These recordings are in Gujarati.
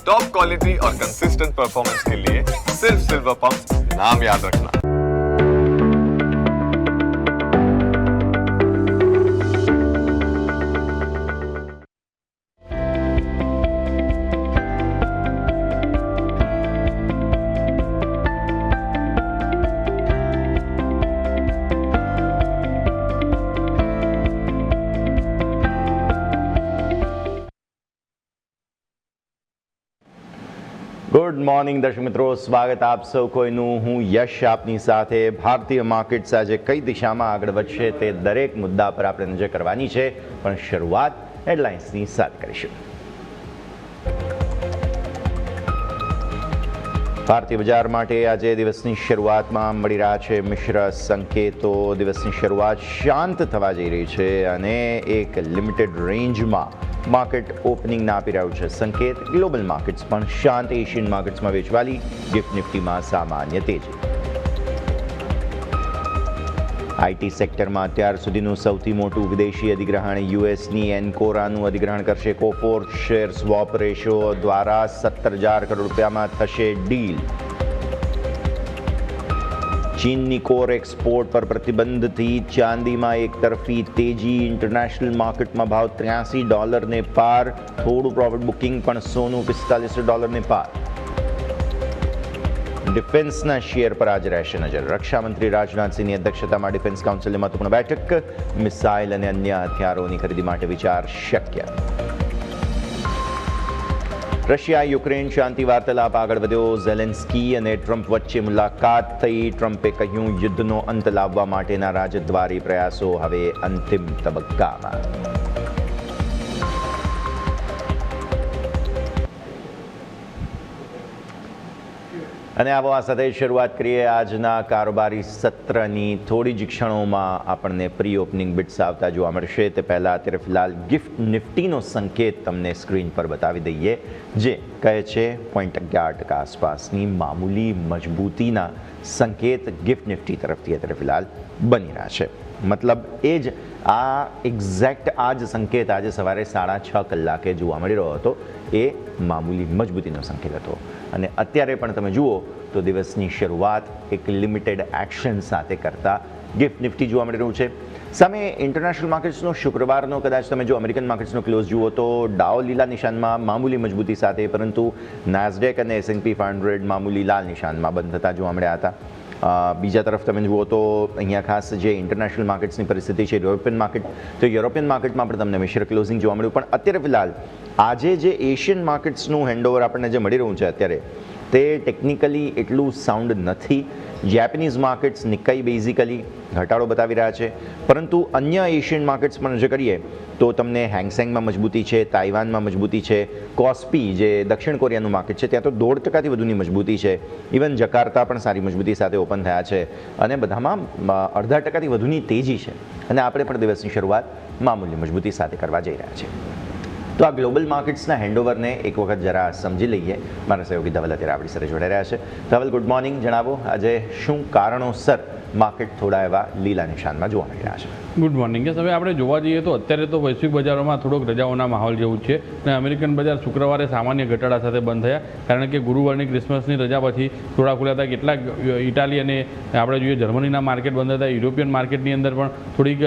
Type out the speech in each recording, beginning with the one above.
टॉप क्वालिटी और कंसिस्टेंट परफॉर्मेंस के लिए सिर्फ सिल्वर पंप नाम याद रखना। ગુડ મોર્નિંગ દર્શક મિત્રો, સ્વાગત આપ સૌ કોઈનું. હું યશ આપની સાથે. ભારતીય માર્કેટ્સ આજે કઈ દિશામાં આગળ વધશે તે દરેક મુદ્દા પર આપણે નજર કરવાની છે, પણ શરૂઆત હેડલાઇન્સની સાથે કરીશું. ભારતીય બજાર માટે આજે દિવસની શરૂઆતમાં મળી રહ્યા છે મિશ્ર સંકેતો. દિવસની શરૂઆત શાંત થવા જઈ રહી છે અને એક લિમિટેડ રેન્જમાં માર્કેટ ઓપનિંગના આપી રહ્યું છે સંકેત. ગ્લોબલ માર્કેટ્સ પણ શાંત. એશિયન માર્કેટ્સમાં વેચવાલી, ગિફ્ટ નિફ્ટીમાં સામાન્ય તેજી. આઈટી સેક્ટરમાં અત્યાર સુધીનું સૌથી મોટું વિદેશી અધિગ્રહણ યુએસની એન્કોરાનું અધિગ્રહણ કરશે કોફોર્જ. શેર સ્વોપ રેશિયો દ્વારા 17,000 કરોડ રૂપિયામાં થશે ડીલ. ચીનની કોર એક્સપોર્ટ પર પ્રતિબંધથી ચાંદીમાં એક તરફી તેજી. ઇન્ટરનેશનલ માર્કેટમાં ભાવ $83 પાર. થોડું પ્રોફિટ બુકિંગ, પણ સોનું $45 પાર. ડિફેન્સના શેર પર આજે રહેશે નજર. રક્ષામંત્રી રાજનાથસિંહની અધ્યક્ષતામાં ડિફેન્સ કાઉન્સિલની મહત્વપૂર્ણ બેઠક. મિસાઇલ અને અન્ય હથિયારોની ખરીદી માટે વિચાર શક્ય. રશિયા યુક્રેન શાંતિ વાર્તાલાપ આગળ વધ્યો. ઝેલેન્સ્કી અને ટ્રમ્પ વચ્ચે મુલાકાત થઈ. ટ્રમ્પે કહ્યું યુદ્ધનો અંત લાવવા માટેના રાજદ્વારી પ્રયાસો હવે અંતિમ તબક્કામાં. અને આવો આ સાથે શરૂઆત કરીએ આજના કારોબારી સત્રની. થોડી જ ક્ષણોમાં આપણને પ્રી ઓપનિંગ બિટ્સ આવતા જોવા મળશે. તે પહેલાં અત્યારે ફિલહાલ ગિફ્ટ નિફ્ટીનો સંકેત તમને સ્ક્રીન પર બતાવી દઈએ, જે કહે છે 0.11% આસપાસની મામૂલી મજબૂતીના સંકેત ગિફ્ટ નિફ્ટી તરફથી અત્યારે ફિલહાલ બની રહ્યા છે. મતલબ એ જ આ એક્ઝેક્ટ આ જ સંકેત આજે સવારે 6:30 કલાકે જોવા મળી રહ્યો હતો. એ મામૂલી મજબૂતીનો સંકેત હતો. અને અત્યારે પણ તમે જુઓ તો દિવસની શરૂઆત એક લિમિટેડ એક્શન સાથે કરતા ગિફ્ટ નિફ્ટી જોવા મળી રહ્યું છે. સામે ઇન્ટરનેશનલ માર્કેટ્સનો શુક્રવારનો કદાચ તમે જો અમેરિકન માર્કેટ્સનો ક્લોઝ જુઓ તો ડાઉ લીલા નિશાનમાં મામૂલી મજબૂતી સાથે, પરંતુ નાસ્ડેક અને S&P 500 મામૂલી લાલ નિશાનમાં બંધ થતા જોવા મળ્યા હતા. બીજા તરફ તમે જુઓ તો અહીંયા ખાસ જે ઇન્ટરનેશનલ માર્કેટ્સની પરિસ્થિતિ છે, યુરોપિયન માર્કેટ, તો યુરોપિયન માર્કેટમાં પણ તમને મિશ્ર ક્લોઝિંગ જોવા મળ્યું. પણ અત્યારે ફિલહાલ આજે જે એશિયન માર્કેટ્સનું હેન્ડઓવર આપણને જે મળી રહ્યું છે અત્યારે, તે ટેકનિકલી એટલું સાઉન્ડ નથી. જેપનીઝ માર્કેટ્સ, નિકાઈ બેઝિકલી ઘટાડો બતાવી રહ્યા છે, પરંતુ અન્ય એશિયન માર્કેટ્સ પર નજર કરીએ તો તમને હેંગસેંગમાં મજબૂતી છે, તાઇવાનમાં મજબૂતી છે, કોસ્પી જે દક્ષિણ કોરિયાનું માર્કેટ છે ત્યાં તો 0.5% વધુની મજબૂતી છે. ઇવન જકાર્તા પણ સારી મજબૂતી સાથે ઓપન થયા છે અને બધામાં 0.5% વધુની તેજી છે. અને આપણે પણ દિવસની શરૂઆત મામૂલી મજબૂતી સાથે કરવા જઈ રહ્યા છીએ. તો આ ગ્લોબલ માર્કેટ્સના હેન્ડઓવરને એક વખત જરા સમજી લઈએ. મારા સહયોગી ધવલ અત્યારે આપણી સાથે જોડાઈ રહ્યા છે. Dhaval, good morning. જણાવો આજે શું કારણોસર માર્કેટ થોડા એવા લીલા નિશાનમાં જોવા મળી રહ્યા છે? Good morning. યસ, હવે આપણે જોવા જઈએ તો અત્યારે તો વૈશ્વિક બજારોમાં થોડોક રજાઓના માહોલ જેવું છે અને અમેરિકન બજાર શુક્રવારે સામાન્ય ઘટાડા સાથે બંધ થયા, કારણ કે ગુરુવારની ક્રિસમસની રજા પછી થોડા ખુલ્યા હતા. કેટલાક ઇટાલી અને આપણે જોઈએ જર્મનીના માર્કેટ બંધ હતા. યુરોપિયન માર્કેટની અંદર પણ થોડીક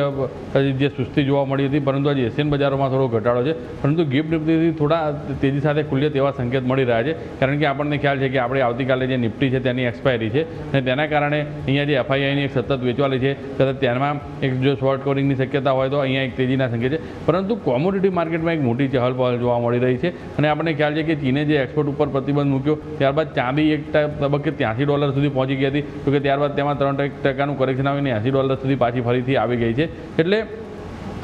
જે સુસ્તી જોવા મળી હતી, પરંતુ આજે એશિયન બજારોમાં થોડો ઘટાડો છે. પરંતુ ગિફ્ટ નિફ્ટીથી થોડા તેજી સાથે ખુલ્યા તેવા સંકેત મળી રહ્યા છે, કારણ કે આપણને ખ્યાલ છે કે આપણે આવતીકાલે જે નિફ્ટી છે તેની એક્સપાયરી છે અને તેના કારણે અહીંયા જે FIIની એક સતત વેચવાલી છે, કદાચ તેમાં એક જો શોર્ટ કવરિંગની શક્યતા હોય તો અહીંયા એક તેજીના સંકેત છે. પરંતુ કોમોડિટી માર્કેટમાં એક મોટી ચહલપહલ જોવા મળી રહી છે અને આપણને ખ્યાલ છે કે ચીને જે એક્સપોર્ટ ઉપર પ્રતિબંધ મૂક્યો ત્યારબાદ ચાંદી એક તબક્કે $83 સુધી પહોંચી ગઈ હતી, તો કે ત્યારબાદ તેમાં 3% કરેક્શન આવીને $80 સુધી પાછી ફરીથી આવી ગઈ છે. એટલે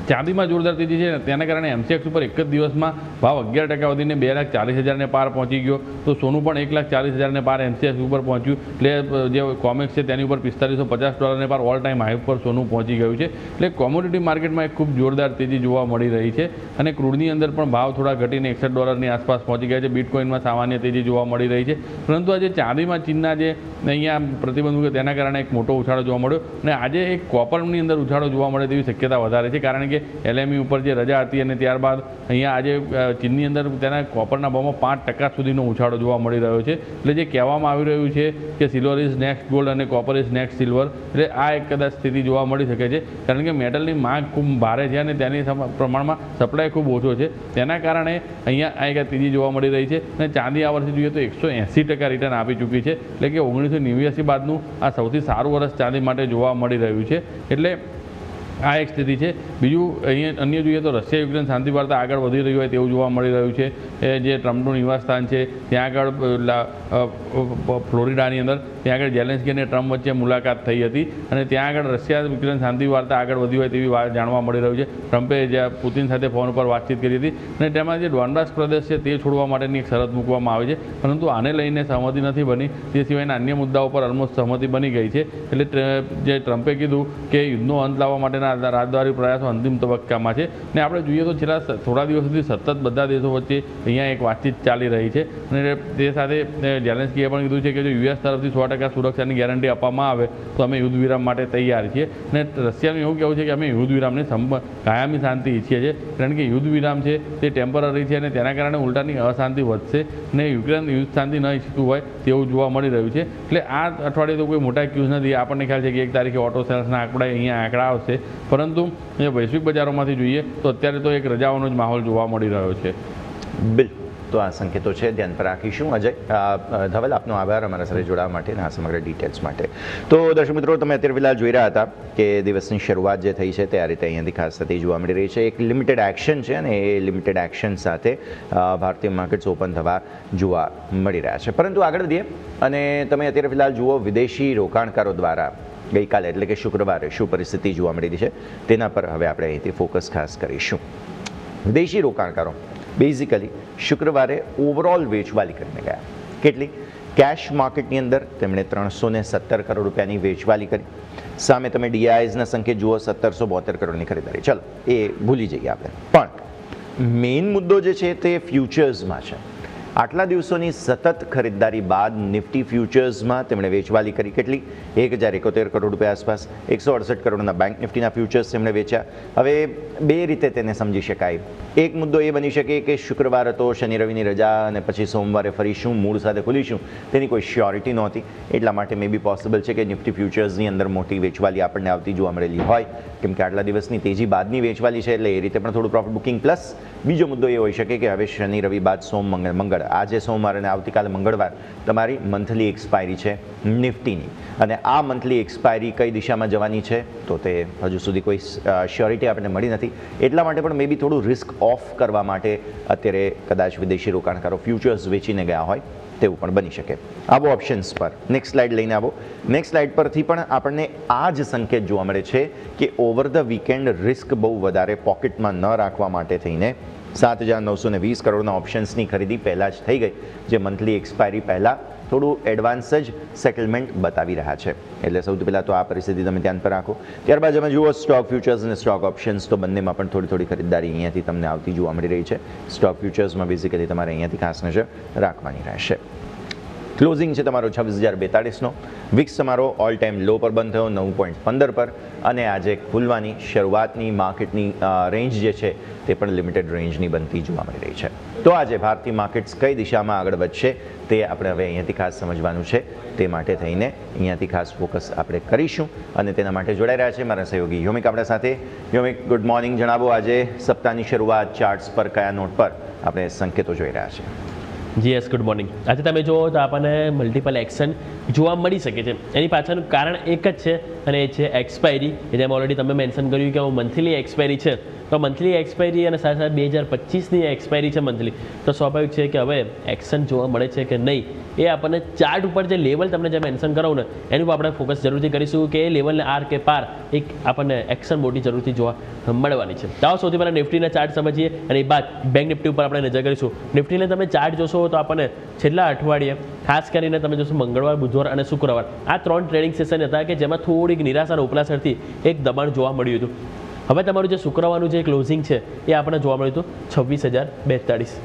ચાંદીમાં જોરદાર તેજી છે. તેના કારણે MCX ઉપર એક જ દિવસમાં ભાવ 11% વધીને 2,40,000 પાર પહોંચી ગયો. તો સોનું પણ 1,40,000 પાર MCX ઉપર પહોંચ્યું. એટલે જે કોમેક્સ છે તેની ઉપર $4,550 પાર ઓલ ટાઈમ હાઈ ઉપર સોનું પહોંચી ગયું છે. એટલે કોમોડિટી માર્કેટમાં એક ખૂબ જોરદાર તેજી જોવા મળી રહી છે અને ક્રૂડની અંદર પણ ભાવ થોડા ઘટીને $61 આસપાસ પહોંચી ગયા છે. બિટકોઇનમાં સામાન્ય તેજી જોવા મળી રહી છે. પરંતુ આજે ચાંદીમાં ચીનના જે અહીંયા પ્રતિબંધ મૂક્યો તેના કારણે એક મોટો ઉછાળો જોવા મળ્યો અને આજે એક કોપરની અંદર ઉછાળો જોવા મળે તેવી શક્યતા વધારે છે, કારણ કે કે LME ઉપર જે રજા હતી અને ત્યારબાદ અહીંયા આજે ચીનની અંદર તેના કોપરના ભાવમાં 5% સુધીનો ઉછાળો જોવા મળી રહ્યો છે. એટલે જે કહેવામાં આવી રહ્યું છે કે સિલ્વર ઇઝ નેક્સ્ટ ગોલ્ડ અને કોપર ઇઝ નેક્સ્ટ સિલ્વર, એટલે આ એક કદાચ સ્થિતિ જોવા મળી શકે છે. કારણ કે મેટલની માંગ ખૂબ ભારે છે અને તેની પ્રમાણમાં સપ્લાય ખૂબ ઓછો છે. તેના કારણે અહીંયા આ એક તેજી જોવા મળી રહી છે. અને ચાંદી આ વર્ષે જોઈએ તો 180% રિટર્ન આપી ચૂકી છે. એટલે કે 1989 બાદનું આ સૌથી સારું વર્ષ ચાંદી માટે જોવા મળી રહ્યું છે. એટલે આ એક સ્થિતિ છે. બીજું અહીંયા અન્ય જોઈએ તો રશિયા યુક્રેન શાંતિ વાર્તા આગળ વધી રહી હોય તેવું જોવા મળી રહ્યું છે. જે ટ્રમ્પનું નિવાસસ્થાન છે ત્યાં આગળ ફ્લોરિડાની અંદર ત્યાં આગળ ઝેલેન્સ્કી અને ટ્રમ્પ વચ્ચે મુલાકાત થઈ હતી અને ત્યાં આગળ રશિયા યુક્રેન શાંતિ વાર્તા આગળ વધી હોય તેવી વાત જાણવા મળી રહ્યું છે. ટ્રમ્પે જ્યાં પુતિન સાથે ફોન પર વાતચીત કરી હતી અને તેમાં જે ડોનબાસ પ્રદેશ છે તે છોડવા માટેની એક શરત મૂકવામાં આવી છે, પરંતુ આને લઈને સહમતિ નથી બની. તે સિવાયના અન્ય મુદ્દાઓ પર ઓલમોસ્ટ સહમતિ બની ગઈ છે. એટલે જે ટ્રમ્પે કીધું કે યુદ્ધનો અંત લાવવા માટેના રાજદ્વારી પ્રયાસો અંતિમ તબક્કામાં છે. ને આપણે જોઈએ તો છેલ્લા થોડા દિવસ સુધી સતત બધા દેશો વચ્ચે અહીંયા એક વાતચીત ચાલી રહી છે અને તે સાથે ઝેલેન્સ્કીએ પણ કીધું છે કે જો US તરફથી 100% સુરક્ષાની ગેરંટી આપવામાં આવે તો અમે યુદ્ધ વિરામ માટે તૈયાર છીએ. અને રશિયાનું એવું કહેવું છે કે અમે યુદ્ધ વિરામની કાયમી શાંતિ ઈચ્છીએ છીએ, કારણ કે યુદ્ધ વિરામ છે તે ટેમ્પરરી છે અને તેના કારણે ઉલટાની અશાંતિ વધશે અને યુક્રેન યુદ્ધ શાંતિ ન ઈચ્છતું હોય તેવું જોવા મળી રહ્યું છે. એટલે આ અઠવાડિયે તો કોઈ મોટા ક્યુઝ નથી. આપણને ખ્યાલ છે કે 1 તારીખે ઓટો સેલ્સના આંકડા આવશે, પરંતુ વૈશ્વિક બજારોમાંથી જોઈએ તો અત્યારે તો એક રજાઓનો જ માહોલ જોવા મળી રહ્યો છે. બિલકુલ, તો આ સંકેતો છે, ધ્યાન પર રાખીશું. અજય ધવલ, આપનો આભાર અમારા સાથે જોડાવા માટે અને આ સમગ્ર ડિટેલ્સ માટે. તો દર્શક મિત્રો, તમે અત્યારે ફિલહાલ જોઈ રહ્યા હતા કે દિવસની શરૂઆત જે થઈ છે તે આ રીતે અહીંયાથી ખાસ થતી જોવા મળી રહી છે. એક લિમિટેડ એક્શન છે અને એ લિમિટેડ એક્શન સાથે ભારતીય માર્કેટ્સ ઓપન થવા જોવા મળી રહ્યા છે. પરંતુ આગળ વધીએ અને તમે અત્યારે ફિલહાલ જુઓ વિદેશી રોકાણકારો દ્વારા ગઈકાલે એટલે કે શુક્રવારે શું પરિસ્થિતિ જોવા મળી છે તેના પર હવે આપણે અહીંથી ફોકસ ખાસ કરીશું. વિદેશી રોકાણકારો બેઝિકલી શુક્રવારે ઓવરઓલ વેચવાલી કરીને ગયા. કેટલી? કેશ માર્કેટની અંદર તેમણે 317 કરોડ રૂપિયાની વેચવાલી કરી. સામે તમે DIIsના સંકેત જુઓ, 1772 કરોડની ખરીદારી. ચલો એ ભૂલી જઈએ આપણે. પણ મેઇન મુદ્દો જે છે તે ફ્યુચર્સમાં છે. આટલા દિવસોની સતત ખરીદદારી બાદ નિફ્ટી ફ્યુચર્સમાં તેમણે વેચવાલી કરી. કેટલી? 1071 કરોડ રૂપિયા આસપાસ. 168 કરોડના બેંક નિફ્ટીના ફ્યુચર્સ તેમણે વેચ્યા. હવે બે રીતે તેને સમજી શકાય. એક મુદ્દો એ બની શકે કે શુક્રવાર હતો, શનિ રવિની રજા અને પછી સોમવારે ફરી શું મૂળ સાથે ખુલીશું તેની કોઈ શ્યોરિટી નહોતી. એટલા માટે મે બી પોસિબલ છે કે નિફ્ટી ફ્યુચર્સની અંદર મોટી વેચવાલી આપણને આવતી જોવા મળેલી હોય, કેમ કે આટલા દિવસની તેજી બાદની વેચવાલી છે એટલે એ રીતે પણ થોડું પ્રોફિટ બુકિંગ. પ્લસ બીજો મુદ્દો એ હોઈ શકે કે હવે શનિ રવિ બાદ સોમ મંગળ, આજે સોમવાર અને આવતીકાલે મંગળવાર તમારી મંથલી એક્સપાયરી છે નિફ્ટીની, અને આ મંથલી એક્સપાયરી કઈ દિશામાં જવાની છે તો તે હજુ સુધી કોઈ શ્યોરિટી આપણને મળી નથી. એટલા માટે પણ મે બી થોડું રિસ્ક ઓફ કરવા માટે અત્યારે કદાચ વિદેશી રોકાણકારો ફ્યુચર્સ વેચીને ગયા હોય તેવું પણ બની શકે. આવો ઓપ્શન્સ પર નેક્સ્ટ સ્લાઇડ લઈને આવો. નેક્સ્ટ સ્લાઇડ પરથી પણ આપણને આ જ સંકેત જોવા મળે છે કે ઓવર ધ વીકેન્ડ રિસ્ક બહુ વધારે પોકેટમાં ન રાખવા માટે થઈને 7,920 કરોડના ઓપ્શન્સની ખરીદી પહેલાં જ થઈ ગઈ, જે મંથલી એક્સપાયરી પહેલાં થોડું એડવાન્સ જ સેટલમેન્ટ બતાવી રહ્યા છે. એટલે સૌથી પહેલાં તો આ પરિસ્થિતિ તમે ધ્યાન પર રાખો. ત્યારબાદ તમે જુઓ સ્ટોક ફ્યુચર્સ અને સ્ટોક ઓપ્શન્સ, તો બંનેમાં પણ થોડી થોડી ખરીદારી અહીંયાથી તમને આવતી જોવા મળી રહી છે. સ્ટોક ફ્યુચર્સમાં બેઝિકલી તમારે અહીંયાથી ખાસ નજર રાખવાની રહેશે. ક્લોઝિંગ છે તમારો 26,042નો. વિક્સ તમારો ઓલ ટાઈમ લો પર બંધ થયો 9.15 પર, અને આજે ખુલવાની શરૂઆતની માર્કેટની રેન્જ જે છે તે પણ લિમિટેડ રેન્જની બનતી જોવા મળી રહી છે. તો આજે ભારતીય માર્કેટ્સ કઈ દિશામાં આગળ વધશે તે આપણે હવે અહીંયાથી ખાસ સમજવાનું છે. તે માટે થઈને અહીંયાથી ખાસ ફોકસ આપણે કરીશું અને તેના માટે જોડાઈ રહ્યા છે મારા સહયોગી યોમિક આપણા સાથે. યોમિક, ગુડ મોર્નિંગ. જણાવો આજે સપ્તાહની શરૂઆત ચાર્ટ્સ પર કયા નોટ પર આપણે સંકેતો જોઈ રહ્યા છે? જી યસ, ગુડ મોર્નિંગ. આજે તમે જુઓ તો આપણને મલ્ટિપલ એક્શન જોવા મળી શકે છે. એની પાછળનું કારણ એક જ છે અને એ છે એક્સપાયરી. જેમ ઓલરેડી તમે મેન્શન કર્યું કે મંથલી એક્સપાયરી છે, તો મંથલી એક્સપાયરી અને સાથે સાથે 2025ની એક્સપાયરી છે મંથલી, તો સ્વાભાવિક છે કે હવે એક્શન જોવા મળે છે કે નહીં એ આપણને ચાર્ટ ઉપર જે લેવલ તમને જે મેન્શન કરાવું ને એની ઉપર આપણે ફોકસ જરૂરથી કરીશું કે એ લેવલને આર કે પાર એક આપણને એક્શન મોટી જરૂરથી જોવા મળવાની છે. તો સૌથી પહેલાં નિફ્ટીના ચાર્ટ સમજીએ અને એ બાદ બેંક નિફ્ટી ઉપર આપણે નજર કરીશું. નિફ્ટીને તમે ચાર્ટ જોશો તો આપણને છેલ્લા અઠવાડિયે ખાસ કરીને તમે જોશો મંગળવાર, બુધવાર અને શુક્રવાર આ 3 ટ્રેડિંગ સેશન હતા કે જેમાં થોડીક નિરાશા અને ઉપલા સરથી એક દબાણ જોવા મળ્યું હતું. હવે તમારું જે શુક્રવારનું જે ક્લોઝિંગ છે એ આપણને જોવા મળ્યું હતું 26,042,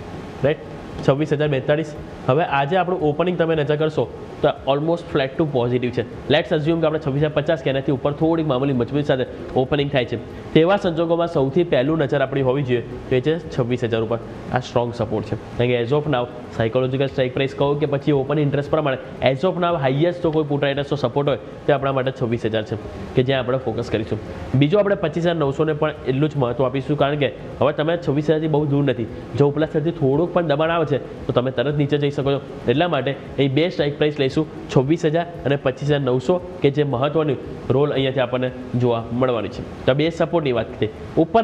રાઈટ. 26,042. હવે આજે આપણું ઓપનિંગ તમે નજર કરશો તો ઓલમોસ્ટ ફ્લેટ ટુ પોઝિટિવ છે. લેટ્સ અઝ્યુમ કે આપણે 26,050 કે એનાથી ઉપર થોડીક મામૂલી મજબૂત સાથે ઓપનિંગ થાય છે. તેવા સંજોગોમાં સૌથી પહેલું નજર આપણી હોવી જોઈએ તો એ છે 26,000 ઉપર. આ સ્ટ્રોંગ સપોર્ટ છે, કારણ કે as of now psychological strike price કહો કે પછી ઓપન ઇન્ટરેસ્ટ પ્રમાણે એઝ ઓફ નાવ હાઈએસ્ટ તો કોઈ પુટ રાઇડર્સનો સપોર્ટ હોય તે આપણા માટે 26,000 છે કે જ્યાં આપણે ફોકસ કરીશું. બીજું આપણે 25,900 ને પણ એટલું જ મહત્વ આપીશું, કારણ કે હવે તમે 26,000થી બહુ દૂર નથી. જો ઉપલા સ્તરથી થોડુંક પણ દબાણ આવે છે તો તમે તરત નીચે જઈ શકો છો. એટલા માટે અહીં બે સ્ટ્રાઇક પ્રાઇસ લઈશું 26,000 અને 25,900 કે જે મહત્વની રોલ અહીંયાથી આપણને જોવા મળવાની છે. તો બે સપોર્ટની વાત કરીએ. ઉપર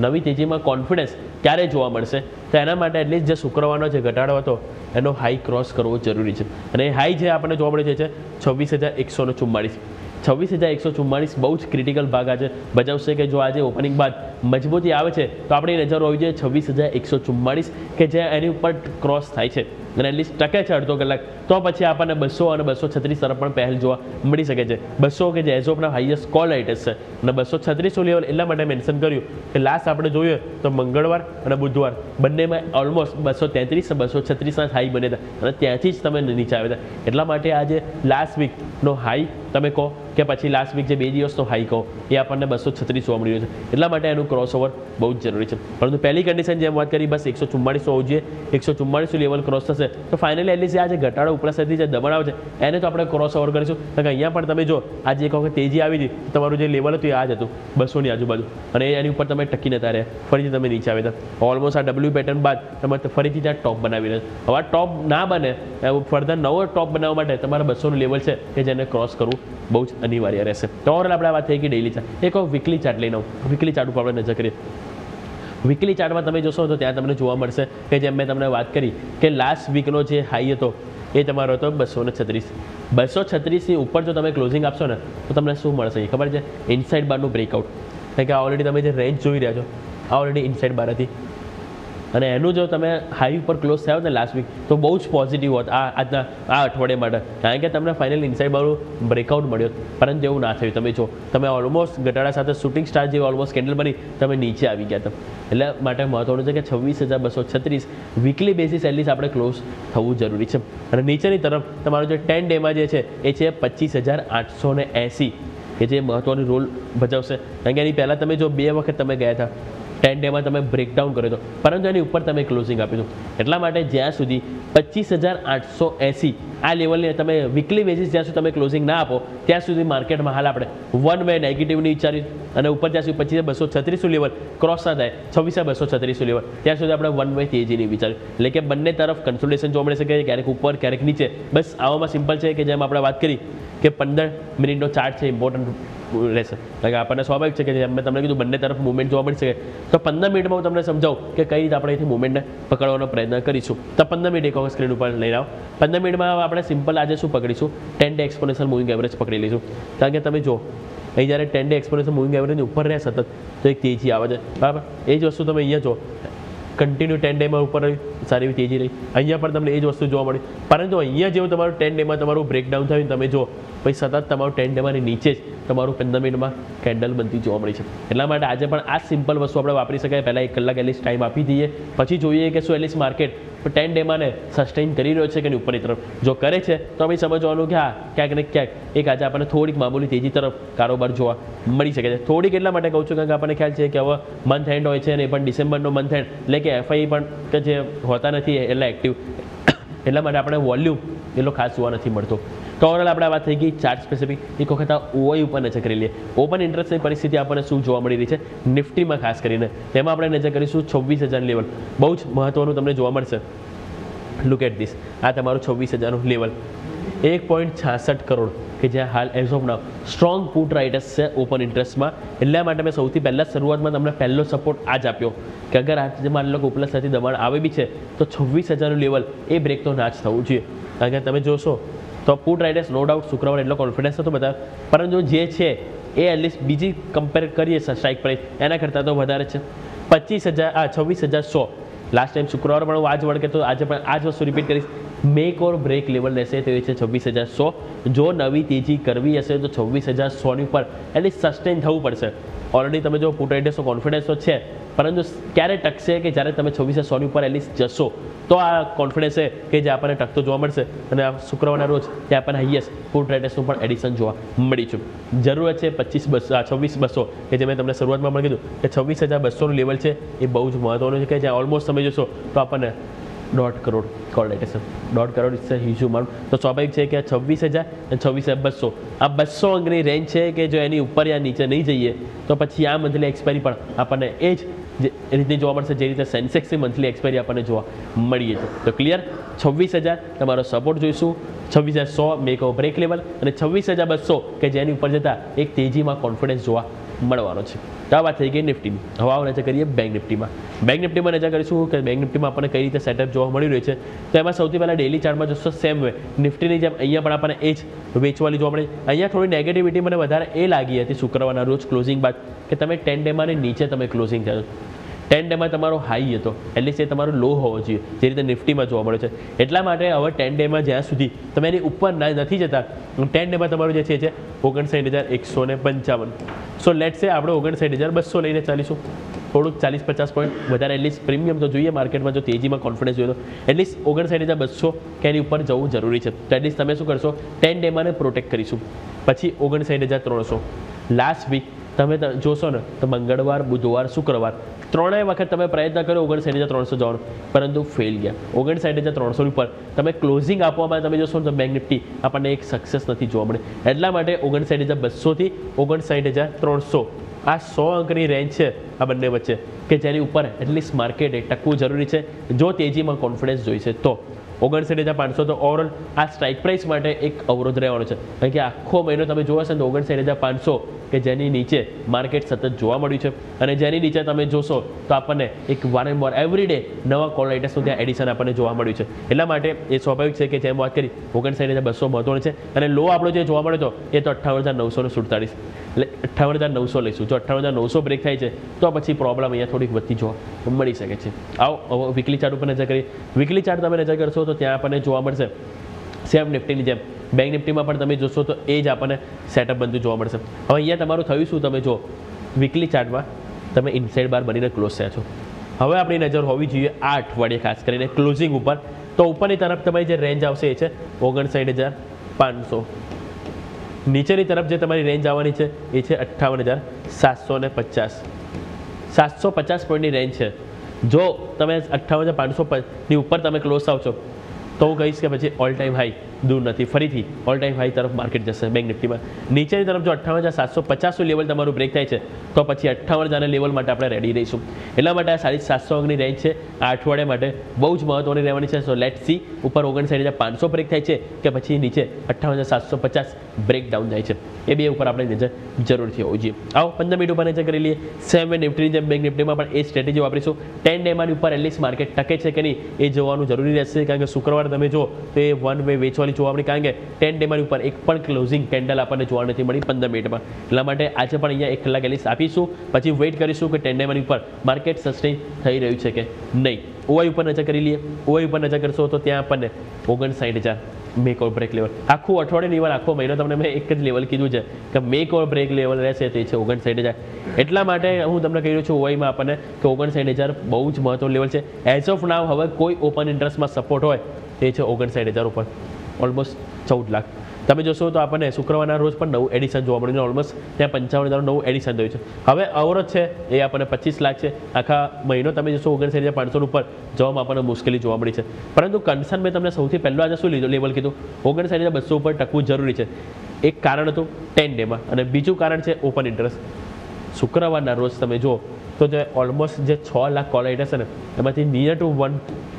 નવી તેજીમાં કોન્ફિડન્સ ક્યારે જોવા મળશે તો એના માટે એટલીસ્ટ જે શુક્રવારનો જે ઘટાડો હતો એનો હાઈ ક્રોસ કરવો જરૂરી છે. અને એ હાઈ જે આપણને જોવા મળે છે 26,144. 26,144 બહુ જ ક્રિટિકલ ભાગ આજે ભજવશે કે જો આજે ઓપનિંગ બાદ મજબૂતી આવે છે તો આપણી નજર હોવી જોઈએ 26,144 કે જે એની ઉપર ક્રોસ થાય છે અને એટલીસ્ટ ટકે છે અડધો કલાક, તો પછી આપણને 200 અને 236 તરફ પણ પહેલ જોવા મળી શકે છે. 200 કે જે એઝ ઓફના હાઈએસ્ટ કોલ રાઇટર્સ છે અને 236 લેવલ એટલા માટે મેન્શન કર્યું કે લાસ્ટ આપણે જોઈએ તો મંગળવાર અને બુધવાર બંનેમાં ઓલમોસ્ટ 233 અને 236ના હાઈ બન્યા હતા અને ત્યાંથી જ તમે નીચે આવ્યા હતા. એટલા માટે આજે લાસ્ટ વીકનો હાઈ તમે કહો કે પછી લાસ્ટ વીક જે 2 દિવસનો હાઈ કહો એ આપણને 236 જોવા મળી રહ્યો છે. એટલા માટે એનું ક્રોસઓવર બહુ જ જરૂરી છે. પરંતુ પહેલી કન્ડિશન જેમ વાત કરી બસ 144 હોવું જોઈએ. 144 લેવલ ક્રોસ થશે તો ફાઇનલી એટલીસ્ટ આ જે ઘટાડો ઉપલા સાઈડથી જે દબાણ આવે છે એને તો આપણે ક્રોસઓવર કરીશું. કારણ કે અહીંયા પણ તમે જો આજે એક વખત તેજી આવી હતી તમારું જે લેવલ હતું એ આ જ હતું 200ની આજુબાજુ અને એની ઉપર તમે ટકી નતા રહ્યા, ફરીથી તમે નીચે આવ્યા હતા. ઓલમોસ્ટ આ ડબલ્યુ પેટર્ન બાદ તમે ફરીથી ત્યાં ટોપ બનાવી રહ્યા. હવે આ ટોપ ના બને ફર્ધર નવો ટોપ બનાવવા માટે તમારે 200નું લેવલ છે કે જેને ક્રોસ કરવું બહુ જ અનિવાર્ય રહેશે. તો ઓવરઓલ આપણે વાત થઈ ગઈ ડેઇલી ચાર્ટ. એક વીકલી ચાર્ટ લઈને આવું. વીકલી ચાર્ટ ઉપર આપણે નજર કરીએ. વીકલી ચાર્ટમાં તમે જોશો તો ત્યાં તમને જોવા મળશે કે જેમ મેં તમને વાત કરી કે લાસ્ટ વીકનો જે હાઈ હતો એ તમારો હતો 236. 236ની ઉપર જો તમે ક્લોઝિંગ આપશો ને તો તમને શું મળશે ખબર છે? ઇનસાઇડ બારનું બ્રેકઆઉટ. કારણ કે ઓલરેડી તમે જે રેન્જ જોઈ રહ્યા છો આ ઓલરેડી ઇનસાઇડ બાર હતી અને એનું જો તમે હાઈ ઉપર ક્લોઝ થયો ને લાસ્ટ વીક તો બહુ જ પોઝિટિવ હોત આજના આ અઠવાડિયા માટે, કારણ કે તમને ફાઇનલ ઇનસાઇડ બારનું બ્રેકઆઉટ મળ્યો. પરંતુ એવું ના થયું. તમે જો તમે ઓલમોસ્ટ ઘટાડા સાથે શૂટિંગ સ્ટાર જેવી ઓલમોસ્ટ કેન્ડલ બની તમે નીચે આવી ગયા હતા. એટલે માટે મહત્વનું છે કે 26,236 વીકલી બેસિસ એટલીસ્ટ આપણે ક્લોઝ થવું જરૂરી છે. અને નીચેની તરફ તમારો જે 10 ડેમાં જે છે એ છે 25,880 કે જે મહત્વની રોલ ભજવશે. કારણ કે એની પહેલાં તમે જો 2 વખત તમે ગયા હતા 10 ડેમાં તમે બ્રેકડાઉન કર્યો હતો પરંતુ એની ઉપર તમે ક્લોઝિંગ આપ્યું હતું. એટલા માટે જ્યાં સુધી 25,880 આ લેવલની તમે વીકલી બેસિસ જ્યાં સુધી તમે ક્લોઝિંગ ના આપો ત્યાં સુધી માર્કેટમાં હાલ આપણે વન વે નેગેટિવની વિચારી અને ઉપર જ્યાં સુધી 25,236 લેવલ ક્રોસ ના થાય 26,236 લેવલ ત્યાં સુધી આપણે વન વે તેજીની વિચાર્યું. એટલે કે બંને તરફ કન્સોલિડેશન જોવા મળી શકે, ક્યારેક ઉપર ક્યારેક નીચે. બસ આવામાં સિમ્પલ છે કે જેમ આપણે વાત કરી કે 15 મિનિટનો ચાર્ટ છે ઇમ્પોર્ટન્ટ રહેશે. કારણ કે આપણને સ્વાભાવિક છે કે જેમ મેં તમને કીધું બંને તરફ મુવમેન્ટ જોવા મળી શકે. તો 15 મિનિટમાં હું તમને સમજાવું કે કઈ રીતે આપણે અહીંથી મુવમેન્ટને પકડવાનો પ્રયત્ન કરીશું. તો 15 મિનિટ એક વખત સ્ક્રીન ઉપર લઈને આવો. 15 મિનિટમાં આપણે સિમ્પલ આજે શું પકડીશું? 10 ડે એક્સપોનેન્શિયલ મૂવિંગ એવરેજ પકડી લઈશું. કારણ કે તમે જો અહીં જ્યારે 10 ડે એક્સપોનેન્શિયલ મૂવિંગ એવરેજની ઉપર રહે સતત તો એક તેજી આવે છે, બરાબર? એ જ વસ્તુ તમે અહીંયા જો કન્ટિન્યુ 10 ડેમાં ઉપર રહી સારી એવી તેજી રહી. અહીંયા પણ તમને એ જ વસ્તુ જોવા મળી. પરંતુ અહીંયા જેવું તમારું 10 ડેમાં તમારું બ્રેકડાઉન થયું તમે જો પછી સતત તમારું 10 ડેમાંની નીચે જ તમારું 15 મિનિટમાં કેન્ડલ બનતી જોવા મળી છે. એટલા માટે આજે પણ આ સિમ્પલ વસ્તુ આપણે વાપરી શકાય. પહેલાં 1 કલાક એટલીસ્ટ ટાઈમ આપી દઈએ પછી જોઈએ કે શું એટલીસ્ટ માર્કેટ 10 ડેમાં ને સસ્ટેઇન કરી રહ્યો છે કે નહીં ઉપરની તરફ. જો કરે છે તો અમે સમજવાનું કે હા ક્યાંક ને ક્યાંક એક આજે આપણને થોડીક મામૂલી તેજી તરફ કારોબાર જોવા મળી શકે છે. થોડીક એટલા માટે કહું છું કારણ કે આપણને ખ્યાલ છે કે હવે મંથ એન્ડ હોય છે અને એ પણ ડિસેમ્બરનો મંથ એન્ડ એટલે કે એફઆઈ પણ કે જે હોતા નથી એટલા એક્ટિવ એટલા માટે આપણે વોલ્યુમ એટલો ખાસ જોવા નથી મળતો. તો ઓવરઓલ આપણે વાત થઈ ગઈ ચાર્ટ સ્પેસિફિક. એક વખત આ ઓઆઈ ઉપર નજર કરી લઈએ. ઓપન ઇન્ટરેસ્ટની પરિસ્થિતિ આપણને શું જોવા મળી રહી છે નિફ્ટીમાં ખાસ કરીને તેમાં આપણે નજર કરીશું 26,000 લેવલ બહુ જ મહત્વનું તમને જોવા મળશે. Look at this. આ તમારું 26,000નું લેવલ 1.66 કરોડ કે જ્યાં હાલ as of now strong put writers છે ઓપન ઇન્ટરેસ્ટમાં. એટલા માટે મેં સૌથી પહેલાં શરૂઆતમાં તમને પહેલો સપોર્ટ આ જ આપ્યો કે અગર આજે માની લો કે ઉપલા સાથે દબાણ આવે બી છે તો 26,000નું લેવલ એ બ્રેક તો ના જ થવું જોઈએ. કારણ કે તમે જોશો તો પુટ રાઇડર્સ નો ડાઉટ શુક્રવાર એટલો કોન્ફિડન્સ હતો બધા, પરંતુ જે છે એ એટલીસ્ટ બીજી કમ્પેર કરીએ સ્ટ્રાઇક પ્રાઇસ એના કરતાં તો વધારે છે. 26,100 લાસ્ટ ટાઈમ શુક્રવાર પણ આ જ વળગે તો આજે પણ આ જ વસ્તુ રિપીટ કરીશ મેક ઓર બ્રેક લેવલ રહેશે તો એ છે 26,100. જો નવી તેજી કરવી હશે તો 26,100 ઉપર એટલીસ્ટ સસ્ટેન થવું પડશે. ઓલરેડી તમે જો પુટ રાઇડર્સનો કોન્ફિડન્સ તો છે, પરંતુ ક્યારે ટકશે કે જ્યારે તમે 26,100 ઉપર એટલીસ્ટ જશો તો આ કોન્ફિડન્સ છે કે જે આપણને ટકતો જોવા મળશે. અને આ શુક્રવારના રોજ તે આપણને હાઈએસ્ટ પુટ રાઇડર્સનું પણ એડિશન જોવા મળી છે. જરૂરત છે 26,200 કે જે મેં તમને શરૂઆતમાં પણ કીધું કે 26,200નું લેવલ છે એ બહુ જ મહત્વનું છે કે જ્યાં ઓલમોસ્ટ તમે જોશો તો આપણને 1.5 crore call addition 1.5 crore it's a huge amount. તો સ્વાભાવિક છે કે 26,000 અને 26,200 આ 200 અંકની રેન્જ છે કે જો એની ઉપર યા નીચે નહીં જઈએ તો પછી આ મંથલી એક્સપાયરી પણ આપણને એ જ રીતે જોવા મળશે જે રીતે સેન્સેક્સની મંથલી એક્સપાયરી આપણને જોવા મળીએ છે. તો ક્લિયર 26,000 તમારો સપોર્ટ જોઈશું, 26,100 મેક ઓર બ્રેક લેવલ અને 26,200 કે જેની ઉપર જતાં એક તેજીમાં કોન્ફિડન્સ જોવા મળવાનો છે. તો આ વાત થઈ ગઈ નિફ્ટીની. હવે આવો નજર કરીએ બેંક નિફ્ટીમાં. બેંક નિફ્ટીમાં નજર કરીશું કે બેંક નિફ્ટીમાં આપણને કઈ રીતે સેટઅપ જોવા મળી રહ્યું છે. તો એમાં સૌથી પહેલાં ડેલી ચાર્ટમાં જોશો સેમ વે નિફ્ટીની જેમ અહીંયા પણ આપણને એ જ વેચવાલી જોવા મળે. અહીંયા થોડી નેગેટિવિટી મને વધારે એ લાગી હતી શુક્રવારના રોજ ક્લોઝિંગ બાદ કે તમે 10 ડેમાં નીચે તમે ક્લોઝિંગ થયો. 10 ડેમાં તમારો હાઈ હતો, એટલીસ્ટ એ તમારો લો હોવો જોઈએ જે રીતે નિફ્ટીમાં જોવા મળે છે. એટલા માટે હવે 10 ડેમાં જ્યાં સુધી તમે એની ઉપર નથી જતા 10 ડેમાં તમારું જે છે 59,155. સો લેટ્સ સે આપણે 59,200 લઈને ચાલીશું. થોડુંક 40-50 પોઈન્ટ વધારે એટલીસ્ટ પ્રીમિયમ તો જોઈએ માર્કેટમાં. જો તેજીમાં કોન્ફિડન્સ જોઈએ તો એટલીસ્ટ 59,200 કે એની ઉપર જવું જરૂરી છે. તો એટલીસ્ટ તમે શું કરશો 10 ડેમાંને પ્રોટેક્ટ કરીશું. પછી 59,300 લાસ્ટ વીક તમે જોશો ને તો મંગળવાર, બુધવાર, શુક્રવાર ત્રણેય વખત તમે પ્રયત્ન કર્યો 59,300 જવાનો, પરંતુ ફેલ ગયા. 59,300 ઉપર તમે ક્લોઝિંગ આપવામાં તમે જોશો તો બેંક નિફ્ટી આપણને એક સક્સેસ નથી જોવા મળે. એટલા માટે 59,200 થી 59,300 આ 100 અંકની રેન્જ છે આ બંને વચ્ચે કે જેની ઉપર એટલીસ્ટ માર્કેટે ટકવું જરૂરી છે જો તેજીમાં કોન્ફિડન્સ જોઈશે તો. 59,500 તો ઓવરઓલ આ સ્ટ્રાઇક પ્રાઇસ માટે એક અવરોધ રહેવાનો છે. કારણ કે આખો મહિનો તમે જોવો છો ને 59,500 કે જેની નીચે માર્કેટ સતત જોવા મળ્યું છે અને જેની નીચે તમે જોશો તો આપણને એક વારંવાર એવરી ડે નવા કોલ રાઇટર્સનું ત્યાં એડિશન આપણને જોવા મળ્યું છે. એટલા માટે એ સ્વાભાવિક છે કે જેમ વાત કરી 59,200 મહત્વનું છે અને લો આપણો જે જોવા મળ્યો હતો એ તો 58,947 એટલે 58,900 લઈશું. જો 58,900 બ્રેક થાય છે તો પછી પ્રોબ્લેમ અહીંયા થોડીક વધતી જોવા મળી શકે છે. આવો વીકલી ચાર્ટ ઉપર નજર કરીએ. વીકલી ચાર્ટ તમે નજર કરશો તો ત્યાં આપણને જોવા મળશે સેમ નિફ્ટીની જેમ બેંક નિફ્ટીમાં પણ તમે જોશો તો એ જ આપણને સેટઅપ બનતું જોવા મળશે. હવે અહીંયા તમારું થયું શું, તમે જો વીકલી ચાર્ટમાં તમે ઇનસાઇડ બાર બનીને ક્લોઝ થયા છો. હવે આપણી નજર હોવી જોઈએ આ અઠવાડિયે ખાસ કરીને ક્લોઝિંગ ઉપર. તો ઉપરની તરફ તમારી જે રેન્જ આવશે એ છે 59,500. નીચેની તરફ જે તમારી રેન્જ આવવાની છે એ છે 58,750. 750 પોઈન્ટની રેન્જ છે. જો તમે 58,500 ની ઉપર તમે ક્લોઝ થાવ છો તો હું કહીશ કે પછી ઓલ ટાઈમ હાઈ દૂર નથી, ફરીથી ઓલ ટાઈમ હાઈ તરફ માર્કેટ જશે બેંક નિફ્ટીમાં. નીચેની તરફ જો 58,750 લેવલ તમારું બ્રેક થાય છે તો પછી 58,000 લેવલ માટે આપણે રેડી રહીશું. એટલા માટે આ 750 અંકની રેન્જ છે આ અઠવાડિયા માટે બહુ જ મહત્વની રહેવાની છે. સો લેટ સી ઉપર 59,500 બ્રેક થાય છે કે પછી નીચે 58,750 બ્રેક ડાઉન જાય છે. એ બે ઉપર આપણે નજર જરૂરથી હોવી જોઈએ. આવો 15 મિનિટ ઉપર નજર કરી લઈએ. સેમ નિફ્ટીની જેમ બેંક નિફ્ટીમાં પણ એ સ્ટ્રેટેજી વાપરીશું. 10 ડેમાંની ઉપર એટલીસ્ટ માર્કેટ ટકે છે કે નહીં એ જોવાનું જરૂરી રહેશે. કારણ કે શુક્રવાર તમે જો તો એ વન વે વેચવાની જોવા મળી. કારણ કે 10 ડેમાંની ઉપર એક પણ ક્લોઝિંગ કેન્ડલ આપણને જોવા નથી મળી 15 મિનિટમાં. એટલા માટે આજે પણ અહીંયા 1 કલાક એટલીસ્ટ આપીશું. પછી વેઇટ કરીશું કે 10 ડેમાંની ઉપર માર્કેટ સસ્ટેન થઈ રહ્યું છે કે નહીં. ઓવાઈ ઉપર નજર કરી લઈએ. ઓવાઈ ઉપર નજર કરશો તો ત્યાં આપણને 59,000 મેક ઓર બ્રેક લેવલ. આખું અઠવાડિયાની વાર આખો મહિનો તમને મેં એક જ લેવલ કીધું છે કે મેક ઓર બ્રેક લેવલ રહેશે તે છે 59,000. એટલા માટે હું તમને કહી રહ્યો છું ઓવાઈમાં આપણને કે 59,000 બહુ જ મહત્વનું લેવલ છે. એઝ ઓફ નાવ હવે કોઈ ઓપન ઇન્ટરેસ્ટમાં સપોર્ટ હોય તે છે 59,000 ઉપર ઓલમોસ્ટ 14 લાખ. તમે જોશો તો આપણને શુક્રવારના રોજ પણ નવું એડિશન જોવા મળ્યું. ઓલમોસ્ટ ત્યાં 55,000 નવું એડિશન થયું છે. હવે અવરોધ છે એ આપણને 25 લાખ છે. આખા મહિનો તમે જોશો 59,500 ઉપર જવામાં આપણને મુશ્કેલી જોવા મળી છે. પરંતુ કન્સર્ન મેં તમને સૌથી પહેલાં આજે શું લેવલ કીધું 59,200 ઉપર ટકવું જરૂરી છે. એક કારણ હતું 10 ડેમાં અને બીજું કારણ છે ઓપન ઇન્ટરેસ્ટ. શુક્રવારના રોજ તમે જો તો જે ઓલમોસ્ટ જે 6 લાખ કોલ રાઇટર્સ છે ને એમાંથી નિયર ટુ 1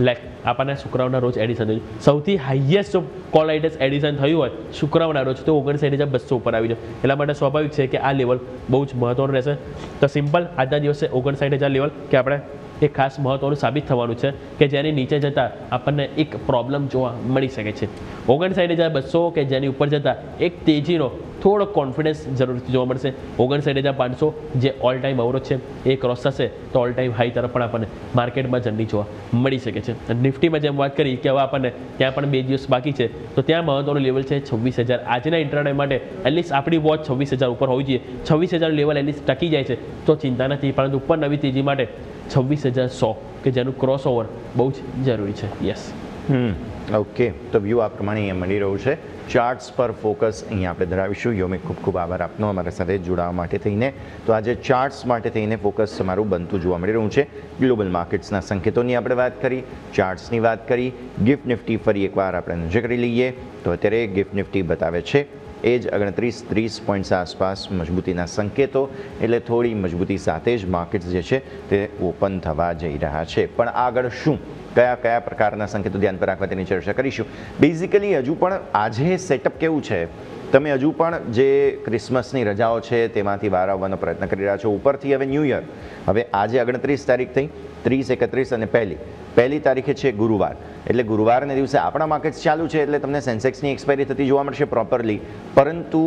લાખ આપણને શુક્રવારના રોજ એડિશન થયું. સૌથી હાઈએસ્ટ જો કોલ રાઇટર્સ એડિશન થયું હોય શુક્રવારના રોજ તો 59,200 ઉપર આવી જાય. એટલા માટે સ્વાભાવિક છે કે આ લેવલ બહુ જ મહત્વનું રહેશે. તો સિમ્પલ આજના દિવસે 59,000 લેવલ કે આપણે એ ખાસ મહત્ત્વનું સાબિત થવાનું છે કે જેની નીચે જતાં આપણને એક પ્રોબ્લેમ જોવા મળી શકે છે. 59,200 કે જેની ઉપર જતાં એક તેજીનો થોડો કોન્ફિડન્સ જરૂરથી જોવા મળશે. 59,500 જે ઓલ ટાઈમ અવરોધ છે એ ક્રોસ થશે તો ઓલ ટાઈમ હાઈ તરફ પણ આપણને માર્કેટમાં જર્ની જોવા મળી શકે છે. નિફ્ટીમાં જેમ વાત કરી કે હવે આપણને ત્યાં પણ 2 દિવસ બાકી છે તો ત્યાં મહત્વનું લેવલ છે 26,000. આજના ઇન્ટ્રાડે માટે એટલીસ્ટ આપણી વોચ 26,000 ઉપર હોવી જોઈએ. 26,000 લેવલ એટલીસ્ટ ટકી જાય છે તો ચિંતા નથી, પરંતુ ઉપર નવી તેજી માટે 26,100 કે જેનું ક્રોસ ઓવર બહુ જ જરૂરી છે. યસ. ઓકે, તો વ્યૂ આ પ્રમાણે અહીંયા મળી રહ્યું છે. ચાર્ટ્સ પર ફોકસ અહીંયા આપણે ધરાવીશું. યોમિક ખૂબ ખૂબ આભાર આપનો અમારા સાથે જોડાવા માટે થઈને. તો આજે ચાર્ટ્સ માટે થઈને ફોકસ તમારું બનતું જોવા મળી રહ્યું છે. ગ્લોબલ માર્કેટ્સના સંકેતોની આપણે વાત કરી, ચાર્ટ્સની વાત કરી, ગિફ્ટ નિફ્ટી ફરી એકવાર આપણે નજર કરી લઈએ તો અત્યારે ગિફ્ટ નિફ્ટી બતાવે છે એ જ 29-30 પોઈન્ટ્સ આસપાસ મજબૂતીના સંકેતો, એટલે થોડી મજબૂતી સાથે જ માર્કેટ્સ જે છે તે ઓપન થવા જઈ રહ્યા છે. પણ આગળ શું, કયા પ્રકારના સંકેતો ધ્યાન પર રાખવા તેની ચર્ચા કરીશું. બેઝિકલી હજુ પણ આજે સેટઅપ કેવું છે, તમે હજુ પણ જે ક્રિસમસની રજાઓ છે તેમાંથી બહાર આવવાનો પ્રયત્ન કરી રહ્યા છો. ઉપરથી હવે ન્યૂ યર, હવે આજે 29 તારીખ થઈ, 30, 31 અને પહેલી તારીખે છે ગુરુવાર, એટલે ગુરુવારના દિવસે આપણા માર્કેટ્સ ચાલુ છે એટલે તમને સેન્સેક્સની એક્સપાયરી થતી જોવા મળશે પ્રોપરલી. પરંતુ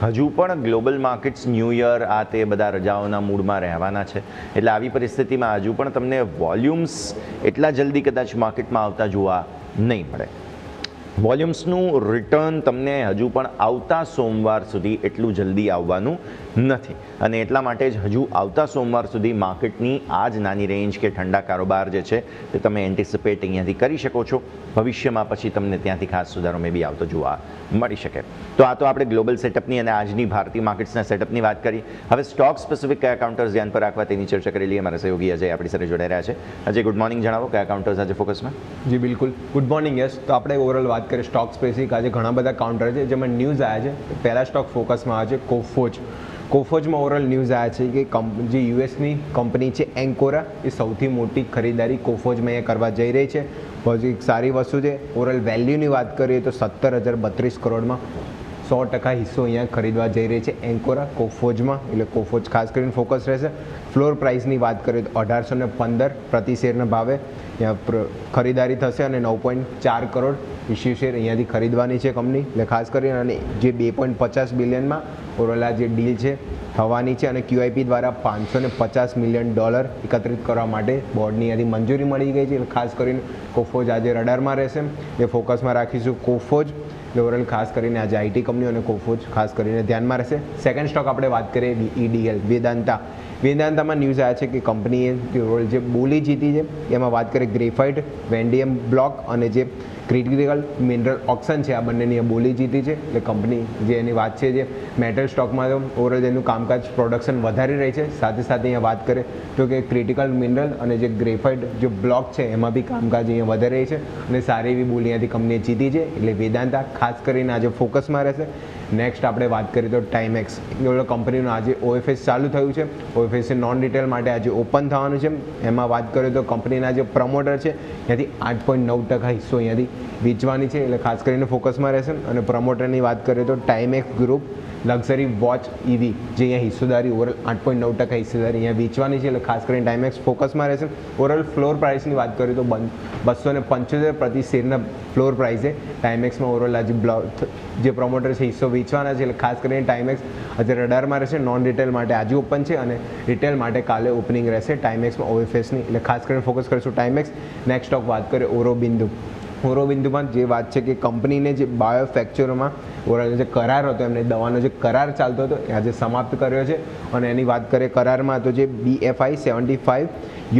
હજુ પણ ગ્લોબલ માર્કેટ્સ ન્યૂ યર આ તે બધા રજાઓના મૂડમાં રહેવાના છે, એટલે આવી પરિસ્થિતિમાં હજુ પણ તમને વોલ્યુમ્સ એટલા જલ્દી કદાચ માર્કેટમાં આવતા જોવા નહીં મળે. વોલ્યુમ્સનું રિટર્ન તમને હજુ પણ આવતા સોમવાર સુધી એટલું જલ્દી આવવાનું નથી, અને એટલા માટે જ હજુ આવતા સોમવાર સુધી માર્કેટની આ જ નાની રેન્જ કે ઠંડા કારોબાર જે છે તે તમે એન્ટિસિપેટ અહીંયાથી કરી શકો છો. ભવિષ્યમાં પછી તમને ત્યાંથી ખાસ સુધારો મે બી આવતો જોવા મળી શકે. તો આ તો આપણે ગ્લોબલ સેટઅપની અને આજની ભારતીય માર્કેટ્સના સેટઅપની વાત કરી. હવે સ્ટોક સ્પેસિફિક કયા કાઉન્ટર્સ ધ્યાન પર રાખવા તેની ચર્ચા કરી લઈએ. મારા સહયોગી અજય આપણી સાથે જોડાઈ રહ્યા છે. Ajay, good morning. જણાવો કયા કાઉન્ટર્સ આજે ફોકસમાં? જી બિલકુલ, ગુડ મોર્નિંગ. યસ, તો આપણે ઓવરઓલ વાત કરીએ સ્ટોક સ્પેસિફિક. આજે ઘણા બધા કાઉન્ટર છે જેમાં ન્યૂઝ આવ્યા છે. પહેલા સ્ટોક ફોકસમાં આવે છે કોફોજમાં ઓવરઓલ ન્યૂઝ આવ્યા છે કે જે યુએસની કંપની છે એન્કોરા, એ સૌથી મોટી ખરીદારી કોફોજમાં અહીંયા કરવા જઈ રહી છે. પછી એક સારી વસ્તુ છે. ઓવરઓલ વેલ્યુની વાત કરીએ તો 17,032 કરોડમાં 100% હિસ્સો અહીંયા ખરીદવા જઈ રહી છે એન્કોરા કોફોજમાં, એટલે કોફોજ ખાસ કરીને ફોકસ રહેશે. ફ્લોર પ્રાઇસની વાત કરીએ તો 1815 પ્રતિ શેરના ભાવે અહીંયા ખરીદારી થશે અને 9.4 કરોડ ઇસ્યુ શેર અહીંયાથી ખરીદવાની છે કંપની, એટલે ખાસ કરીને. અને જે 2.50 બિલિયનમાં ઓવરઓલ આ જે ડીલ છે થવાની છે, અને QIP દ્વારા $550 મિલિયન એકત્રિત કરવા માટે બોર્ડની અહીંયાથી મંજૂરી મળી ગઈ છે, એટલે ખાસ કરીને કોફોજ આજે રડારમાં રહેશે, એ ફોકસમાં રાખીશું કોફોજ. ઓવરઓલ ખાસ કરીને આજે IT કંપનીઓ અને કોફોજ ખાસ કરીને ધ્યાનમાં રહેશે. સેકન્ડ સ્ટોક આપણે વાત કરીએ EDL વેદાંતામાં ન્યૂઝ આવ્યા છે કે કંપનીએ જે બોલી જીતી છે એમાં વાત કરીએ ગ્રેફાઇટ, વેન્ડિયમ બ્લોક અને જે ક્રિટિકલ મિનરલ ઓક્શન છે, આ બંનેની બોલી જીતી છે. એટલે કંપની જે એની વાત છે જે મેટલ સ્ટોકમાં ઓવરઓલ એનું કામકાજ પ્રોડક્શન વધારી રહી છે. સાથે સાથે અહીંયા વાત કરીએ તો કે ક્રિટિકલ મિનરલ અને જે ગ્રેફાઇટ જે બ્લોક છે એમાં બી કામકાજ અહીંયા વધારી રહી છે અને સારી એવી બોલી અહીંયાથી કંપનીએ જીતી છે, એટલે વેદાંતા ખાસ કરીને આજે ફોકસમાં રહેશે. નેક્સ્ટ આપણે વાત કરીએ તો ટાઈમેક્સ, કંપનીનું આજે OFS ચાલુ થયું છે. OFS નોન રિટેલ માટે આજે ઓપન થવાનું છે. એમાં વાત કરીએ તો કંપનીના જે પ્રમોટર છે ત્યાંથી 8.9% હિસ્સો અહીંયાથી વેચવાની છે, એટલે ખાસ કરીને ફોકસમાં રહેશે. અને પ્રમોટરની વાત કરીએ તો Timex group luxury watch EV જે અહીંયા હિસ્સેદારી ઓવરઓલ 8.9% હિસ્સેદારી અહીંયા વેચવાની છે, એટલે ખાસ કરીને ટાઈમેક્સ ફોકસમાં રહેશે. ઓવરઓલ ફ્લોર પ્રાઇસની વાત કરીએ તો 275 પ્રતિ શેરના ફ્લોર પ્રાઇસે ટાઈમેક્સમાં ઓવરઓલ આજે જે પ્રમોટર છે હિસ્સો વેચવાના છે, એટલે ખાસ કરીને ટાઈમેક્સ આજે રડારમાં રહેશે. નોન રિટેલ માટે આજે ઓપન છે અને રિટેલ માટે કાલે ઓપનિંગ રહેશે ટાઈમેક્સમાં OFSની, એટલે ખાસ કરીને ફોકસ કરીશું ટાઈમેક્સ. નેક્સ્ટ સ્ટોક વાત કરીએ ઓરોબિંદુમાં જે વાત છે કે કંપનીને જે બાયોફેક્ચરોમાં ઓવરઓલ જે કરાર હતો, એમને દવાનો જે કરાર ચાલતો હતો એ આજે સમાપ્ત કર્યો છે. અને એની વાત કરીએ કરારમાં તો જે BFI 75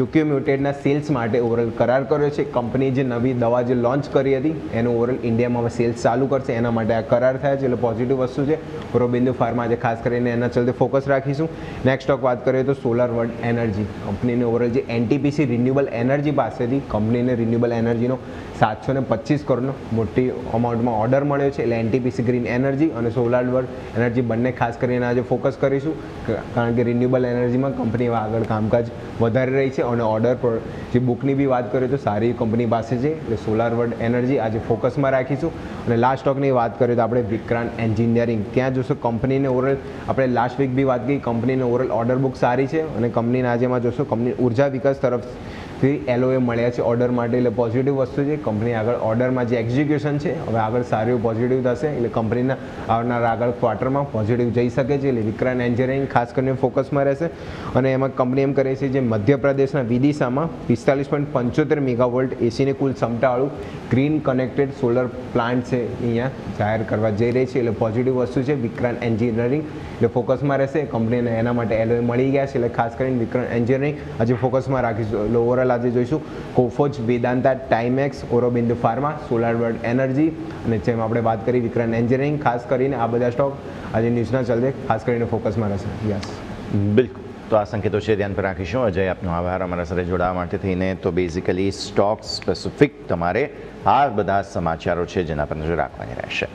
UK મ્યુટેડના સેલ્સ માટે ઓવરઓલ કરાર કર્યો છે. કંપની જે નવી દવા જે લોન્ચ કરી હતી એનું ઓવરઓલ ઇન્ડિયામાં હવે સેલ્સ ચાલુ કરશે, એના માટે આ કરાર થયા છે, એટલે પોઝિટિવ વસ્તુ છે. ઓરોબિંદુ ફાર્મા આજે ખાસ કરીને એના ચલતે ફોકસ રાખીશું. નેક્સ્ટ સ્ટોક વાત કરીએ તો સોલાર વર્લ્ડ એનર્જી, કંપનીને ઓવરઓલ જે NTPC રિન્યુએબલ એનર્જી પાસેથી કંપનીને રિન્યુએબલ એનર્જીનો 725 કરોડનો મોટી અમાઉન્ટમાં ઓર્ડર મળ્યો છે, એટલે NTPC ગ્રીન એનર્જી અને સોલાર વર્લ્ડ એનર્જી બંને ખાસ કરીને આજે ફોકસ કરીશું, કારણ કે રિન્યુએબલ એનર્જીમાં કંપની આગળ કામકાજ વધારી રહી છે અને ઓર્ડર જે બુકની બી વાત કરીએ તો સારી કંપની પાસે છે, એટલે સોલાર વર્લ્ડ એનર્જી આજે ફોકસમાં રાખીશું. અને લાસ્ટ સ્ટોકની વાત કરીએ તો આપણે વિક્રાંત એન્જિનિયરિંગ, ત્યાં જોશો કંપનીને ઓવરઓલ આપણે લાસ્ટ વીક બી વાત કરી, કંપનીને ઓવરઓલ ઓર્ડર બુક સારી છે અને કંપનીના આજેમાં જોશો કંપની ઉર્જા વિકાસ તરફ LOA મળ્યા છે ઓર્ડર માટે, એટલે પોઝિટિવ વસ્તુ છે. કંપની આગળ ઓર્ડરમાં જે એક્ઝિક્યુશન છે હવે આગળ સારું એવું પોઝિટિવ થશે, એટલે કંપનીના આવનારા આગળ ક્વાર્ટરમાં પોઝિટિવ જઈ શકે છે. એટલે વિક્રાંત એન્જિનિયરિંગ ખાસ કરીને ફોકસમાં રહેશે. અને એમાં કંપની એમ કરે છે જે મધ્યપ્રદેશના વિદિશામાં 45.75 મેગાવોલ્ટ એસીની કુલ ક્ષમતાવાળું ગ્રીન કનેક્ટેડ સોલર પ્લાન્ટ છે અહીંયા જાહેર કરવા જઈ રહી છે, એટલે પોઝિટિવ વસ્તુ છે. વિક્રાંત એન્જિનિયરિંગ એટલે ફોકસમાં રહેશે. કંપનીને એના માટે LOA મળી ગયા છે, એટલે ખાસ કરીને વિક્રાંત એન્જિનિયરિંગ આજે ફોકસમાં રાખીશું. એટલે ઓવરઓલ આજે જોઈશું Coforge, Vedanta, Timex, Aurobindo Pharma, solar world energy અને જેમ આપણે વાત કરી વિક્રાંત એન્જિનિયરિંગ, ખાસ કરીને આ બધા સ્ટોક આજે ન્યૂઝના ચલતે ખાસ કરીને ફોકસમાં રહેશે. યસ, બિલકુલ. તો આ સંકેતો છે ધ્યાન પર રાખીશું. અજય, આપનો આભાર અમારા સાથે જોડાવા માટે થઈને. તો બેઝિકલી સ્ટોક સ્પેસિફિક તમારે આ બધા સમાચારો છે જેના પર નજર રાખવાની રહેશે.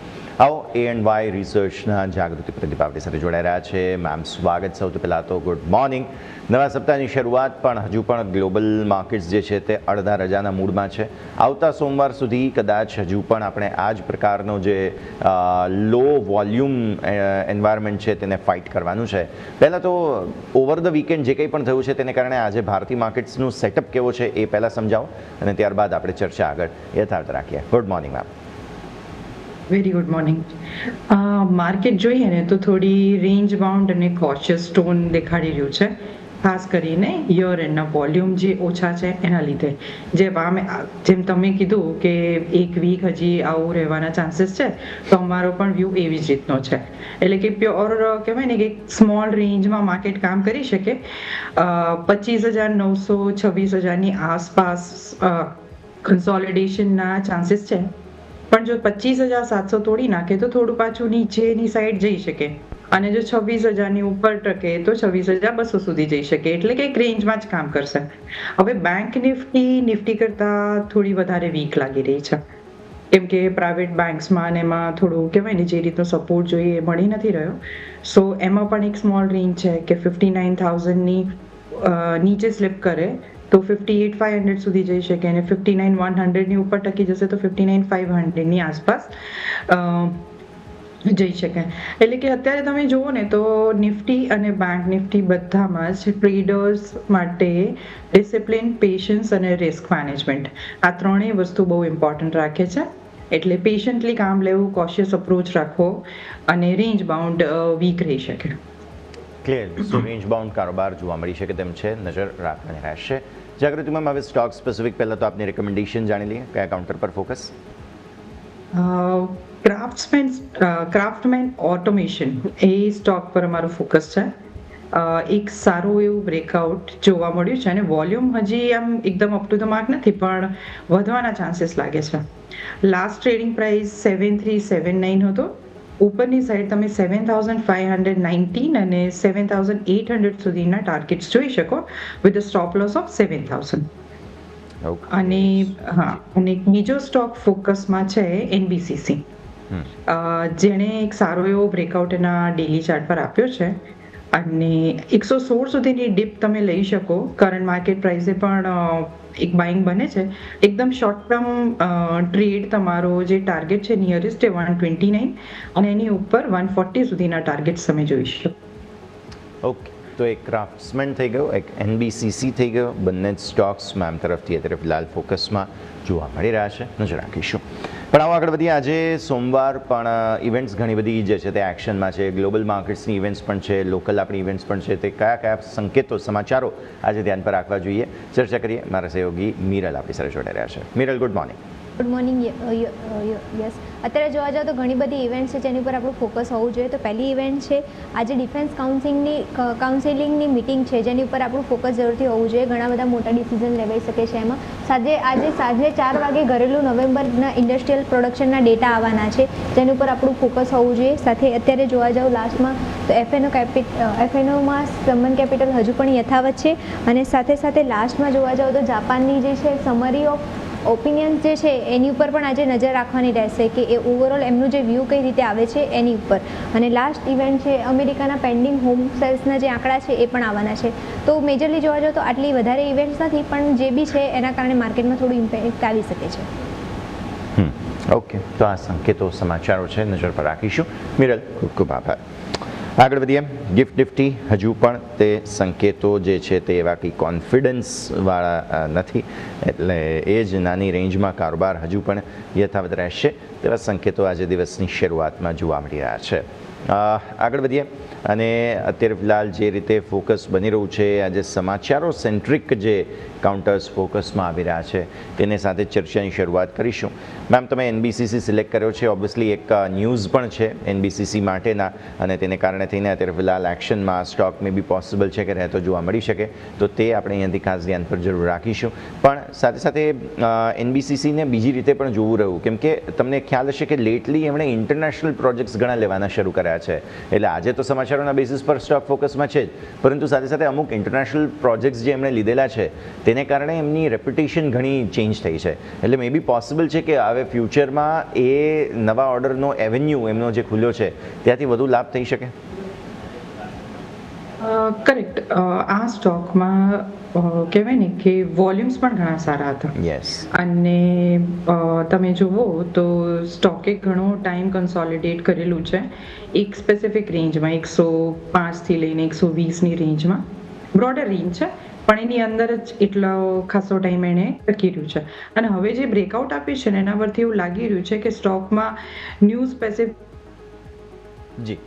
આવો A&Y રિસર્ચના જાગૃતિ પ્રદીપ આપણી સાથે જોડાઈ રહ્યા છે. મેમ, સ્વાગત. સૌથી પહેલાં તો ગુડ મોર્નિંગ. નવા સપ્તાહની શરૂઆત પણ હજુ પણ ગ્લોબલ માર્કેટ્સ જે છે તે અડધા રજાના મૂડમાં છે. આવતા સોમવાર સુધી કદાચ હજુ પણ આપણે આ જ પ્રકારનો જે લો વોલ્યુમ એન્વાયરમેન્ટ છે તેને ફાઇટ કરવાનું છે. પહેલાં તો ઓવર ધ વીકેન્ડ જે કંઈ પણ થયું છે તેને કારણે આજે ભારતીય માર્કેટ્સનું સેટઅપ કેવો છે એ પહેલાં સમજાવો અને ત્યારબાદ આપણે ચર્ચા આગળ યથાર્થ રાખીએ. Good morning ma'am. Very good morning. Market જોઈએ ને તો થોડી રેન્જ બાઉન્ડ અને કોશિયસ ટોન દેખાડી રહ્યું છે, ખાસ કરીને યર એન્ડના વોલ્યુમ જે ઓછા છે એના લીધે. જેમ તમે કીધું કે એક વીક હજી આવું રહેવાના ચાન્સીસ છે, તો અમારો પણ વ્યૂ એવી જ રીતનો છે. એટલે કે પ્યોર કહેવાય ને કે સ્મોલ રેન્જમાં માર્કેટ કામ કરી શકે. 25,900 26,000ની આસપાસ કન્સોલિડેશનના ચાન્સીસ છે, પણ જો 25,700 તોડી નાખે તો થોડું પાછું નીચેની સાઈડ જઈ શકે, અને જો 26,000ની ઉપર ટકે તો 26,200 સુધી જઈ શકે. એટલે કે એક રેન્જમાં જ કામ કરશે. હવે બેંક નિફ્ટી કરતાં થોડી વધારે વીક લાગી રહી છે, કેમ કે પ્રાઇવેટ બેંક્સમાં ને એમાં થોડું કહેવાય ને જે રીતનો સપોર્ટ જોઈએ એ મળી નથી રહ્યો. સો એમાં પણ એક સ્મોલ રેન્જ છે કે 59,000ની નીચે સ્લિપ કરે તો 58,500 સુધી જઈ શકે, અને 59,100ની ઉપર ટકી જશે તો 59,500ની આસપાસ જઈ શકે. એટલે કે અત્યારે તમે જુઓ ને તો નિફ્ટી અને બેંક નિફ્ટી બધામાં જ ટ્રેડર્સ માટે ડિસિપ્લિન, પેશન્સ અને રિસ્ક મેનેજમેન્ટ આ ત્રણેય વસ્તુ બહુ ઇમ્પોર્ટન્ટ રાખે છે. એટલે પેશન્ટલી કામ લેવું, કોશિયસ અપ્રોચ રાખવો અને રેન્જ બાઉન્ડ વીક રહી શકે. ક્લિયર. સો રેન્જ બાઉન્ડ કારોબાર જોવા મળી શકે તેમ છે, નજર રાખવાની રહેશે. જાગૃતિમાં હવે સ્ટોક સ્પેસિફિક પહેલાં તો આપની રેકમેન્ડેશન જાણી લઈએ. કયા કાઉન્ટર પર ફોકસ? ક્રાફ્ટમેન ઓટોમેશન એ સ્ટોક પર અમારું ફોકસ છે. એક સારું એવું બ્રેકઆઉટ જોવા મળ્યું છે, અને વોલ્યુમ હજી આમ એકદમ અપ ટુ ધ માર્ક નથી, પણ વધવાના ચાન્સીસ લાગે છે. લાસ્ટ ટ્રેડિંગ પ્રાઇસ 7,379 હતો. ઉપરની સાઈડ તમે 7,519 અને 7,800 સુધીના ટાર્ગેટ્સ જોઈ શકો, with a stop loss of 7,000. અને અને બીજો સ્ટોક ફોકસમાં છે NBCC, જેણે એક સારો એવો બ્રેકઆઉટ એના ડેલી ચાર્ટ પર આપ્યો છે, અને 116 સુધીની ડીપ તમે લઈ શકો. કરંટ માર્કેટ પ્રાઇસે પણ એક બાઇંગ બને છે. એકદમ શોર્ટ ટર્મ ટ્રેડ તમારો જે ટાર્ગેટ છે નિયરેસ્ટ એ 129 અને એની ઉપર 140 સુધીના ટાર્ગેટ્સ તમે જોઈ શકો. ઓકે, તો એક ક્રાફ્ટ્સમેન થઈ ગયો, એક NBCC થઈ ગયો. બંને જ સ્ટોક્સ મેમ તરફથી અત્યારે ફિલહાલ ફોકસમાં જોવા મળી રહ્યા છે, નજર રાખીશું. પણ આવો આગળ વધીએ. આજે સોમવાર પણ ઇવેન્ટ્સ ઘણી બધી જે છે તે એક્શનમાં છે. ગ્લોબલ માર્કેટ્સની ઇવેન્ટ્સ પણ છે, લોકલ આપણી ઇવેન્ટ્સ પણ છે. તે કયા કયા સંકેતો, સમાચારો આજે ધ્યાન પર રાખવા જોઈએ, ચર્ચા કરીએ. મારા સહયોગી મિરલ આપણી સાથે જોડાઈ રહ્યા છે. Miral, good morning. Good morning. Yes, અત્યારે જોવા જાઓ તો ઘણી બધી ઇવેન્ટ્સ છે જેની પર આપણું ફોકસ હોવું જોઈએ. તો પહેલી ઇવેન્ટ છે આજે ડિફેન્સ કાઉન્સિલિંગની મિટિંગ છે, જેની ઉપર આપણું ફોકસ જરૂરથી હોવું જોઈએ. ઘણા બધા મોટા ડિસિઝન લેવાઈ શકે છે એમાં. આજે સાંજે 4 વાગે ઘરેલું નવેમ્બરના ઇન્ડસ્ટ્રીયલ પ્રોડક્શનના ડેટા આવવાના છે, જેની ઉપર આપણું ફોકસ હોવું જોઈએ. સાથે અત્યારે જોવા જાઓ લાસ્ટમાં તો એફએનઓમાં સ્ટમન કેપિટલ હજુ પણ યથાવત છે, અને સાથે સાથે લાસ્ટમાં જોવા જાઓ તો જાપાનની જે છે સમરી ઓફ ઓપિનિયન્સ જે છે એની ઉપર પણ આજે નજર રાખવાની રહેશે કે એ ઓવરઓલ એમનું જે વ્યૂ કઈ રીતે આવે છે એની ઉપર. અને લાસ્ટ ઇવેન્ટ છે અમેરિકાના પેન્ડિંગ હોમ સેલ્સના જે આંકડા છે એ પણ આવવાના છે. તો મેજરલી જોવા જાઓ તો આટલી વધારે ઇવેન્ટ્સ નથી, પણ જે બી છે એના કારણે માર્કેટમાં થોડું ઇમ્પેક્ટ આવી શકે છે. ઓકે, તો આ સંકેતો, સમાચારો છે, નજર પર રાખીશું. મિરલ, ખૂબ ખૂબ આભાર. આગળ વધીએ. ગિફ્ટ નિફ્ટી હજુ પણ તે સંકેતો જે છે તે એવા કંઈ કોન્ફિડન્સવાળા નથી, એટલે એ જ નાની રેન્જમાં કારોબાર હજુ પણ યથાવત રહેશે તેવા સંકેતો આજે દિવસની શરૂઆતમાં જોવા મળી રહ્યા છે. આગળ વધીએ અને અત્યારે ફિલહાલ જે રીતે ફોકસ બની રહ્યું છે, આજે સમાચારો સેન્ટ્રિક જે કાઉન્ટર્સ ફોકસમાં આવી રહ્યા છે તેને સાથે ચર્ચાની શરૂઆત કરીશું. મેમ, તમે NBCC સિલેક્ટ કર્યો છે, ઓબ્વિયસલી એક ન્યૂઝ પણ છે NBCC માટેના, અને તેને કારણે થઈને અત્યારે ફિલહાલ એક્શનમાં સ્ટોક મે બી પોસિબલ છે કે રહેતો જોવા મળી શકે, તો તે આપણે અહીંયાથી ખાસ ધ્યાન પર જરૂર રાખીશું. પણ સાથે સાથે NBCCને બીજી રીતે પણ જોવું રહ્યું, કેમ કે તમને ખ્યાલ હશે કે લેટલી એમણે ઇન્ટરનેશનલ પ્રોજેક્ટ્સ ઘણા લેવાના શરૂ કર્યા છે. એટલે આજે તો સમાચારોના બેસિસ પર સ્ટોક ફોકસમાં છે જ, પરંતુ સાથે સાથે અમુક ઇન્ટરનેશનલ પ્રોજેક્ટ્સ જે એમણે લીધેલા છે તેને કારણે એમની રેપ્યુટેશન ઘણી ચેન્જ થઈ છે. એટલે મે બી પોસિબલ છે કે હવે ફ્યુચરમાં એ નવા ઓર્ડરનો એવન્યુ એમનો જે ખુલ્યો છે ત્યાંથી વધુ લાભ થઈ શકે. કરેક્ટ. આ સ્ટોકમાં કહેવાય ને કે વોલ્યુમ્સ પણ ઘણા સારા હતા. યસ. અને તમે જુઓ તો સ્ટોકે ઘણો ટાઈમ કન્સોલિડેટ કરેલું છે એક સ્પેસિફિક રેન્જમાં, 105થી લઈને 120ની રેન્જમાં. બ્રોડર રેન્જ છે પણ એની અંદર જ એટલો ખાસો ટાઈમ એણે ટકી રહ્યું છે. અને હવે જે બ્રેકઆઉટ આપ્યું છે ને એના પરથી એવું લાગી રહ્યું છે કે સ્ટોકમાં ન્યૂ સ્પેસિફિક. જી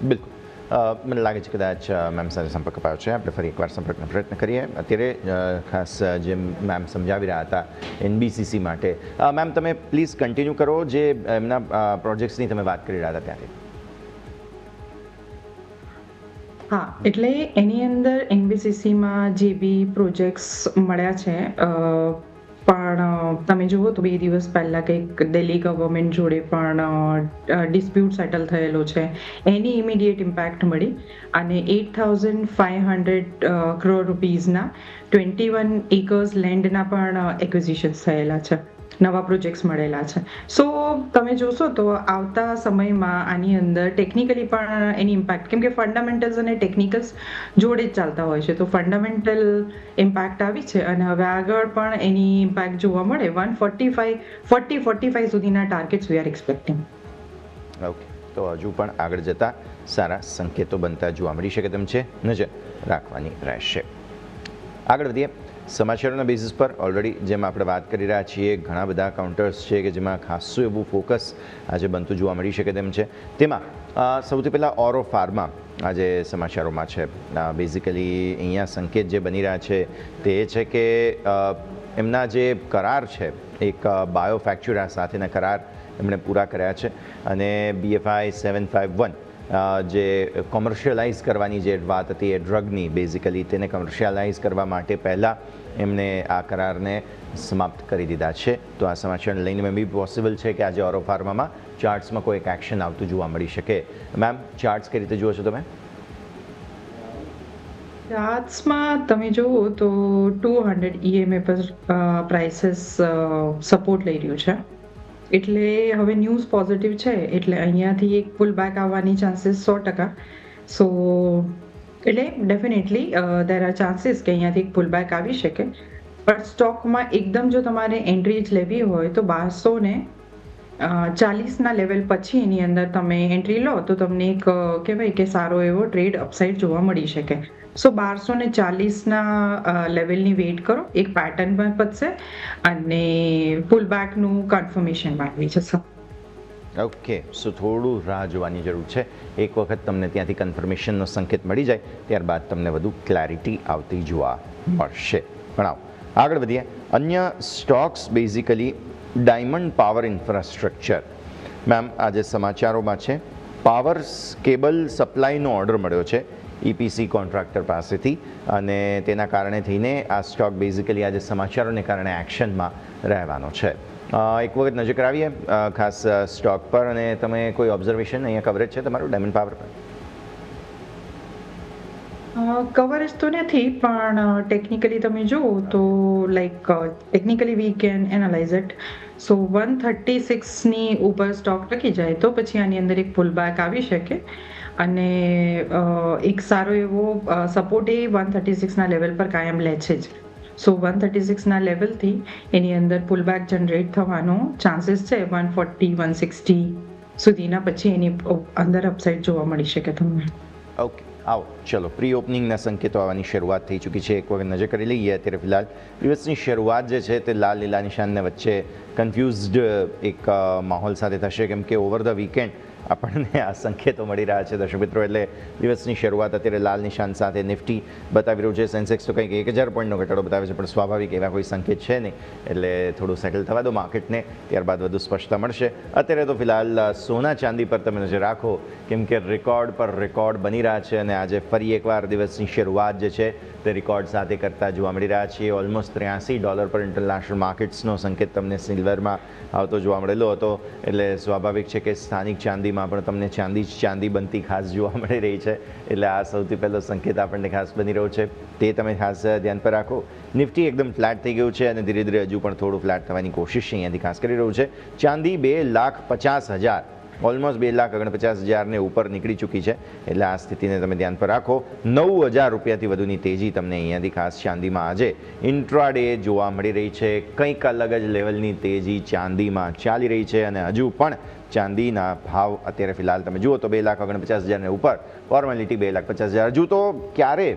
બિલકુલ. મને લાગે છે કદાચ મેમ સાથે સંપર્ક અપાયો છે, આપણે ફરી એકવાર સંપર્કનો પ્રયત્ન કરીએ. અત્યારે ખાસ જે મેમ સમજાવી રહ્યા હતા NBCC માટે, મેમ તમે પ્લીઝ કન્ટિન્યુ કરો જે એમના પ્રોજેક્ટ્સની તમે વાત કરી રહ્યા હતા ત્યાંથી. હા, એટલે એની અંદર NBCCમાં જે બી પ્રોજેક્ટ્સ મળ્યા છે, પણ તમે જુઓ તો 2 દિવસ પહેલાં કંઈક દિલ્હી ગવર્મેન્ટ જોડે પણ ડિસ્પ્યુટ સેટલ થયેલો છે, એની ઇમિડિયેટ ઇમ્પેક્ટ મળી. અને 8,500 કરોડ રૂપીઝના 21 એકર્સ લેન્ડના પણ એક્વિઝિશન્સ થયેલા છે, નવા પ્રોજેક્ટ્સ મળેલા છે. સો તમે જોશો તો આવતા સમયમાં આની અંદર ટેકનિકલી પણ એની ઇમ્પેક્ટ, કેમ કે ફંડામેન્ટલ્સ અને ટેકનિકલ્સ જોડે જ ચાલતા હોય છે, તો ફંડામેન્ટલ ઇમ્પેક્ટ આવી છે અને હવે આગળ પણ એની ઇમ્પેક્ટ જોવા મળે. 145 સુધીના targets we are expecting. Okay, તો હજુ પણ આગળ જતા સારા સંકેતો બનતા જોવા મળી શકે તેમ છે, નજર રાખવાની રહેશે. આગળ વધીએ. સમાચારોના બેઝિસ પર ઓલરેડી જેમ આપણે વાત કરી રહ્યા છીએ, ઘણા બધા કાઉન્ટર્સ છે કે જેમાં ખાસું એવું ફોકસ આજે બનતું જોવા મળી શકે તેમ છે. તેમાં સૌથી પહેલાં ઓરો ફાર્મા આજે સમાચારોમાં છે. બેઝિકલી અહીંયા સંકેત જે બની રહ્યા છે તે એ છે કે એમના જે કરાર છે, એક બાયોફેક્ચુરા સાથેના કરાર એમણે પૂરા કર્યા છે, અને BFI 751 જે કોમર્શિયલાઇઝ કરવાની જે વાત હતી એ ડ્રગની, બેઝિકલી તેને કોમર્શિયલાઇઝ કરવા માટે પહેલાં એમણે આ કરારને સમાપ્ત કરી દીધા છે. તો આ સમાચારને લઈને મેં બી પોસિબલ છે કે આજે ઓરો ફાર્મામાં ચાર્ટ્સમાં કોઈ એક એક્શન આવતું જોવા મળી શકે. મેમ, ચાર્ટ્સ કઈ રીતે જુઓ છો તમે? ચાર્ટ્સમાં તમે જુઓ તો 200 EMA પર પ્રાઇસીસ સપોર્ટ લઈ રહ્યું છે, એટલે હવે ન્યૂઝ પોઝિટિવ છે, એટલે અહીંયાથી એક પુલ બેક આવવાની ચાન્સીસ 100%. સો એટલે ડેફિનેટલી દેર આર ચાન્સીસ કે અહીંયાથી એક પુલ બેક આવી શકે. પણ સ્ટોકમાં એકદમ જો તમારે એન્ટ્રી જ લેવી હોય તો 1240ના લેવલ પછી એની અંદર તમે એન્ટ્રી લો તો તમને એક કહેવાય કે સારો એવો ટ્રેડ અપસાઇડ જોવા મળી શકે. સો 1240ના લેવલની વેઇટ કરો, એક પેટર્ન પણ પતશે અને પુલ બેકનું કન્ફર્મેશન પણ આવી જશે. ઓકે, સો થોડું રાહ જોવાની જરૂર છે. એક વખત તમને ત્યાંથી કન્ફર્મેશનનો સંકેત મળી જાય ત્યારબાદ તમને વધુ ક્લેરિટી આવતી જોવા મળશે. પણ આવો આગળ વધીએ. અન્ય stocks basically diamond power infrastructure. Ma'am, આજે સમાચારોમાં છે પાવર કેબલ સપ્લાયનો ઓર્ડર મળ્યો છે EPC કોન્ટ્રાક્ટર પાસેથી, અને તેના કારણે થઈને આ સ્ટોક બેઝિકલી આજે સમાચારોને કારણે એક્શનમાં રહેવાનો છે. એક વખત નજર કરાવીએ ખાસ સ્ટોક પર, અને તમે કોઈ ઓબ્ઝર્વેશન અહીંયા કવરેજ છે તમારું ડાયમંડ પાવર પર? કવરેજ તો નથી, પણ ટેકનિકલી તમે જુઓ તો like technically we can analyse it. So 136ની ઉપર સ્ટોક ટકી જાય તો પછી આની અંદર એક પુલ બેક આવી શકે, અને એક સારો એવો સપોર્ટ એ 136ના લેવલ પર કાયમ લે છે જ. સો 136ના લેવલથી એની અંદર પુલ બેક જનરેટ થવાનો ચાન્સીસ છે 140, 160 સુધીના પછી એની અંદર અપસાઇડ જોવા મળી શકે તમને. ઓકે, આવો ચલો પ્રી ઓપનિંગના સંકેતો આવવાની શરૂઆત થઈ ચૂકી છે. એક વખત નજર કરી લઈએ. અત્યારે ફિલહાલ દિવસની શરૂઆત જે છે તે લાલ લીલા નિશાનને વચ્ચે કન્ફ્યુઝડ એક માહોલ સાથે થશે, કેમ કે ઓવર ધ વીકેન્ડ આપણને આ સંકેતો મળી રહ્યા છે દર્શક મિત્રો. એટલે દિવસની શરૂઆત અત્યારે લાલ નિશાન સાથે નિફ્ટી બતાવી રહ્યું છે. સેન્સેક્સ તો કંઈક 1000 પોઈન્ટનો ઘટાડો બતાવે છે, પણ સ્વાભાવિક એવા કોઈ સંકેત છે નહીં, એટલે થોડું સેટલ થવા દો માર્કેટને, ત્યારબાદ વધુ સ્પષ્ટતા મળશે. અત્યારે તો ફિલહાલ સોના ચાંદી પર તમે નજર રાખો, કેમ કે રેકોર્ડ પર રેકોર્ડ બની રહ્યા છે અને આજે ફરી એકવાર દિવસની શરૂઆત જે છે તે રેકોર્ડ સાથે કરતા જોવા મળી રહ્યા છીએ. ઓલમોસ્ટ $83 પર ઇન્ટરનેશનલ માર્કેટ્સનો સંકેત તમને સિલ્વરમાં આવતો જોવા મળેલો હતો. એટલે સ્વાભાવિક છે કે સ્થાનિક ચાંદીમાં પણ તમને ચાંદી બનતી ખાસ જોવા મળી રહી છે. એટલે આ સૌથી પહેલો સંકેત આપણને ખાસ બની રહ્યો છે, તે તમે ખાસ ધ્યાન પર રાખો. નિફ્ટી એકદમ ફ્લેટ થઈ ગયું છે અને ધીરે ધીરે હજુ પણ થોડું ફ્લેટ થવાની કોશિશ અહીંયાથી ખાસ કરી રહ્યું છે. ચાંદી 2,50,000 ઓલમોસ્ટ 2,49,000 ઉપર નીકળી ચૂકી છે. એટલે આ સ્થિતિને તમે ધ્યાન પર રાખો. 9,000 રૂપિયાથી વધુની તેજી તમને અહીંયાથી ખાસ ચાંદીમાં આજે ઇન્ટ્રાડે જોવા મળી રહી છે. કંઈક અલગ જ લેવલની તેજી ચાંદીમાં ચાલી રહી છે અને હજુ પણ ચાંદીના ભાવ અત્યારે ફિલહાલ તમે જુઓ તો 2,49,000 ઉપર, ફોર્માલિટી 2,50,000. હજુ તો ક્યારે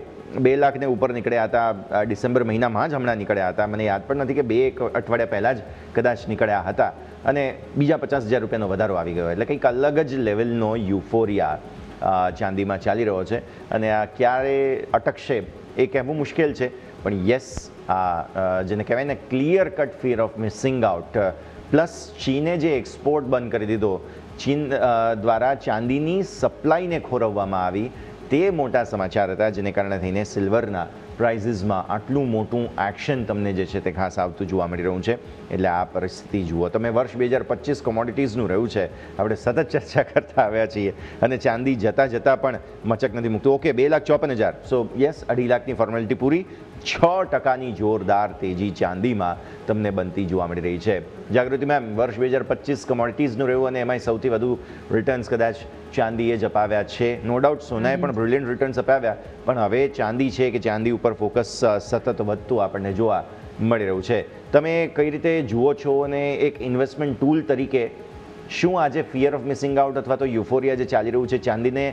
2 લાખને ઉપર નીકળ્યા હતા, ડિસેમ્બર મહિનામાં જ હમણાં નીકળ્યા હતા. મને યાદ પણ નથી કે 2 અઠવાડિયા પહેલાં જ કદાચ નીકળ્યા હતા અને બીજા 50,000 રૂપિયાનો વધારો આવી ગયો. એટલે કંઈક અલગ જ લેવલનો યુફોરિયા ચાંદીમાં ચાલી રહ્યો છે અને આ ક્યારે અટકશે એ કહેવું મુશ્કેલ છે. પણ યસ, આ જેને કહેવાય ને clear cut fear of missing out, plus ચીને જે એક્સપોર્ટ બંધ કરી દીધો, ચીન દ્વારા ચાંદીની સપ્લાયને ખોરવવામાં આવી, તે મોટા સમાચાર હતા, જેને કારણે થઈને સિલ્વરના પ્રાઇઝીસમાં આટલું મોટું એક્શન તમને જે છે તે ખાસ આવતું જોવા મળી રહ્યું છે. એટલે આ પરિસ્થિતિ જુઓ તમે. વર્ષ 2025 કોમોડિટીઝનું રહ્યું છે, આપણે સતત ચર્ચા કરતા આવ્યા છીએ અને ચાંદી જતાં જતાં પણ મચક નથી મૂકતું. ઓકે, 2,54,000. સો યસ, 2.5 લાખની ફોર્માલિટી પૂરી. 6% જોરદાર તેજી ચાંદીમાં તમને બનતી જોવા મળી રહી છે. જાગૃતિ મેમ, વર્ષ 2025 કોમોડિટીઝનું રહ્યું અને એમાંય સૌથી વધુ રિટર્ન્સ કદાચ ચાંદીએ જ અપાવ્યા છે. નો ડાઉટ સોનાએ પણ બ્રિલિયન્ટ રિટર્ન્સ અપાવ્યા, પણ હવે ચાંદી છે કે ચાંદી ઉપર ફોકસ સતત વધતું આપણને જોવા મળી રહ્યું છે. તમે કઈ રીતે જુઓ છો અને એક ઇન્વેસ્ટમેન્ટ ટૂલ તરીકે શું આજે ફિયર ઓફ મિસિંગ આઉટ અથવા તો યુફોરિયા જે ચાલી રહ્યું છે, ચાંદીને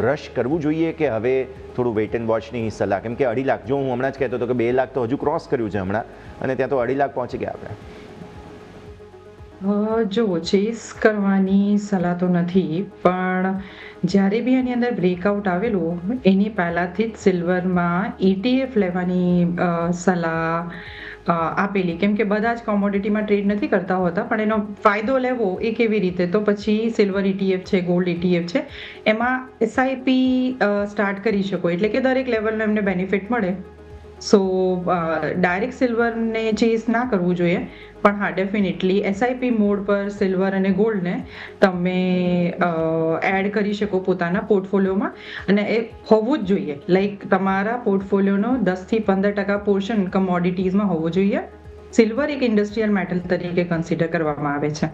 રશ કરવું જોઈએ કે હવે થોડું વેઇટ એન્ડ વોચની સલાહ? કેમ કે 2.5 લાખ, જો હું હમણાં જ કહેતો હતો કે 2 લાખ તો હજુ ક્રોસ કર્યું છે હમણાં અને ત્યાં તો 2.5 લાખ પહોંચી ગયા આપણે. જો ચેસ કરવાની સલાહ તો નથી, પણ જ્યારે બી આની અંદર બ્રેકઆઉટ આવેલું એની પહેલાંથી જ સિલ્વરમાં ETF લેવાની સલાહ આપેલી. કેમ કે બધા જ કોમોડિટીમાં ટ્રેડ નથી કરતા હોતા, પણ એનો ફાયદો લેવો એ કેવી રીતે, તો પછી સિલ્વર ETF છે, ગોલ્ડ ETF છે, એમાં SIP સ્ટાર્ટ કરી શકો, એટલે કે દરેક લેવલનો એમને બેનિફિટ મળે. સો ડાયરેક્ટ સિલ્વરને ચેસ ના કરવું જોઈએ, પણ હા ડેફિનેટલી SIP મોડ પર સિલ્વર અને ગોલ્ડને તમે એડ કરી શકો પોતાના પોર્ટફોલિયોમાં, અને એ હોવું જ જોઈએ. લાઈક તમારા પોર્ટફોલિયોનો 10થી 15% પોર્શન કમોડિટીઝમાં હોવો જોઈએ. સિલ્વર એક ઇન્ડસ્ટ્રીયલ મેટલ તરીકે કન્સિડર કરવામાં આવે છે.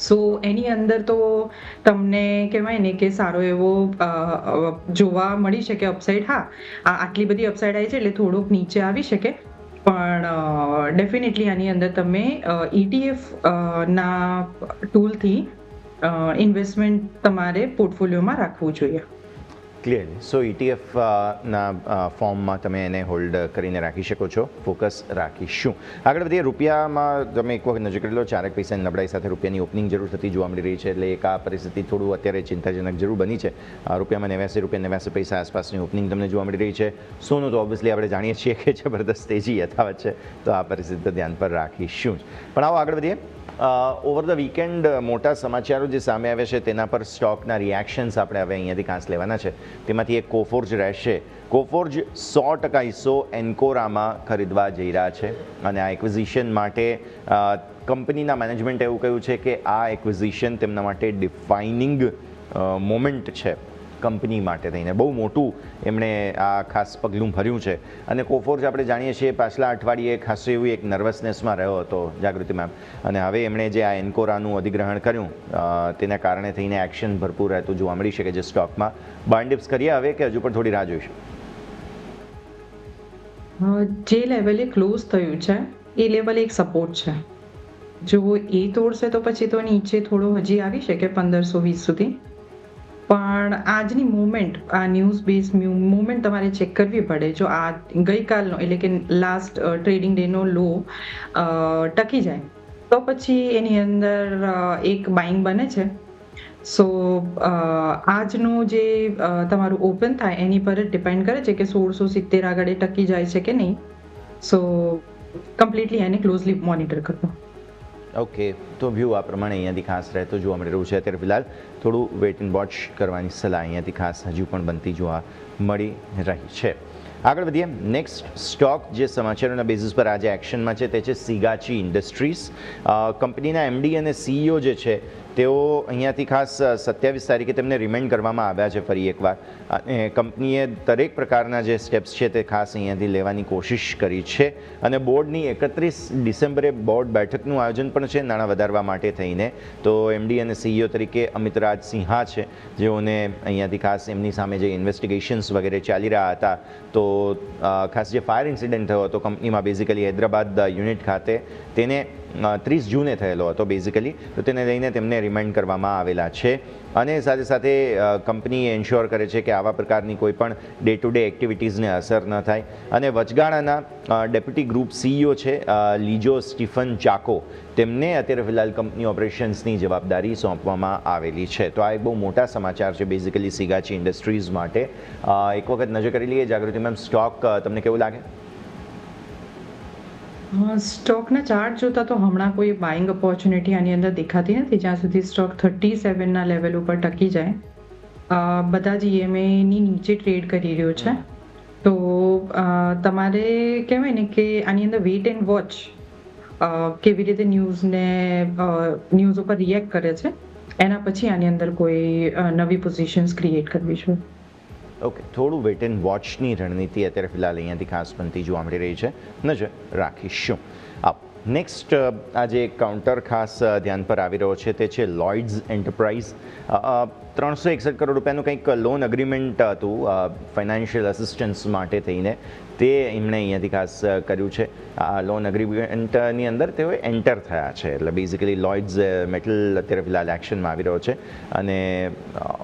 સો એની અંદર તો તમને કહેવાય ને કે સારો એવો જોવા મળી શકે અપસાઇડ. હા, આટલી બધી અપસાઇડ આવી છે એટલે થોડુંક નીચે આવી શકે, પણ ડેફિનેટલી આની અંદર તમે ETF ના ટૂલથી ઇન્વેસ્ટમેન્ટ તમારે પોર્ટફોલિયોમાં રાખવું જોઈએ. ક્લિયરલી. સો ETF ના ફોર્મમાં તમે એને હોલ્ડ કરીને રાખી શકો છો, ફોકસ રાખીશું. આગળ વધીએ. રૂપિયામાં તમે એક વખત નજર કરી લો, 4 પૈસાની નબળાઈ સાથે રૂપિયાની ઓપનિંગ જરૂર થતી જોવા મળી રહી છે. એટલે એક આ પરિસ્થિતિ થોડું અત્યારે ચિંતાજનક જરૂર બની છે. રૂપિયામાં 89 પૈસા આસપાસની ઓપનિંગ તમને જોવા મળી રહી છે. સોનું તો ઓબ્વિયસલી આપણે જાણીએ છીએ કે જબરદસ્ત તેજી યથાવત છે, તો આ પરિસ્થિતિ ધ્યાન પર રાખીશું જ. પણ આવો આગળ વધીએ. ઓવર ધ વીકેન્ડ મોટા સમાચારો જે સામે આવ્યા છે તેના પર સ્ટોકના રિએક્શન્સ આપણે હવે અહીંયાથી ખાસ લેવાના છે. તેમાંથી એક કોફોર્જ રહેશે. કોફોર્જ 100% હિસ્સો એન્કોરામાં ખરીદવા જઈ રહ્યા છે અને આ એક્વિઝિશન માટે કંપનીના મેનેજમેન્ટે એવું કહ્યું છે કે આ એક્વિઝિશન તેમના માટે ડિફાઇનિંગ મોમેન્ટ છે. કંપની માટે થઈને બહુ મોટું એમણે આ ખાસ પગલું ભર્યું છે. અને કોફોર્જ આપણે જાણીએ છીએ પાછલા અઠવાડિયે ખાસું એવું એક નર્વસનેસમાં રહ્યો હતો જાગૃતિ મેમ, અને હવે એમણે જે આ એન્કોરાનું અધિગ્રહણ કર્યું તેના કારણે થઈને એક્શન ભરપૂર રહેતું જોવા મળી શકે છે સ્ટોકમાં. બાર્ન્ડિપ્સ કરીએ હવે કે હજુ પણ થોડી રાહ જોઈશું? જે લેવલે ક્લોઝ થયું છે એ લેવલે એક સપોર્ટ છે. જો એ તોડશે તો પછી તો નીચે થોડો હજી આવી શકે 1520 સુધી, પણ આજની મુવમેન્ટ, આ ન્યૂઝ બેઝ મુવમેન્ટ તમારે ચેક કરવી પડે. જો આ ગઈકાલનો એટલે કે લાસ્ટ ટ્રેડિંગ ડેનો લો ટકી જાય તો પછી એની અંદર એક બાઇંગ બને છે. સો આજનું જે તમારું ઓપન થાય એની પર જ ડિપેન્ડ કરે છે કે 1670 આગળ ટકી જાય છે કે નહીં. સો કમ્પ્લીટલી એને ક્લોઝલી મોનિટર કરવું. ઓકે, તો વ્યૂ આ પ્રમાણે અહીંયાથી ખાસ રહેતો જોવા મળી રહ્યું છે. અત્યારે ફિલહાલ થોડું વેઇટ એન્ડ વોચ કરવાની સલાહ અહીંયાથી ખાસ હજુ પણ બનતી જોવા મળી રહી છે. આગળ વધીએ. નેક્સ્ટ સ્ટોક જે સમાચારોના બેઝિસ પર આજે એક્શનમાં છે તે છે સિગાચી ઇન્ડસ્ટ્રીઝ. કંપનીના એમડી અને સીઈઓ જે છે તેઓ અહીંયાથી ખાસ 27 તારીખે તેમને રિમાઇન્ડ કરવામાં આવ્યા છે ફરી એકવાર, અને કંપનીએ દરેક પ્રકારના જે સ્ટેપ્સ છે તે ખાસ અહીંયાથી લેવાની કોશિશ કરી છે. અને બોર્ડની 31 ડિસેમ્બરે બોર્ડ બેઠકનું આયોજન પણ છે નાણાં વધારવા માટે થઈને. તો એમડી અને સીઈઓ તરીકે અમિતરાજ સિંહા છે, જેઓને અહીંયાથી ખાસ એમની સામે જે ઇન્વેસ્ટિગેશન્સ વગેરે ચાલી રહ્યા હતા, તો ખાસ જે ફાયર ઇન્સિડન્ટ થયો હતો કંપનીમાં બેઝિકલી હૈદરાબાદ યુનિટ ખાતે, તેને 30 જૂને થયેલો હતો બેઝિકલી, તો તેને લઈને તેમને રિમાઇન્ડ કરવામાં આવેલા છે. અને સાથે સાથે કંપની એન્શ્યોર કરે છે કે આવા પ્રકારની કોઈ પણ ડે ટુ ડે એક્ટિવિટીઝને અસર ન થાય. અને વચગાળાના ડેપ્યુટી ગ્રુપ સીઈઓ છે લીજો સ્ટીફન ચાકો, તેમને અત્યારે ફિલહાલ કંપની ઓપરેશન્સની જવાબદારી સોંપવામાં આવેલી છે. તો આ એક બહુ મોટા સમાચાર છે બેઝિકલી સિગાચી ઇન્ડસ્ટ્રીઝ માટે. એક વખત નજર કરી લઈએ. જાગૃતિ મેમ, સ્ટોક તમને કેવું લાગે? સ્ટોકના ચાર્ટ જોતા તો હમણાં કોઈ બાઇંગ ઓપોર્ચ્યુનિટી આની અંદર દેખાતી નથી જ્યાં સુધી સ્ટોક 37ના લેવલ ઉપર ટકી જાય. બધા જ EMA ની નીચે ટ્રેડ કરી રહ્યો છે. તો તમારે કહેવાય ને કે આની અંદર વેઇટ એન્ડ વોચ કેવી રીતે ન્યૂઝ ઉપર રિએક્ટ કરે છે, એના પછી આની અંદર કોઈ નવી પોઝિશન્સ ક્રિએટ કરવી છે. ઓકે, થોડું વેઇટ એન્ડ વોચની રણનીતિ અત્યારે ફિલહાલ અહીંયાથી ખાસ બનતી જોવા મળી રહી છે, નજર રાખીશું. નેક્સ્ટ આજે એક કાઉન્ટર ખાસ ધ્યાન પર આવી રહ્યો છે તે છે લોઇડ્સ એન્ટરપ્રાઇઝ. 361 કરોડ રૂપિયાનું કંઈક લોન અગ્રીમેન્ટ હતું ફાઇનાન્શિયલ અસિસ્ટન્સ માટે થઈને, તે એમણે અહીંયાથી ખાસ કર્યું છે. આ લોન અગ્રીમેન્ટની અંદર તેઓ એન્ટર થયા છે. એટલે બેઝિકલી લોઇડ્સ મેટલ અત્યારે ફિલહાલ એક્શનમાં આવી રહ્યો છે. અને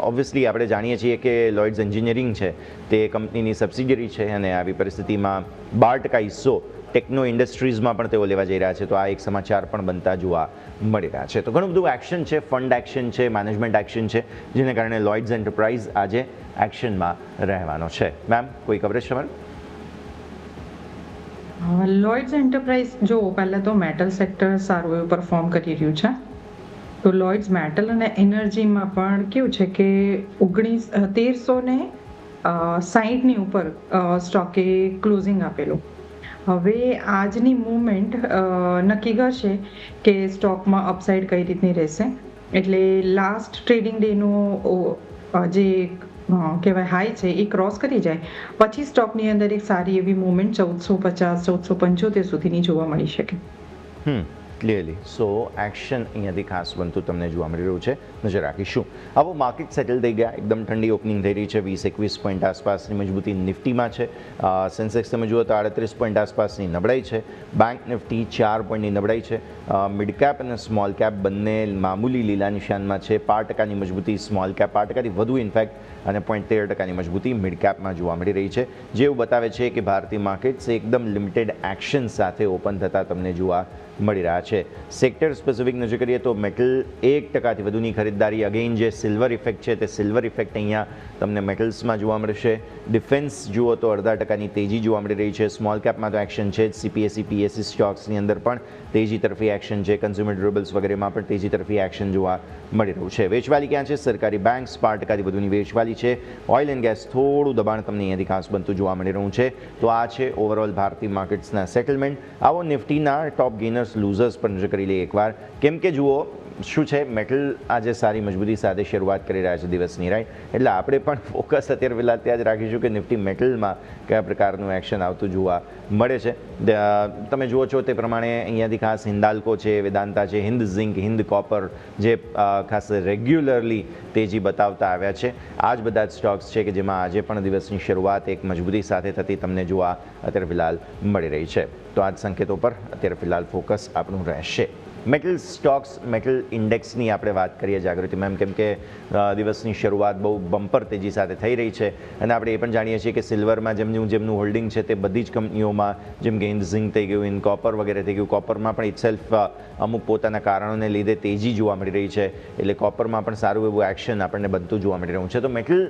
ઓબ્વિયસલી આપણે જાણીએ છીએ કે લોઇડ્સ એન્જિનિયરિંગ છે તે કંપનીની સબસિડિયરી છે, અને આવી પરિસ્થિતિમાં 12% હિસ્સો ટેકનો ઇન્ડસ્ટ્રીઝમાં પણ તેઓ લેવા જઈ રહ્યા છે. તો આ એક સમાચાર પણ બનતા જોવા મળી રહ્યા છે. તો ઘણું બધું એક્શન છે, ફંડ એક્શન છે, મેનેજમેન્ટ એક્શન છે, જેને કારણે લોઇડ્સ એન્ટરપ્રાઇઝ આજે એક્શનમાં રહેવાનો છે. મેમ, કોઈ કવરેજ તમારું? લોઇડ્સ એન્ટરપ્રાઇઝ જો પહેલાં તો મેટલ સેક્ટર સારું એવું પરફોર્મ કરી રહ્યું છે. તો લોઇડ્સ મેટલ અને એનર્જીમાં પણ કેવું છે કે 1360ની ઉપર સ્ટોકે ક્લોઝિંગ આપેલું. હવે આજની મૂવમેન્ટ નક્કી કરશે કે સ્ટોકમાં અપસાઇડ કઈ રીતની રહેશે. એટલે લાસ્ટ ટ્રેડિંગ ડેનો જે કહેવાય હાઈ છે એ ક્રોસ કરી જાય પછી સ્ટોકની અંદર એક સારી એવી મૂવમેન્ટ 1450-1475 સુધીની જોવા મળી શકે. ક્લિયરલી. સો એક્શન અહીંયાથી ખાસ બનતું તમને જોવા મળી રહ્યું છે, નજર રાખીશું. હવે માર્કેટ સેટલ થઈ ગયા, એકદમ ઠંડી ઓપનિંગ થઈ રહી છે. 20-21 પોઈન્ટ આસપાસની મજબૂતી નિફ્ટીમાં છે. સેન્સેક્સ તમે જુઓ તો 38 પોઈન્ટ આસપાસની નબળાઈ છે. બેંક નિફ્ટી 4 પોઈન્ટની નબળાઈ છે. મિડ કેપ અને સ્મોલ કેપ બંને મામૂલી લીલા નિશાનમાં છે. 5%ની મજબૂતી સ્મોલ કેપ, 5%થી વધુ ઇનફેક્ટ, અને 0.13%ની મજબૂતી મિડ કેપમાં જોવા મળી રહી છે, જે એવું બતાવે છે કે ભારતીય માર્કેટ્સ એકદમ લિમિટેડ એક્શન સાથે ઓપન થતા તમને જોવા મળી રહ્યા છે. સેક્ટર સ્પેસિફિક નજર કરીએ તો મેટલ 1%થી વધુની ખરીદદારી. અગેઇન જે સિલ્વર ઇફેક્ટ છે તે સિલ્વર ઇફેક્ટ અહીંયા તમને મેટલ્સમાં જોવા મળશે. ડિફેન્સ જુઓ તો 0.5%ની તેજી જોવા મળી રહી છે. સ્મોલ કેપમાં તો એક્શન છે જ. CPSE PSE સ્ટોક્સની અંદર પણ તેજી તરફી એક્શન છે. કન્ઝ્યુમર ડ્યુરેબલ્સ વગેરેમાં પણ તેજી તરફી એક્શન જોવા મળી રહ્યું છે. વેચવાલી ક્યાં છે? સરકારી બેંક્સ 5%થી વધુની વેચવાલી છે. ઓઇલ એન્ડ ગેસ થોડું દબાણ તમને અહીંયાથી ખાસ બનતું જોવા મળી રહ્યું છે. તો આ છે ઓવરઓલ ભારતીય માર્કેટ્સના સેટલમેન્ટ. આવો નિફ્ટીના ટોપ ગેનર્સ લૂઝર્સ પર નજર કરી લઈએ એકવાર. કેમ કે જુઓ શું છે, મેટલ આજે સારી મજબૂતી સાથે શરૂઆત કરી રહ્યા છે દિવસની, રાઈટ? એટલે આપણે પણ ફોકસ અત્યારે પહેલાં ત્યાં જ રાખીશું કે નિફ્ટી મેટલમાં કયા પ્રકારનું એક્શન આવતું જોવા મળે છે. તમે જુઓ છો તે પ્રમાણે અહીંયાથી ખાસ હિન્દાલ્કો છે, વેદાંતા છે, હિન્દ ઝિંક, હિન્દ કોપર જે ખાસ રેગ્યુલરલી તેજી બતાવતા આવ્યા છે. આ જ બધા જ સ્ટોક્સ છે કે જેમાં આજે પણ દિવસની શરૂઆત એક મજબૂતી સાથે થતી તમને જોવા અત્યારે ફિલહાલ મળી રહી છે. તો આ જ સંકેતો પર અત્યારે ફિલહાલ ફોકસ આપણું રહેશે. મેટલ સ્ટોક્સ, મેટલ ઇન્ડેક્સની આપણે વાત કરીએ જાગૃતિ મેમ, કેમ કે દિવસની શરૂઆત બહુ બમ્પર તેજી સાથે થઈ રહી છે અને આપણે એ પણ જાણીએ છીએ કે સિલ્વરમાં જેમનું હોલ્ડિંગ છે તે બધી જ કંપનીઓમાં, જેમ કે ઝિંક થઈ ગયું, ઇન કોપર વગેરે થઈ ગયું, કોપરમાં પણ ઇટસેલ્ફ અમુક પોતાના કારણોને લીધે તેજી જોવા મળી રહી છે, એટલે કોપરમાં પણ સારું એવું એક્શન આપણને બધું જોવા મળી રહ્યું છે. તો મેટલ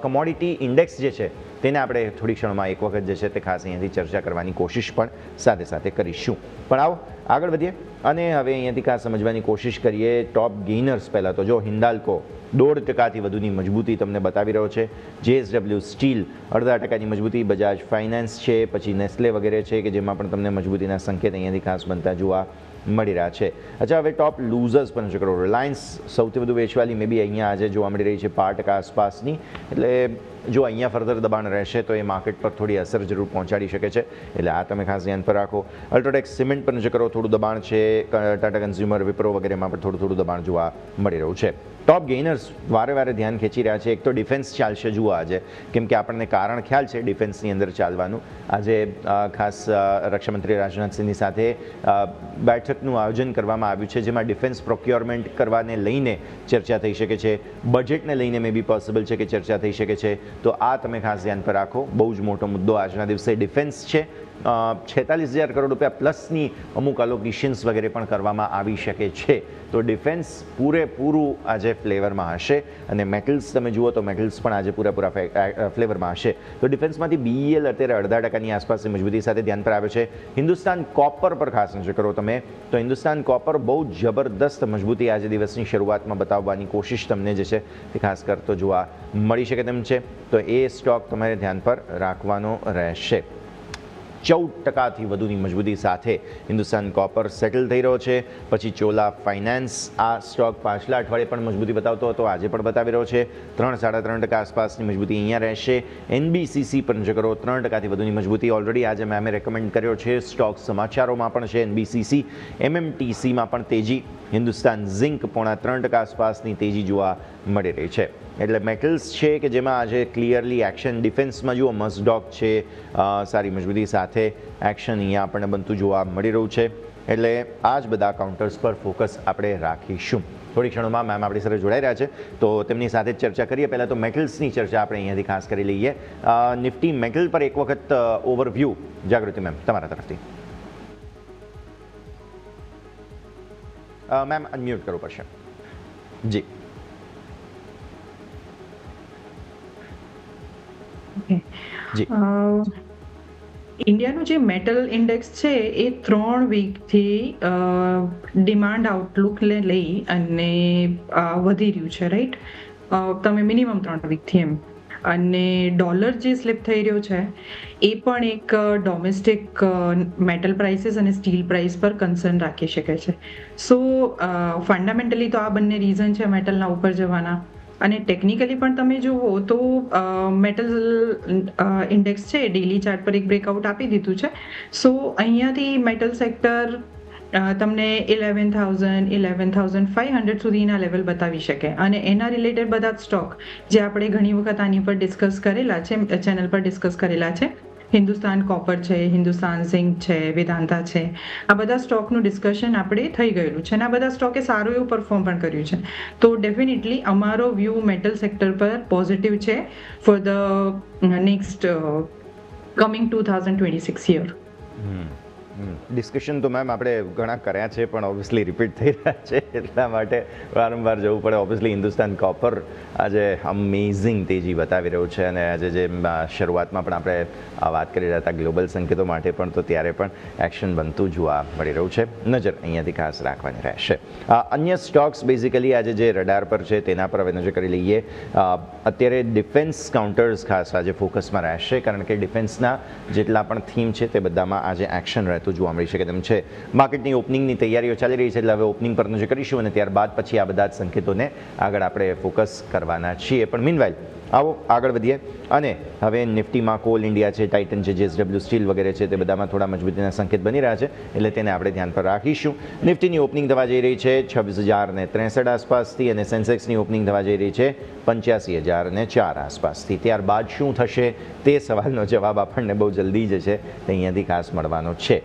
કમોડિટી ઇન્ડેક્સ જે છે તેને આપણે થોડી ક્ષણમાં એક વખત જે છે તે ખાસ અહીંયાથી ચર્ચા કરવાની કોશિશ પણ સાથે સાથે કરીશું. પણ આવો આગળ વધીએ અને હવે અહીંયાથી ખાસ સમજવાની કોશિશ કરીએ ટોપ ગેઇનર્સ. પહેલાં તો જો હિન્દાલ્કો 1.5% વધુની મજબૂતી તમને બતાવી રહ્યો છે, JSW સ્ટીલ 0.5% મજબૂતી, બજાજ ફાઇનાન્સ છે, પછી નેસ્લે વગેરે છે કે જેમાં પણ તમને મજબૂતીના સંકેત અહીંયાથી ખાસ બનતા જોવા મળી રહ્યા છે. અચ્છા, હવે ટોપ લૂઝર્સ પણ છે. રિલાયન્સ સૌથી વધુ વેચવાલી મે બી અહીંયા આજે જોવા મળી રહી છે 5% આસપાસની, એટલે જો અહીંયા ફર્ધર દબાણ રહેશે તો એ માર્કેટ પર થોડી અસર જરૂર પહોંચાડી શકે છે, એટલે આ તમે ખાસ ધ્યાન પર રાખો. અલ્ટ્રાટેક સિમેન્ટ પર નજર કરો, થોડું દબાણ છે. ટાટા કન્ઝ્યુમર, વિપ્રો વગેરેમાં પણ થોડું દબાણ જોવા મળી રહ્યું છે. ટોપ ગેઇનર્સ વારે ધ્યાન ખેંચી રહ્યા છે. એક તો ડિફેન્સ ચાલશે જુઓ આજે, કેમ કે આપણને કારણ ખ્યાલ છે ડિફેન્સની અંદર ચાલવાનું. આજે ખાસ રક્ષામંત્રી રાજનાથસિંહની સાથે બેઠકનું આયોજન કરવામાં આવ્યું છે, જેમાં ડિફેન્સ પ્રોક્યોરમેન્ટ કરવાને લઈને ચર્ચા થઈ શકે છે, બજેટને લઈને મે બી પોસિબલ છે કે ચર્ચા થઈ શકે છે. તો આ તમે ખાસ ધ્યાન પર રાખો. બહુ જ મોટો મુદ્દો આજના દિવસે ડિફેન્સ છે. 46,000 કરોડ રૂપિયા પ્લસની અમુક અલોકેશન્સ વગેરે પણ કરવામાં આવી શકે છે. તો ડિફેન્સ પૂરેપૂરું આજે ફ્લેવરમાં હશે અને મેટલ્સ તમે જુઓ તો મેટલ્સ પણ આજે પૂરેપૂરા ફ્લેવરમાં હશે. તો ડિફેન્સમાંથી BEL અત્યારે 0.5% આસપાસની મજબૂતી સાથે ધ્યાન પર આવે છે. હિન્દુસ્તાન કોપર પર ખાસ નજર કરો તમે, તો હિન્દુસ્તાન કોપર બહુ જબરદસ્ત મજબૂતી આજે દિવસની શરૂઆતમાં બતાવવાની કોશિશ તમને જે છે તે ખાસ કરતો જોવા મળી શકે તેમ છે. તો એ સ્ટોક તમારે ધ્યાન પર રાખવાનો રહેશે. 14% વધુની મજબૂતી સાથે હિન્દુસ્તાન કોપર સેટલ થઈ રહ્યો છે. પછી ચોલા ફાઇનાન્સ, આ સ્ટોક પાછલા અઠવાડિયે પણ મજબૂતી બતાવતો હતો, આજે પણ બતાવી રહ્યો છે. 3-3.5% આસપાસની મજબૂતી અહીંયા રહેશે. NBCC પર નજર કરો, 3%થી વધુની મજબૂતી ઓલરેડી આજે મેમે રેકમેન્ડ કર્યો છે. સ્ટોક સમાચારોમાં પણ છે NBCC. MMTCમાં પણ તેજી. હિન્દુસ્તાન ઝિંક 0.5% આસપાસની તેજી જોવા મળી રહી છે. એટલે મેટલ્સ છે કે જેમાં આજે ક્લિયરલી એક્શન. ડિફેન્સમાં જુઓ મસ્ડોક છે, સારી મજબૂતી સાથે એક્શન અહીંયા આપણને બનતું જોવા મળી રહ્યું છે. એટલે આ જ બધા કાઉન્ટર્સ પર ફોકસ આપણે રાખીશું. થોડી ક્ષણોમાં મેમ આપણી સાથે જોડાઈ રહ્યા છે, તો તેમની સાથે જ ચર્ચા કરીએ. પહેલાં તો મેટલ્સની ચર્ચા આપણે અહીંયાથી ખાસ કરી લઈએ. નિફ્ટી મેટલ પર એક વખત ઓવરવ્યૂ જાગૃતિ મેમ તમારા તરફથી. મેમ અનમ્યુટ કરવું પડશે. જી જી. ઇન્ડિયાનું જે મેટલ ઇન્ડેક્સ છે એ 3 વીકથી ડિમાન્ડ આઉટલુકને લઈ અને વધી રહ્યું છે, રાઈટ? તમે મિનિમમ 3 વીકથી એમ. અને ડોલર જે સ્લિપ થઈ રહ્યો છે એ પણ એક ડોમેસ્ટિક મેટલ પ્રાઇસીસ અને સ્ટીલ પ્રાઇસ પર કન્સર્ન રાખી શકે છે. સો ફંડામેન્ટલી તો આ બંને રીઝન છે મેટલના ઉપર જવાના. અને ટેકનિકલી પણ તમે જુઓ તો મેટલ ઇન્ડેક્સ છે ડેલી ચાર્ટ પર એક બ્રેકઆઉટ આપી દીધું છે. સો અહીંયાથી મેટલ સેક્ટર તમને 11,000 11,500 સુધીના લેવલ બતાવી શકે. અને એના રિલેટેડ બધા જ સ્ટોક જે આપણે ઘણી વખત આની પર ડિસ્કસ કરેલા છે, ચેનલ પર ડિસ્કસ કરેલા છે, હિન્દુસ્તાન કોપર છે, હિન્દુસ્તાન ઝિંક છે, વેદાંતા છે, આ બધા સ્ટોકનું ડિસ્કશન આપણે થઈ ગયેલું છે અને આ બધા સ્ટોકે સારું એવું પરફોર્મ પણ કર્યું છે. તો ડેફિનેટલી અમારો વ્યૂ મેટલ સેક્ટર પર પોઝિટિવ છે for the next coming 2026 year. Discussion તો મેમ આપણે ઘણા કર્યા છે, પણ ઓબ્વિયસલી રિપીટ થઈ રહ્યા છે, એટલા માટે વારંવાર જવું પડે. ઓબ્વિયસલી હિન્દુસ્તાન કોપર આજે અમેઝિંગ તેજી બતાવી રહ્યું છે અને આજે જે શરૂઆતમાં પણ આપણે વાત કરી રહ્યા હતા ગ્લોબલ સંકેતો માટે પણ, તો ત્યારે પણ એક્શન બનતું જોવા મળી રહ્યું છે. નજર અહીંયાથી ખાસ રાખવાની રહેશે. અન્ય સ્ટોક્સ બેઝિકલી આજે જે રડાર પર છે તેના પર હવે નજર કરી લઈએ. અત્યારે ડિફેન્સ કાઉન્ટર્સ ખાસ આજે ફોકસમાં રહેશે, કારણ કે ડિફેન્સના જેટલા પણ થીમ છે તે બધામાં આજે એક્શન રહેતું જોવા મળી શકે તેમ છે. માર્કેટની ઓપનિંગની તૈયારીઓ ચાલી રહી છે, એટલે હવે ઓપનિંગ પર નજર કરીશું અને ત્યારબાદ પછી આ બધા જ સંકેતોને આગળ આપણે ફોકસ કરવાના છીએ. પણ મીનવાઇલ આવો આગળ વધીએ અને હવે નિફ્ટીમાં કોલ ઇન્ડિયા છે, ટાઇટન છે, JSW સ્ટીલ વગેરે છે તે બધામાં થોડા મજબૂતીના સંકેત બની રહ્યા છે, એટલે તેને આપણે ધ્યાન પર રાખીશું. નિફ્ટીની ઓપનિંગ થવા જઈ રહી છે 26,063 આસપાસથી અને સેન્સેક્સની ઓપનિંગ થવા જઈ રહી છે 85,004 આસપાસથી. ત્યારબાદ શું થશે તે સવાલનો જવાબ આપણને બહુ જલ્દી જ છે તે અહીંયાથી ખાસ મળવાનો છે.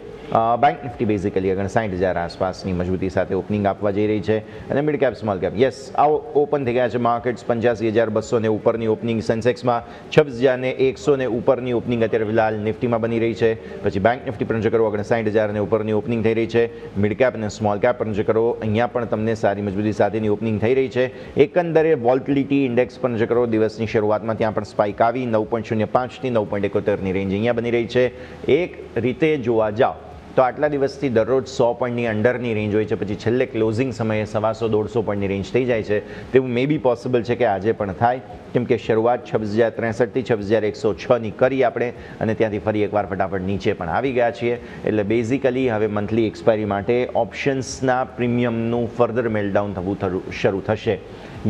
બેંક નિફ્ટી બેઝિકલી 59,000 આસપાસની મજબૂતી સાથે ઓપનિંગ આપવા જઈ રહી છે અને mid cap small cap yes આવો ઓપન થઈ ગયા છે માર્કેટ્સ. 85,200 ને ઉપરની ઓપનિંગ સેન્સેક્સમાં, 26,100 ને ઉપરની ઓપનિંગ અત્યારે ફિલહાલ નિફ્ટીમાં બની રહી છે. પછી બેંક નિફ્ટી પર નજર કરો 59,000 ને ઉપરની ઓપનિંગ થઈ રહી છે. મિડ કેપ અને સ્મોલ કેપ પર નજર કરો, અહીંયા પણ તમને સારી મજબૂતી સાથેની ઓપનિંગ થઈ રહી છે. એકંદરે વોલ્ટિલિટી ઇન્ડેક્સ પર નજર કરો, દિવસની શરૂઆતમાં ત્યાં પણ સ્પાઇક આવી 9.05 થી 9.71ની રેન્જ અહીંયા બની રહી છે. એક રીતે જોવા જાઓ તો આટલા દિવસથી દરરોજ 100 પોઈન્ટની અંડરની રેન્જ હોય છે, પછી છેલ્લે ક્લોઝિંગ સમયે 125-150 પોઈન્ટની રેન્જ થઈ જાય છે. તેવું મે બી પોસિબલ છે કે આજે પણ થાય, કેમ કે શરૂઆત 26,063થી 26,106ની કરી આપણે અને ત્યાંથી ફરી એકવાર ફટાફટ નીચે પણ આવી ગયા છીએ. એટલે બેઝિકલી હવે મંથલી એક્સપાયરી માટે ઓપ્શન્સના પ્રીમિયમનું ફર્ધર મેલડાઉન થવું શરૂ થશે.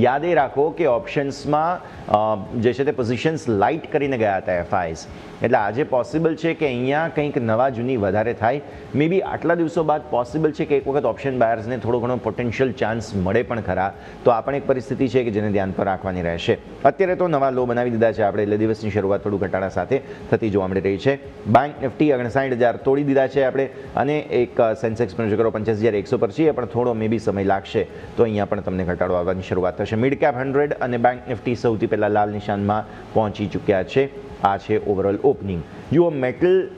યાદ એ રાખો કે ઓપ્શન્સમાં જે છે તે પોઝિશન્સ લાઇટ કરીને ગયા હતા FIs, એટલે આજે પોસિબલ છે કે અહીંયા કંઈક નવા જૂની વધારે થાય. મે બી આટલા દિવસો બાદ પોસિબલ છે કે એક વખત ઓપ્શન બાયર્સને થોડો ઘણો પોટેન્શિયલ ચાન્સ મળે પણ ખરા, તો આ પણ એક પરિસ્થિતિ છે કે જેને ધ્યાન પર રાખવાની રહેશે. અત્યારે તો નવા લો બનાવી દીધા છે આપણે, એટલે દિવસની શરૂઆત થોડું ઘટાડા સાથે થતી જોવા મળી રહી છે. બેંક નિફ્ટી 59,000 તોડી દીધા છે આપણે અને એક સેન્સેક્સ પણ જો કરો 85,100 પર છીએ, પણ થોડો મે બી સમય લાગશે તો અહીંયા પણ તમને ઘટાડો આવવાની શરૂઆત થશે. મિડ કેપ 100 અને બેંક નિફ્ટી સૌથી પહેલાં લાલ નિશાનમાં પહોંચી ચૂક્યા છે. આ છે ઓવરઓલ ઓપનિંગ. જુઓ મેટલ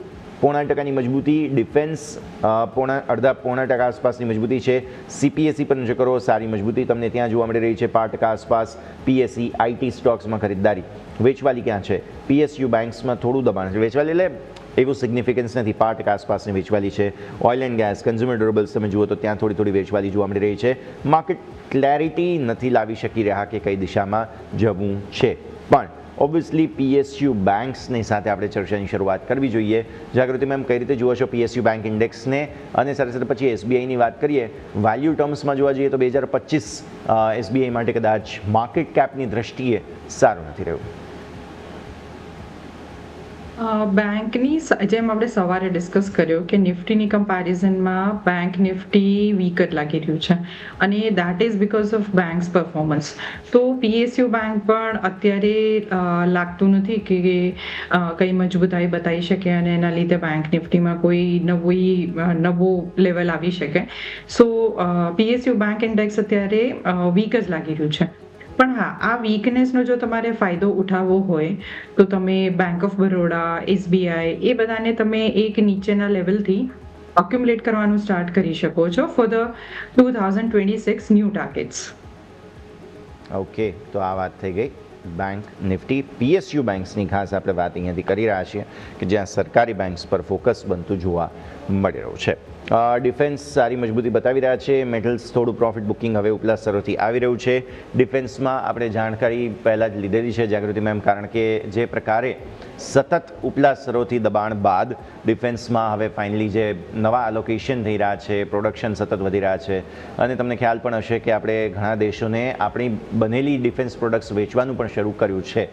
0.5% મજબૂતી, ડિફેન્સ 0.5% આસપાસની મજબૂતી છે. CPSE પર નજર કરો, સારી મજબૂતી તમને ત્યાં જોવા મળી રહી છે 5% આસપાસ. PSE IT સ્ટોક્સમાં ખરીદદારી, વેચવાલી ક્યાં છે? PSU બેંક્સમાં થોડું દબાણ છે, વેચવાલી એટલે એવું સિગ્નિફિકન્સ નથી, 5% આસપાસની વેચવાલી છે. Oil and gas, consumer durables તમે જુઓ તો ત્યાં થોડી વેચવાલી જોવા મળી રહી છે. માર્કેટ ક્લેરિટી નથી લાવી શકી રહ્યા કે કઈ દિશામાં જવું છે, પણ ઓબ્વિયસલી PSU બેંક્સની સાથે આપણે ચર્ચાની શરૂઆત કરવી જોઈએ. જાગૃતિ મેમ કઈ રીતે જુઓ છો PSU બેંક ઇન્ડેક્સને, અને સાથે સાથે પછી SBIની વાત કરીએ. વેલ્યુ ટર્મ્સમાં જોવા જઈએ તો 2025 SBI માટે કદાચ માર્કેટ કેપની દ્રષ્ટિએ સારું નથી રહ્યું. બેંકની જેમ આપણે સવારે ડિસ્કસ કર્યો કે નિફ્ટીની કમ્પેરિઝનમાં બેંક નિફ્ટી વીક જ લાગી રહ્યું છે, અને that is because of banks performance. તો PSU બેંક પણ અત્યારે લાગતું નથી કે કંઈ મજબૂતાઈ બતાવી શકે અને એના લીધે બેંક નિફ્ટીમાં કોઈ નવો લેવલ આવી શકે. સો PSU બેંક ઇન્ડેક્સ અત્યારે વીક જ લાગી રહ્યું છે. પણ હા, આ વીકનેસનો જો તમારે ફાયદો ઉઠાવવો હોય તો તમે બેંક ઓફ બરોડા, SBI એ બધાને તમે એક નીચેના લેવલથી અક્યુમ્યુલેટ કરવાનું સ્ટાર્ટ કરી શકો છો for the 2026 new targets. Okay, તો આ વાત થઈ ગઈ બેંક નિફ્ટી. PSU બેંક્સની ખાસ આપણે વાત અહીંયાથી કરી રહ્યા છીએ કે જ્યાં સરકારી બેંક્સ પર ફોકસ બનતું જોવા મળી રહ્યું છે. ડિફેન્સ સારી મજબૂતી બતાવી રહ્યા છે. મેટલ્સ થોડું પ્રોફિટ બુકિંગ હવે ઉપલા સ્તરોથી આવી રહ્યું છે. ડિફેન્સમાં આપણે જાણકારી પહેલાં જ લીધેલી છે જાગૃતિ મેમ, કારણ કે જે પ્રકારે સતત ઉપલા સ્તરોથી દબાણ બાદ ડિફેન્સમાં હવે ફાઇનલી જે નવા એલોકેશન થઈ રહ્યા છે, પ્રોડક્શન સતત વધી રહ્યા છે, અને તમને ખ્યાલ પણ હશે કે આપણે ઘણા દેશોને આપણી બનેલી ડિફેન્સ પ્રોડક્ટ્સ વેચવાનું પણ શરૂ કર્યું છે.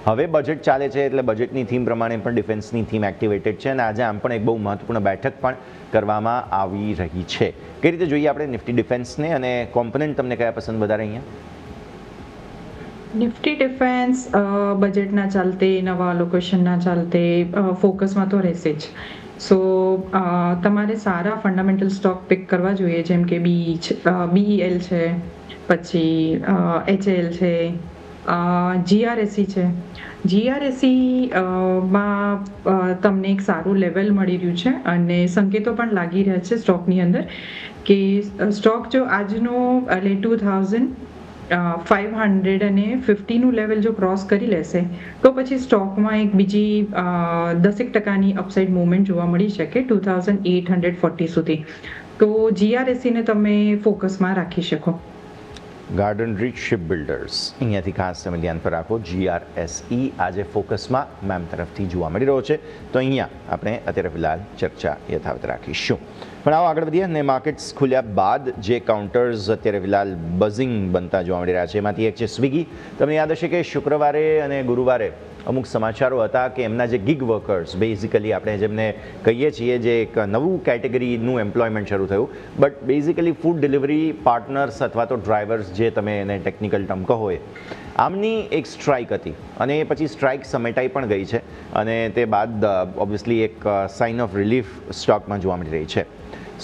હવે બજેટ ચાલે છે એટલે બજેટની થીમ પ્રમાણે પણ ડિફેન્સની થીમ એક્ટિવેટેડ છે, અને આજે આમ પણ એક બહુ મહત્વપૂર્ણ બેઠક પણ કરવામાં આવી રહી છે. કઈ રીતે જોઈએ આપણે નિફ્ટી ડિફેન્સને, અને કોમ્પોનન્ટ તમને કયા પસંદ વધારે અહીંયા? નિફ્ટી ડિફેન્સ બજેટના ચાલતે, નવા લોકેશનના ચાલતે ફોકસમાં તો રહેશે જ. સો તમારે સારા ફંડામેન્ટલ સ્ટોક પિક કરવા જોઈએ, જેમ કે BEL છે, પછી HL છે, GRSE છે. GRSE માં તમને એક સારું લેવલ મળી રહ્યું છે અને સંકેતો પણ લાગી રહ્યા છે સ્ટોકની અંદર કે સ્ટોક જો આજનો એટલે 2,550નું લેવલ જો ક્રોસ કરી લેશે તો પછી સ્ટોકમાં એક બીજી 10% અપસાઇડ મૂવમેન્ટ જોવા મળી શકે 2,840 સુધી. તો GRSE ને તમે ફોકસમાં રાખી શકો. ગાર્ડન રીચ શિપ બિલ્ડર્સ, અહીંયાથી ખાસ તમે ધ્યાન પર રાખો. GRSE આજે ફોકસમાં મેમ તરફથી જોવા મળી રહ્યો છે, તો અહીંયા આપણે અત્યારે ફિલહાલ ચર્ચા યથાવત રાખીશું. પણ આવો આગળ વધીએ. અને માર્કેટ્સ ખુલ્યા બાદ જે કાઉન્ટર્સ અત્યારે ફિલહાલ બઝિંગ બનતા જોવા મળી રહ્યા છે, એમાંથી એક છે સ્વિગી. તમને યાદ હશે કે શુક્રવારે અને ગુરુવારે અમુક સમાચારો હતા કે એમના જે ગિગ વર્કર્સ, બેઝિકલી આપણે જેમને કહીએ છીએ, જે એક નવું કેટેગરીનું એમ્પ્લોયમેન્ટ શરૂ થયું, but basically food delivery partners અથવા તો ડ્રાઈવર્સ, જે તમે એને ટેકનિકલ ટર્મ કહો એ, આમની એક સ્ટ્રાઇક હતી અને પછી સ્ટ્રાઇક સમેટાઈ પણ ગઈ છે અને તે બાદ ઓબ્વિયસલી એક સાઇન ઓફ રિલીફ સ્ટોકમાં જોવા મળી રહી છે.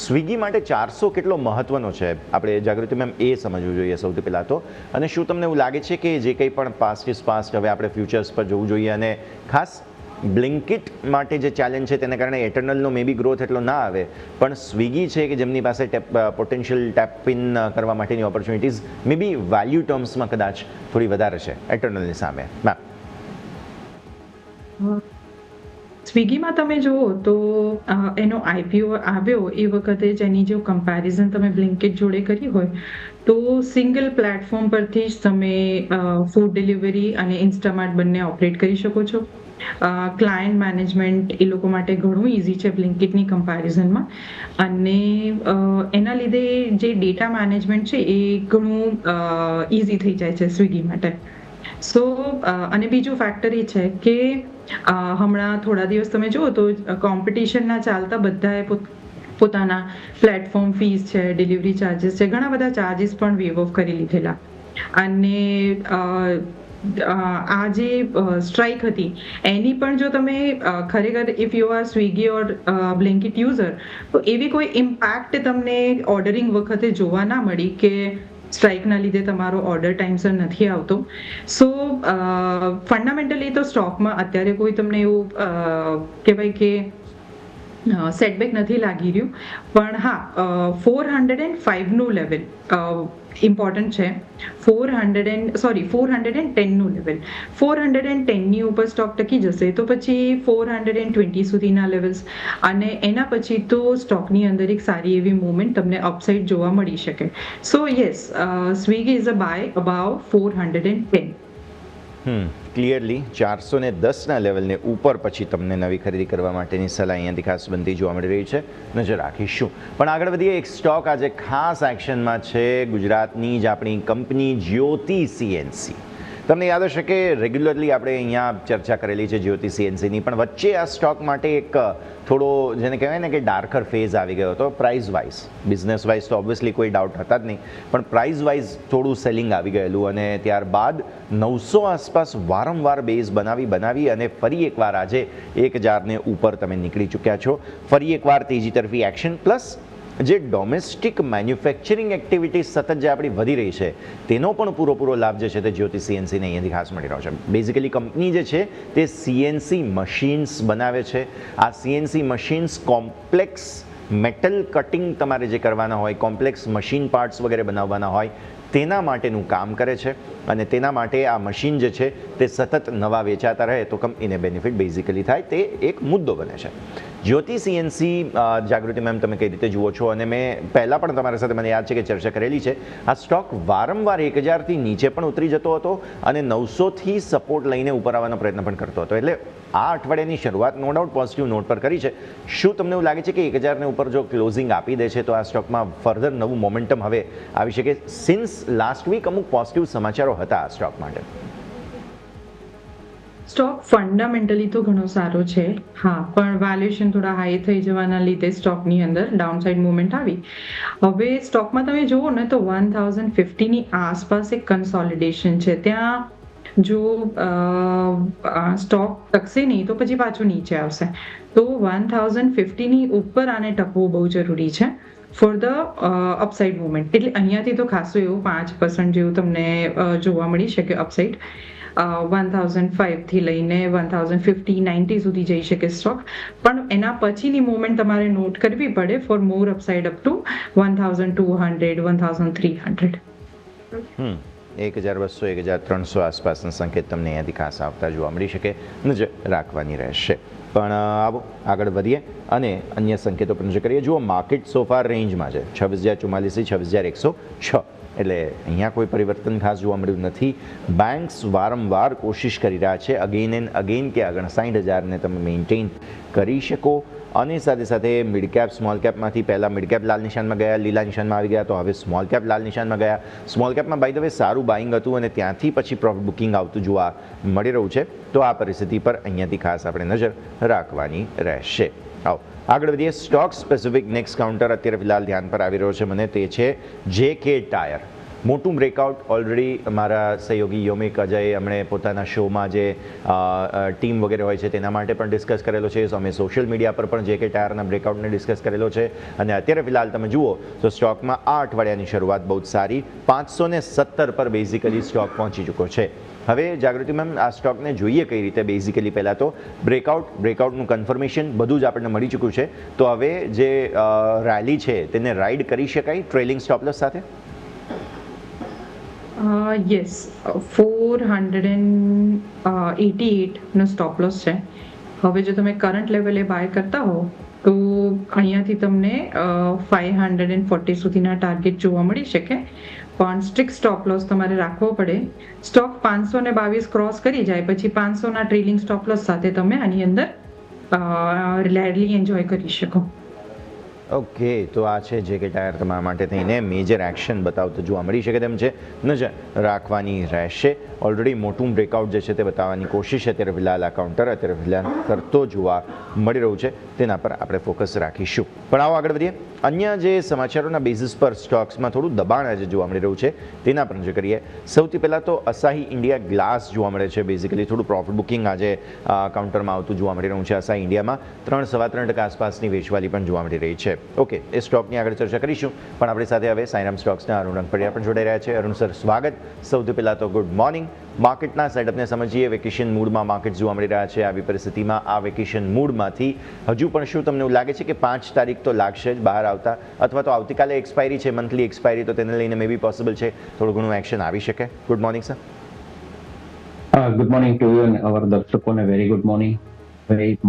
સ્વિગી માટે 400 કેટલો મહત્વનો છે, આપણે જાગૃતિ મેમ એ સમજવું જોઈએ સૌથી પહેલાં તો. અને શું તમને એવું લાગે છે કે જે કંઈ પણ પાસ્ટ ઇઝ પાસ્ટ, હવે આપણે ફ્યુચર્સ પર જોવું જોઈએ, અને ખાસ બ્લિંકિટ માટે જે ચેલેન્જ છે તેને કારણે એટર્નલનો મે બી ગ્રોથ એટલો ના આવે, પણ સ્વિગી છે કે જેમની પાસે પોટેન્શિયલ ટેપ ઇન કરવા માટેની ઓપોર્ચ્યુનિટીઝ મે બી વેલ્યુ ટર્મ્સમાં કદાચ થોડી વધારે છે એટર્નલની સામે. મેમ, સ્વિગીમાં તમે જુઓ તો એનો IPO આવ્યો એ વખતે જ એની જો કમ્પેરિઝન તમે બ્લિંકિટ જોડે કરી હોય તો સિંગલ પ્લેટફોર્મ પરથી જ તમે ફૂડ ડિલિવરી અને ઇન્સ્ટામાર્ટ બંને ઓપરેટ કરી શકો છો. ક્લાયન્ટ મેનેજમેન્ટ એ લોકો માટે ઘણું ઇઝી છે બ્લિંકિટની કમ્પેરિઝનમાં, અને એના લીધે જે ડેટા મેનેજમેન્ટ છે એ ઘણું ઇઝી થઈ જાય છે સ્વિગી માટે. સો અને બીજું ફેક્ટર એ છે કે હમણાં થોડા દિવસ તમે જુઓ તો કોમ્પિટિશનના ચાલતા બધાએ પોતાના પ્લેટફોર્મ ફીસ છે, ડિલિવરી ચાર્જીસ છે, ઘણા બધા ચાર્જીસ પણ વેવ ઓફ કરી લીધેલા. અને આ જે સ્ટ્રાઇક હતી એની પણ જો તમે ખરેખર if you are Swiggy or Blinkit user, તો એવી કોઈ ઇમ્પેક્ટ તમને ઓર્ડરિંગ વખતે જોવા ના મળી કે સ્ટ્રાઇકના લીધે તમારો ઓર્ડર ટાઈમસર નથી આવતો. સો ફંડામેન્ટલી તો સ્ટોકમાં અત્યારે કોઈ તમને એવું કહેવાય કે સેટબેક નથી લાગી રહ્યું, પણ હા 405નું લેવલ ઇમ્પોર્ટન્ટ છે. 410નું લેવલ, 410ની ઉપર સ્ટોક ટકી જશે તો પછી 420 સુધીના લેવલ્સ, અને એના પછી તો સ્ટોકની અંદર એક સારી એવી મૂવમેન્ટ તમને અપસાઇડ જોવા મળી શકે. So yes, Swiggy is a buy above 410. Clearly 410ના લેવલને ઉપર પછી તમને નવી ખરીદી કરવા માટેની સલાહ અહીંયાથી ખાસ બનતી જોવા મળી રહી છે, નજર રાખીશું. પણ આગળ વધીએ. એક સ્ટોક આજે ખાસ એક્શનમાં છે, ગુજરાતની જ આપણી કંપની જ્યોતિ CNC. તમને યાદ હશે કે રેગ્યુલરલી આપણે અહીંયા ચર્ચા કરેલી છે જ્યોતિ CNCની, પણ વચ્ચે આ સ્ટોક માટે એક થોડો જેને કહેવાય ને કે ડાર્કર ફેઝ આવી ગયો હતો. પ્રાઇસ વાઇઝ, બિઝનેસ વાઇઝ તો ઓબ્વિયસલી કોઈ ડાઉટ હતા જ નહીં, પણ પ્રાઇસ વાઇઝ થોડું સેલિંગ આવી ગયેલું, અને ત્યારબાદ 900 આસપાસ વારંવાર બેઝ બનાવી અને ફરી એકવાર આજે 1000ને ઉપર તમે નીકળી ચૂક્યા છો. ફરી એકવાર તેજી તરફી એક્શન, પ્લસ જે ડોમેસ્ટિક મેન્યુફેક્ચરિંગ એક્ટિવિટી સતત જે આપણી વધી રહી છે તેનો પણ પૂરો લાભ જે છે તે જ્યોતિ CNCને અહીંયાથી ખાસ મળી રહ્યો છે. બેઝિકલી કંપની જે છે તે CNC મશીન્સ બનાવે છે. આ CNC machines complex metal cutting તમારે જે કરવાના હોય, કોમ્પ્લેક્સ મશીન પાર્ટ્સ વગેરે બનાવવાના હોય, તેના માટેનું કામ કરે છે, અને તેના માટે આ મશીન જે છે તે સતત નવા વેચાતા રહે તો કંપનીને બેનિફિટ બેઝિકલી થાય, તે એક મુદ્દો બને છે. જ્યોતિ CNC, જાગૃતિ મેમ તમે કઈ રીતે જુઓ છો? અને મેં પહેલાં પણ તમારી સાથે મને યાદ છે કે ચર્ચા કરેલી છે, આ સ્ટોક વારંવાર 1000થી નીચે પણ ઉતરી જતો હતો અને 900થી સપોર્ટ લઈને ઉપર આવવાનો પ્રયત્ન પણ કરતો હતો. એટલે આ અઠવાડિયાની શરૂઆત નો ડાઉટ પોઝિટિવ નોટ પર કરી છે. શું તમને એવું લાગે છે કે 1000ને ઉપર જો ક્લોઝિંગ આપી દે છે તો આ સ્ટોકમાં ફર્ધર નવું મોમેન્ટમ હવે આવી શકે? સિન્સ લાસ્ટ વીક અમુક પોઝિટિવ સમાચારો હતા આ સ્ટોક માટે. સ્ટોક ફંડામેન્ટલી તો ઘણો સારો છે, હા, પણ વેલ્યુએશન થોડા હાઈ થઈ જવાના લીધે સ્ટોકની અંદર ડાઉનસાઇડ મૂવમેન્ટ આવી. હવે સ્ટોકમાં તમે જુઓ ને તો 1050ની આસપાસ એક કન્સોલિડેશન છે. ત્યાં જો સ્ટોક ટકશે નહીં તો પછી પાછું નીચે આવશે, તો 1050ની ઉપર આને ટકવું બહુ જરૂરી છે ફોર ધ અપસાઇડ મૂવમેન્ટ. એટલે અહીંયાથી તો ખાસું એવું 5% જેવું તમને જોવા મળી શકે અપસાઇડ. 1005 થી લઈને 1050-90 સુધી જઈ શકે સ્ટોક, પણ એના પછીની મૂવમેન્ટ તમારે નોટ કરવી પડે for more upside up to 1200, 1300. 1200 1300 આસપાસના સંકેત તમને અહીંયાથી ખાસ આવતા જોવા મળી શકે, નજર રાખવાની રહેશે. પણ આવો આગળ વધીએ અને અન્ય સંકેતો પર નજર કરીએ. જુઓ માર્કેટ સોફાર રેન્જમાં છે 26,044 થી 26,106, એટલે અહીંયા કોઈ પરિવર્તન ખાસ જોવા મળ્યું નથી. બેંક્સ વારંવાર કોશિશ કરી રહ્યા છે અગેન એન્ડ અગેન કે 59,000ને તમે મેન્ટેન કરી શકો. અને સાથે સાથે મિડ કેપ સ્મોલ કેપમાંથી પહેલાં મિડ કેપ લાલ નિશાનમાં ગયા, લીલા નિશાનમાં આવી ગયા, તો હવે સ્મોલ કેપ લાલ નિશાનમાં ગયા. સ્મોલ કેપમાં બાય ધ વે સારું બાઇંગ હતું અને ત્યાંથી પછી પ્રોફિટ બુકિંગ આવતું જોવા મળી રહ્યું છે. તો આ પરિસ્થિતિ પર અહીંયાથી ખાસ આપણે નજર રાખવાની રહેશે. આવો આગળ વધીએ. સ્ટોક સ્પેસિફિક નેક્સ્ટ કાઉન્ટર અત્યારે ફિલહાલ ધ્યાન પર આવી રહ્યો છે મને, તે છે JK ટાયર. મોટું બ્રેકઆઉટ ઓલરેડી અમારા સહયોગી યોમિક અજય એમણે પોતાના શોમાં જે ટીમ વગેરે હોય છે તેના માટે પણ ડિસ્કસ કરેલો છે. અમે સોશિયલ મીડિયા પર પણ JK ટાયરના બ્રેકઆઉટને ડિસ્કસ કરેલો છે. અને અત્યારે ફિલહાલ તમે જુઓ તો સ્ટોકમાં આ અઠવાડિયાની શરૂઆત બહુ જ સારી 517 પર બેઝિકલી સ્ટોક પહોંચી ચૂક્યો છે. હવે જાગૃતિ મેમ, આ સ્ટોકને જોઈએ કઈ રીતે? બેઝિકલી પહેલાં તો બ્રેકઆઉટનું કન્ફર્મેશન બધું જ આપણને મળી ચૂક્યું છે. તો હવે જે રેલી છે તેને રાઇડ કરી શકાય ટ્રેલિંગ સ્ટોપલોસ સાથે? યસ, 488 નો સ્ટોપ લોસ છે. હવે જો તમે કરંટ લેવલે બાય કરતા હો તો અહીંયાથી તમને 540 સુધીના ટાર્ગેટ જોવા મળી શકે, પણ સ્ટ્રિક્ટ સ્ટોપ લોસ તમારે રાખવો પડે. સ્ટોક 522 ક્રોસ કરી જાય પછી 500ના ટ્રેલિંગ સ્ટોપ લોસ સાથે તમે આની અંદર રેલી એન્જોય કરી શકો. ઓકે, તો આ છે JK ટાયર તમારા માટે થઈને મેજર એક્શન બતાવતું જોવા મળી શકે તેમ છે, નજર રાખવાની રહેશે. ઓલરેડી મોટું બ્રેકઆઉટ જે છે તે બતાવવાની કોશિશ અત્યારે ફિલહાલ આ કાઉન્ટર અત્યારે ફિલહાલ કરતો જોવા મળી રહ્યું છે, તેના પર આપણે ફોકસ રાખીશું. પણ આવો આગળ વધીએ. અન્ય જે સમાચારોના બેઝિસ પર સ્ટોક્સમાં થોડું દબાણ આજે જોવા મળી રહ્યું છે તેના પર નજર કરીએ. સૌથી પહેલાં તો અસાહી ઇન્ડિયા ગ્લાસ જોવા મળે છે. બેઝિકલી થોડું પ્રોફિટ બુકિંગ આજે કાઉન્ટરમાં આવતું જોવા મળી રહ્યું છે. અસાહી ઇન્ડિયામાં 3.3% આસપાસની વેચવાલી પણ જોવા મળી રહી છે. ઓકે, એ સ્ટોકની આગળ ચર્ચા કરીશું, પણ આપણી સાથે હવે સાઈરામ સ્ટોક્સના અરુણ રંગપડિયા પણ જોડાઈ રહ્યા છે. અરુણ સર, સ્વાગત. સૌથી પહેલાં તો ગુડ મોર્નિંગ. માર્કેટના સેટઅપને સમજીએ. વેકેશન મૂડમાં માર્કેટ જોવા મળી રહ્યા છે. આવી પરિસ્થિતિમાં આ વેકેશન મૂડમાંથી હજુ પણ શું તમને એવું લાગે છે કે 5 તારીખ તો લાગશે જ બહાર આવતા, અથવા તો આવતીકાલે એક્સપાયરી છે, મંથલી એક્સપાયરી, તો તેને લઈને મે બી પોસિબલ છે થોડું ઘણું એક્શન આવી શકે? Good morning sir. Good morning to you અને અવર દર્શકોને વેરી ગુડ મોર્નિંગ.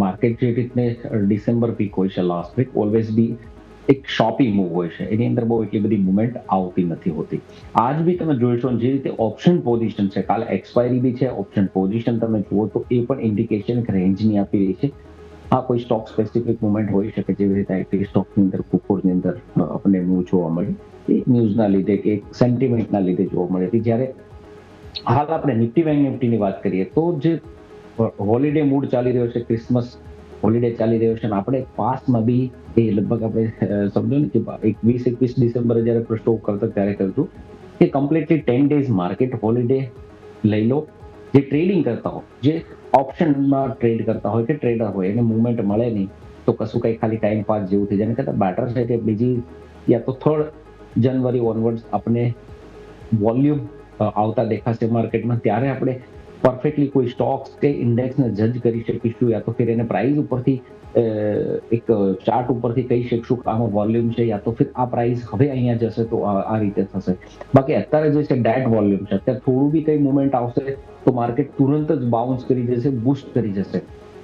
માર્કેટ જે રીતને ડિસેમ્બર પીક હોય છે લાસ્ટ વીક, ઓલવેઝ બી એક શોપી મૂવ હોય છે, એની અંદર બહુ એટલી બધી મુવમેન્ટ આવતી નથી હોતી. આજ બી તમે જોઈશો જે રીતે ઓપ્શન પોઝિશન છે, કાલે એક્સપાયરી બી છે, ઓપ્શન પોઝિશન તમે જુઓ તો એ પણ ઇન્ડિકેશન એક રેન્જની આપી રહી છે. હા, કોઈ સ્ટોક સ્પેસિફિક મુવમેન્ટ હોઈ શકે, જેવી રીતે આઈટી સ્ટોકની અંદર કુકુરની અંદર આપણને મૂવ જોવા મળી, એ ન્યૂઝના લીધે કે સેન્ટિમેન્ટના લીધે જોવા મળી હતી. જ્યારે હાલ આપણે નિફ્ટી બેંક નિફ્ટીની વાત કરીએ તો જે હોલિડે મૂડ ચાલી રહ્યો છે, ક્રિસમસ હોલિડે ચાલી રહ્યો છે, અને આપણે પાસ્ટમાં બી એ લગભગ આપણે સમજો ને કે 21 ડિસેમ્બરે જ્યારે આપણે સ્ટોક કરતા ત્યારે કરતું કે કમ્પ્લીટલી 10 ડેઝ માર્કેટ હોલિડે લઈ લો. જે ટ્રેડિંગ કરતા હોય, જે ઓપ્શનમાં ટ્રેડ કરતા હોય કે ટ્રેડર હોય, એને મુવમેન્ટ મળે નહીં તો કશું કંઈ ખાલી ટાઈમ પાસ જેવું થઈ જાય. કરતાં બેટર છે કે બીજી યા તો 3rd જાન્યુઆરી ઓનવર્ડ્સ આપણે વોલ્યુમ આવતા દેખાશે માર્કેટમાં, ત્યારે આપણે પરફેક્ટલી કોઈ સ્ટોક્સ કે ઇન્ડેક્સને જજ કરી શકીશું, યા તો ફિર એને પ્રાઇસ ઉપરથી એક ચાર્ટ ઉપરથી કહી શકશું કે આમાં વોલ્યુમ છે, યા તો ફિર આ પ્રાઇસ હવે અહીંયા જશે તો આ રીતે થશે. બાકી અત્યારે જે છે ડેટ વોલ્યુમ છે, અત્યારે થોડું બી કંઈ મુવમેન્ટ આવશે તો માર્કેટ તુરંત જ બાઉન્સ કરી જશે, બૂસ્ટ કરી જશે.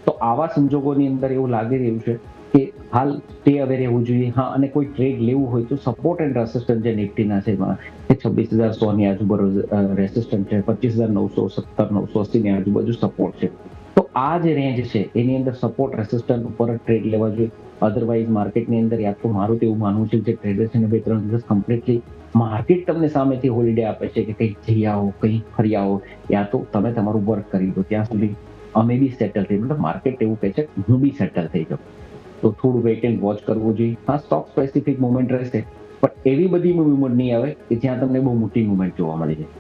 તો આવા સંજોગોની અંદર એવું લાગી રહ્યું છે કે હાલ સ્ટે અવે રહેવું જોઈએ. હા, અને કોઈ ટ્રેડ લેવું હોય તો સપોર્ટ એન્ડ રેસિસ્ટન્સ જે નિફ્ટીના છે એમાં 26,100ની આજુબાજુ રેસિસ્ટન્સ છે, 25,970 980ની આજુબાજુ સપોર્ટ છે. તો આ જે રેન્જ છે એની અંદર સપોર્ટ રેસિસ્ટન્સ ઉપર ટ્રેડ લેવા જોઈએ. અધરવાઇઝ માર્કેટની અંદર યા તો મારું તો એવું માનવું છે જે ટ્રેડર છે ને 2-3 દિવસ કમ્પ્લીટલી માર્કેટ તમને સામેથી હોલિડે આપે છે કે કંઈક જઈ આવો, કંઈ ફરી આવો, યા તો તમે તમારું વર્ક કરી દો, ત્યાં સુધી અમે બી સેટલ થઈ, મતલબ માર્કેટ એવું કહે છે હું બી સેટલ થઈ જાઉં. તો થોડું વેઇટ એન્ડ વોચ કરવું જોઈએ. હા, સ્ટોક સ્પેસિફિક મુવમેન્ટ રહેશે, પણ એવી બધી મુવમેન્ટ નહીં આવે કે જ્યાં તમને બહુ મોટી મુવમેન્ટ જોવા મળી જાય.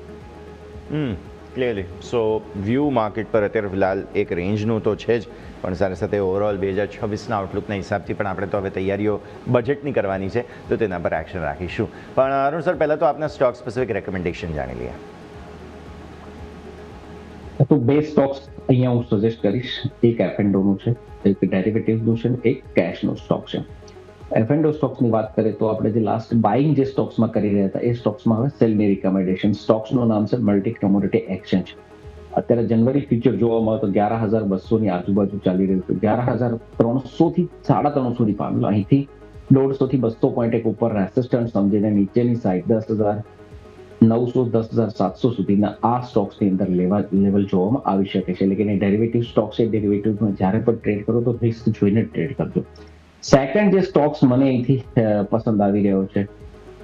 ક્લિયરલી. સો વ્યૂ માર્કેટ પર અત્યારે ફિલહાલ એક રેન્જનું તો છે જ, પણ સાથે સાથે ઓવરઓલ 2026ના આઉટલુકના હિસાબથી પણ આપણે તો હવે તૈયારીઓ બજેટની કરવાની છે, તો તેના પર એક્શન રાખીશું. પણ અરુણ સર, પહેલાં તો આપના સ્ટોક સ્પેસિફિક રેકમેન્ડેશન જાણી લઈએ. તો 2 સ્ટોક્સ અહીંયા હું સજેસ્ટ કરીશ. એક એફ એન્ડ ઓનું છે, એક ડેરિવેટિવ્સનું છે, એક કેશનું સ્ટોક છે. F&O સ્ટોક્સની વાત કરીએ તો આપણે જે લાસ્ટ બાઇંગ જે સ્ટોક્સમાં કરી રહ્યા હતા એ સ્ટોક્સમાં હવે સેલની રિકમેન્ડેશન. સ્ટોક્સનું નામ છે મલ્ટી કમોડિટી એક્સચેન્જ. અત્યારે જનવરી ફ્યુચર જોવામાં આવે તો 11,200 ની આજુબાજુ ચાલી રહ્યું છે. 11,300 થી 350 સુધી પામેલો. અહીંથી 150 થી 200 પોઈન્ટ એક ઉપર રેસિસ્ટન્સ સમજીને નીચેની સાઈડ 10,900 10,700 સુધીના આ સ્ટોક્સની અંદર લેવલ જોવામાં આવી શકે છે. એટલે કે ડેરિવેટિવ સ્ટોક્સ છે, ડેરિવેટિવમાં જ્યારે પણ ટ્રેડ કરો તો રિસ્ક જોઈને ટ્રેડ કરજો. સેકન્ડ જે સ્ટોક્સ મને અહીંથી પસંદ આવી રહ્યો છે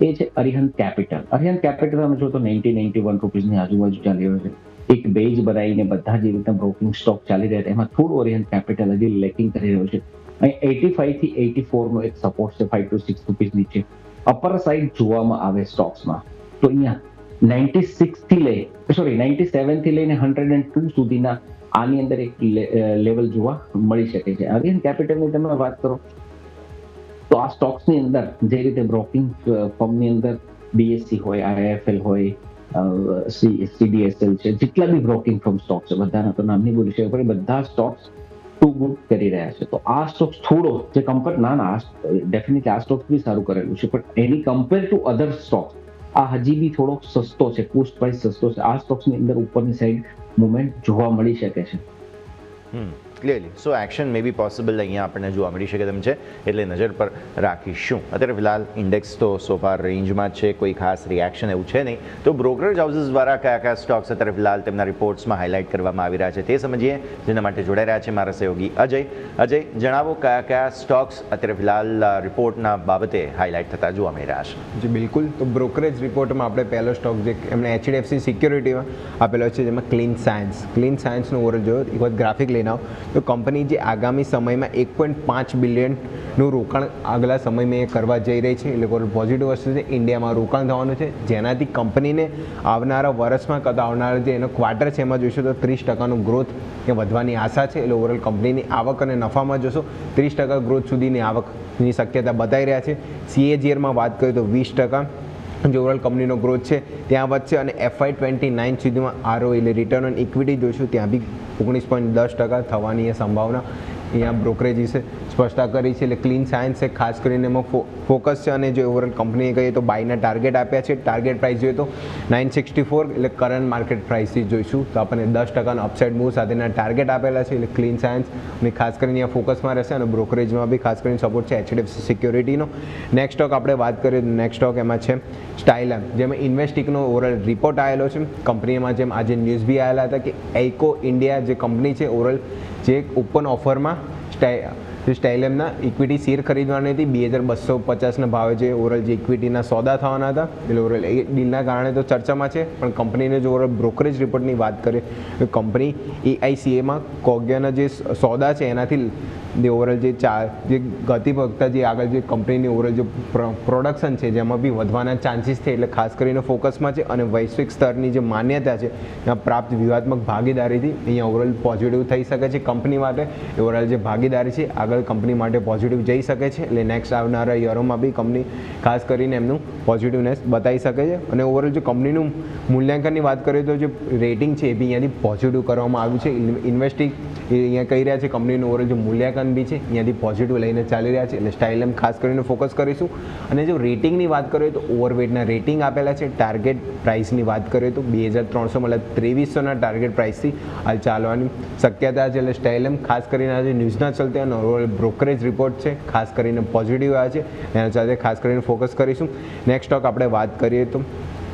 એ છે અરિહંત કેપિટલ. અરિહંત કેપિટલ તમે જો તો 90-91 રૂપીસની આજુબાજુ ચાલી રહ્યો છે. એક બેઝ બનાવીને બધા જે રીતે બ્રોકિંગ સ્ટોક ચાલી રહ્યા છે એમાં થોડું અરિહંત કેપિટલ હજી લેકિંગ કરી રહ્યો છે. અહીં 85 થી 84 નો એક સપોર્ટ છે 5 to 6 રૂપીસ નીચે. અપર સાઈડ જોવામાં આવે સ્ટોક્સમાં તો અહીંયા 97 થી લઈને 102 સુધીના આની અંદર એક લેવલ જોવા મળી શકે છે. અરિહંત કેપિટલની તમે વાત કરો તો આ સ્ટોક્સની અંદર જે રીતે બ્રોકિંગ ફર્મની અંદર BSE હોય, IIFL હોય, CDSL છે, જેટલા બી બ્રોકિંગ ફર્મ સ્ટોક છે બધાના તો નામ નહીં બોલી શકે પણ બધા સ્ટોક્સ ટુ ગુડ કરી રહ્યા છે. તો આ સ્ટોક્સ થોડો જે કમ્પેર ડેફિનેટલી આ સ્ટોક્સ બી સારું કરેલું છે પણ એની કમ્પેર ટુ અધર સ્ટોક્સ આ હજી બી થોડો સસ્તો છે, પુસ્ટ પ્રાઇસ સસ્તો છે. આ સ્ટોક્સની અંદર ઉપરની સાઈડ મુવમેન્ટ જોવા મળી શકે છે. ક્લિયરલી સો એક્શન મે બી પોસિબલ અહીંયા આપણને જોવા મળી શકે તેમ છે એટલે નજર પર રાખીશું. અત્યારે ફિલહાલ ઇન્ડેક્સ તો સોફાર રેન્જમાં છે, કોઈ ખાસ રિએક્શન એવું છે નહીં. તો બ્રોકરેજ હાઉસીસ દ્વારા કયા કયા સ્ટોક્સ અત્યારે ફિલહાલ તેમના રિપોર્ટ્સમાં હાઇલાઇટ કરવામાં આવી રહ્યા છે તે સમજીએ, જેના માટે જોડાઈ રહ્યા છે મારા સહયોગી અજય. અજય, જણાવો કયા કયા સ્ટોક્સ અત્યારે ફિલહાલ રિપોર્ટના બાબતે હાઇલાઇટ થતા જોવા મળી રહ્યા છે? જી બિલકુલ. તો બ્રોકરેજ રિપોર્ટમાં આપણે પહેલો સ્ટોક જે એમણે HDFC સિક્યોરિટીમાં આપેલો છે જેમાં ક્લીન સાયન્સનું ઓવરઓલ જોયો એક વખત ગ્રાફિક લઈને આવો તો કંપની જે આગામી સમયમાં 1.5 બિલિયનનું રોકાણ આગલા સમયમાં એ કરવા જઈ રહી છે. એટલે પોઝિટિવ વસ્તુ છે. ઇન્ડિયામાં રોકાણ થવાનું છે જેનાથી કંપનીને આવનારા વર્ષમાં કરતાં આવનારા જે એનો ક્વાર્ટર છે એમાં જોઈશું તો 30% ગ્રોથ એ વધવાની આશા છે. એટલે ઓવરઓલ કંપનીની આવક અને નફામાં જોશો 30% ગ્રોથ સુધીની આવકની શક્યતા બતાવી રહ્યા છે. CAGRમાં વાત કરીએ તો 20% જે ઓવરઓલ કંપનીનો ગ્રોથ છે ત્યાં વધશે અને FY29 સુધીમાં ROE એટલે રિટર્ન ઓન ઇક્વિટી જોઈશું ત્યાં બી 19.10% થવાની એ સંભાવના અહીંયા બ્રોકરેજીસે સ્પષ્ટતા કરી છે. એટલે ક્લીન સાયન્સ ખાસ કરીને એમાં ફોકસ છે અને જે ઓવરઓલ કંપનીએ કહીએ તો બાયના ટાર્ગેટ આપ્યા છે. ટાર્ગેટ પ્રાઇસ જોઈએ તો 964 એટલે કરંટ માર્કેટ પ્રાઇસથી જોઈશું તો આપણને 10% અપસાઇડ મૂવ સાથેના ટાર્ગેટ આપેલા છે. એટલે ક્લીન સાયન્સ અને ખાસ કરીને અહીંયા ફોકસમાં રહેશે અને બ્રોકરેજમાં બી ખાસ કરીને સપોર્ટ છે HDFC સિક્યોરિટીનો. નેક્સ્ટ સ્ટોક આપણે વાત કરીએ તો નેક્સ્ટ સ્ટોક એમાં છે સ્ટાઇલમ, જેમાં ઇન્વેસ્ટિકનો ઓવરઓલ રિપોર્ટ આવેલો છે. કંપનીમાં જેમ આજે ન્યૂઝ બી આવેલા હતા કે એઇકો ઇન્ડિયા જે કંપની છે ઓવરઓલ જે ઓપન ઓફરમાં સ્ટાઇલમના ઇક્વિટી શેર ખરીદવાની હતી 2,250ના ભાવે જે ઓવરઓલ જે ઇક્વિટીના સોદા થવાના હતા. એટલે ઓવરઓલ એ ડીલના કારણે તો ચર્ચામાં છે પણ કંપનીને જો ઓવરઓલ બ્રોકરેજ રિપોર્ટની વાત કરીએ તો કંપની AICAમાં કોગ્યાના જે સોદા છે એનાથી જે ઓવરઓલ જે ગતિ વખતા જે આગળ જે કંપનીની ઓવરઓલ જે પ્રોડક્શન છે જેમાં બી વધવાના ચાન્સીસ છે. એટલે ખાસ કરીને ફોકસમાં છે અને વૈશ્વિક સ્તરની જે માન્યતા છે ત્યાં પ્રાપ્ત વ્યૂહાત્મક ભાગીદારીથી અહીંયા ઓવરઓલ પોઝિટિવ થઈ શકે છે કંપની માટે. ઓવરઓલ જે ભાગીદારી છે આગળ કંપની માટે પોઝિટિવ જઈ શકે છે. એટલે નેક્સ્ટ આવનારા યરોમાં બી કંપની ખાસ કરીને એમનું પોઝિટિવનેસ બતાવી શકે છે. અને ઓવરઓલ જો કંપનીનું મૂલ્યાંકનની વાત કરીએ તો જે રેટિંગ છે એ બી અહીંયાથી પોઝિટિવ કરવામાં આવ્યું છે. ઇન્વેસ્ટિંગ અહીંયા કહી રહ્યા છે કંપનીનું ઓવરઓલ જે મૂલ્યાંકન બી છે અહીંયાથી પોઝિટિવ લઈને ચાલી રહ્યા છે. એટલે સ્ટાઇલમ ખાસ કરીને ફોકસ કરીશું. અને જો રેટિંગની વાત કરીએ તો ઓવરવેટના રેટિંગ આપેલા છે. ટાર્ગેટ પ્રાઇસની વાત કરીએ તો 2,300 મતલબ 2300ના ટાર્ગેટ પ્રાઇસથી હાલ ચાલવાની શક્યતા છે. એટલે સ્ટાઇલમ ખાસ કરીને આજે ન્યૂઝના ચલતે અને ઓવરઓલ બ્રોકરેજ રિપોર્ટ છે ખાસ કરીને પોઝિટિવ આવ્યા છે એના સાથે ખાસ કરીને ફોકસ કરીશું. નેક્સ્ટ સ્ટોક આપણે વાત કરીએ તો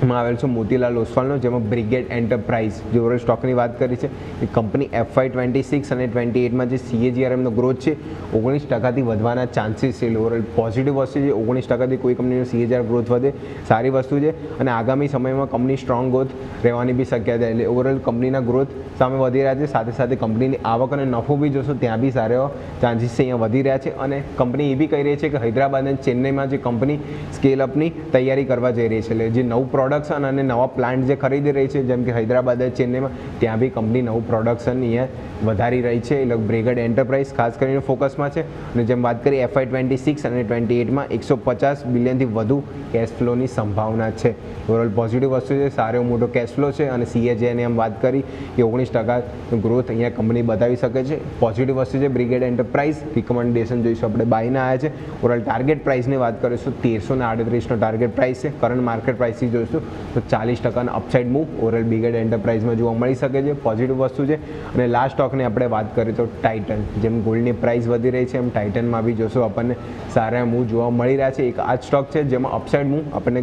એમાં આવેલ છે મોતીલાલ ઓસ્વાલનો જેમાં બ્રિગેડ એન્ટરપ્રાઇઝ જે ઓવરઓલ સ્ટોકની વાત કરી છે એ કંપની FY26 અને 28માં જે CAGRનો ગ્રોથ છે 19%થી વધવાના ચાન્સીસ છે. ઓવરઓલ પોઝિટિવ વસ્તુ છે. 19%થી કોઈ કંપનીનો CAGR ગ્રોથ વધે સારી વસ્તુ છે અને આગામી સમયમાં કંપની સ્ટ્રોંગ ગ્રોથ રહેવાની બી શક્યતા. એટલે ઓવરઓલ કંપનીના ગ્રોથ સામે વધી રહ્યા છે. સાથે સાથે કંપનીની આવક અને નફો બી જોશો ત્યાં બી સારા એવા ચાન્સીસ છે અહીંયા વધી રહ્યા છે. અને કંપની એ બી કહી રહી છે કે હૈદરાબાદ અને ચેન્નઈમાં જે કંપની સ્કેલ અપની તૈયારી કરવા જઈ રહી છે. એટલે જે નવું પ્રોડક્શન અને નવા પ્લાન્ટ જે ખરીદી રહી છે, જેમ કે હૈદરાબાદ અને ચેન્નઈમાં, ત્યાં બી કંપની નવું પ્રોડક્શન અહીંયા વધારી રહી છે. એટલે બ્રિગેડ એન્ટરપ્રાઇઝ ખાસ કરીને ફોકસમાં છે. અને જેમ વાત કરી FY26 અને 28માં 150 બિલિયનથી વધુ કેશ ફ્લોની સંભાવના છે. ઓવરઓલ પોઝિટિવ વસ્તુ છે, સારો મોટો કેશ ફ્લો છે. અને CAGR એમ વાત કરી કે 19% ગ્રોથ અહીંયા કંપની બતાવી શકે છે. પોઝિટિવ વસ્તુ છે. બ્રિગેડ એન્ટરપ્રાઇઝ રિકમેન્ડેશન જોઈશું આપણે બાયના આવ્યા છે. ઓવરઓલ ટાર્ગેટ પ્રાઇસની વાત કરીશું 1338નો ટાર્ગેટ પ્રાઇસ છે. કરંટ માર્કેટ પ્રાઇસથી જોઈશું તો 40% અપસાઇડ મૂવ ઓવરઓલ બ્રિગેડ એન્ટરપ્રાઇઝમાં જોવા મળી શકે છે. પોઝિટિવ વસ્તુ છે. અને લાસ્ટ સ્ટોકની આપણે વાત કરીએ તો ટાઇટન, જેમ ગોલ્ડની પ્રાઇસ વધી રહી છે એમ ટાઇટનમાં બી જોશું આપણને સારા મૂવ જોવા મળી રહ્યા છે. એક આ જ સ્ટોક છે જેમાં અપસાઇડ મૂવ આપણને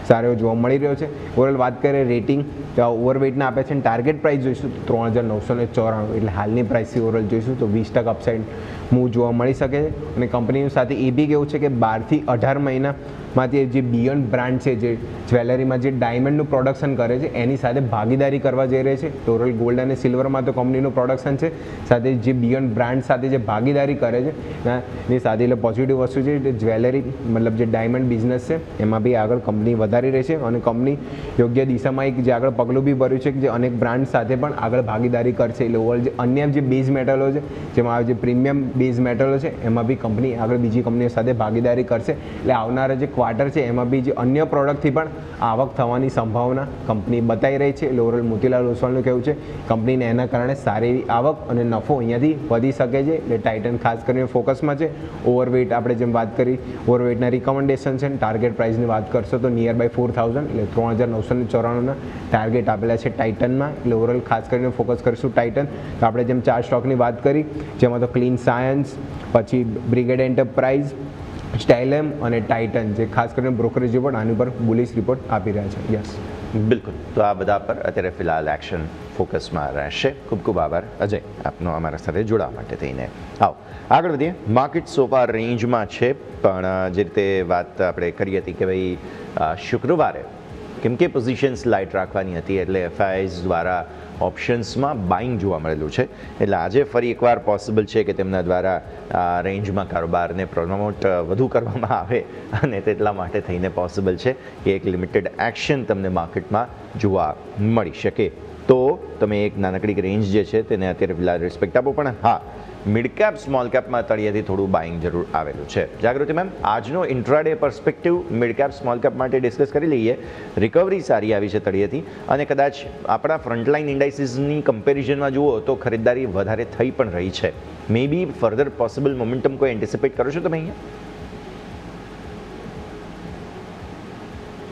સારો જોવા મળી રહ્યો છે. ઓવરઓલ વાત કરીએ રેટિંગ તો ઓવરવેટના આપે છે અને ટાર્ગેટ પ્રાઇસ જોઈશું તો 3994, એટલે હાલની પ્રાઇસથી ઓવરઓલ જોઈશું તો 20% અપસાઇડ મૂવ જોવા મળી શકે છે. અને કંપનીની સાથે એ બી કેવું છે કે 12 થી 18 મહિનામાંથી જે બિયોન્ડ બ્રાન્ડ છે, જે જ્વેલરીમાં જે ડાયમંડનું પ્રોડક્શન કરે છે એની સાથે ભાગીદારી કરવા જઈ રહી છે. ટોરલ ગોલ્ડ અને સિલ્વરમાં તો કંપનીનું પ્રોડક્શન છે, સાથે જે બિયોન્ડ બ્રાન્ડ સાથે જે ભાગીદારી કરે છે એની સાથે એટલે પોઝિટિવ વસ્તુ છે. જ્વેલરી મતલબ જે ડાયમંડ બિઝનેસ છે એમાં બી આગળ કંપની વધારી રહી છે. અને કંપની યોગ્ય દિશામાં એક જે આગળ પગલું બી ભર્યું છે કે જે અનેક બ્રાન્ડ સાથે પણ આગળ ભાગીદારી કરશે. એટલે ઓવરઓલ જે અન્ય જે બેઝ મેટલો છે, જેમાં જે પ્રીમિયમ બેઝ મેટલો છે એમાં બી કંપની આગળ બીજી કંપનીઓ સાથે ભાગીદારી કરશે. એટલે આવનારા જે ક્વાર્ટર છે એમાં બી જે અન્ય પ્રોડક્ટથી પણ આવક થવાની સંભાવના કંપની બતાવી રહી છે. એટલે ઓવરઓલ મોતીલાલ ઓસવાલનું કહેવું છે કંપનીને એના કારણે સારી એવી આવક અને નફો અહીંયાથી વધી શકે છે. એટલે ટાઇટન ખાસ કરીને ફોકસમાં છે. ઓવરવેટ આપણે જેમ વાત કરી ઓવરવેટના રિકમેન્ડેશન છે. ટાર્ગેટ પ્રાઇસની વાત કરશો તો નિયર બાય 4000, એટલે 3994ના ટાર્ગેટ આપેલા છે ટાઇટનમાં. એટલે ઓવરઓલ ખાસ કરીને ફોકસ કરીશું ટાઇટન. તો આપણે જેમ 4 સ્ટોકની વાત કરી જેમાં તો ક્લીન સાયન્સ, પછી બ્રિગેડ એન્ટરપ્રાઇઝ, સ્ટાઇલમ અને ટાઇટન જે ખાસ કરીને બ્રોકરેજ રિપોર્ટ આની પર બુલિશ રિપોર્ટ આપી રહ્યા છે. યસ, બિલકુલ. તો આ બધા પર અત્યારે ફિલહાલ એક્શન ફોકસમાં રહેશે. ખૂબ ખૂબ આભાર અજય આપનો અમારા સાથે જોડાવા માટે થઈને. આવો આગળ વધીએ. માર્કેટ સોફા રેન્જમાં છે, પણ જે રીતે વાત આપણે કરી હતી કે ભાઈ શુક્રવારે કેમ કે પોઝિશન્સ લાઇટ રાખવાની હતી, એટલે FIIs દ્વારા ઓપ્શન્સમાં બાઇંગ જોવા મળેલું છે. એટલે આજે ફરી એકવાર પોસિબલ છે કે તેમના દ્વારા રેન્જમાં કારોબારને પ્રમોટ વધુ કરવામાં આવે, અને તેટલા માટે થઈને પોસિબલ છે કે એક લિમિટેડ એક્શન તમને માર્કેટમાં જોવા મળી શકે. તો તમે એક નાનકડી રેન્જ જે છે તેને અત્યારે ફિલહાલ રિસ્પેક્ટ આપો. પણ હા, મિડ કેપ સ્મોલ કેપમાં તળિયેથી થોડું બાઇંગ જરૂર આવેલું છે. જાગૃતિ મેમ, આજનો intraday perspective mid cap small cap માટે ડિસ્કસ કરી લઈએ. રિકવરી સારી આવી છે તળિયેથી, અને કદાચ આપણા ફ્રન્ટલાઇન ઇન્ડાઇસીસની કમ્પેરિઝનમાં જુઓ તો ખરીદદારી વધારે થઈ પણ રહી છે. મે બી ફર્ધર પોસિબલ મોમેન્ટમ કોઈ એન્ટિસિપેટ કરો છો તમે અહીંયા?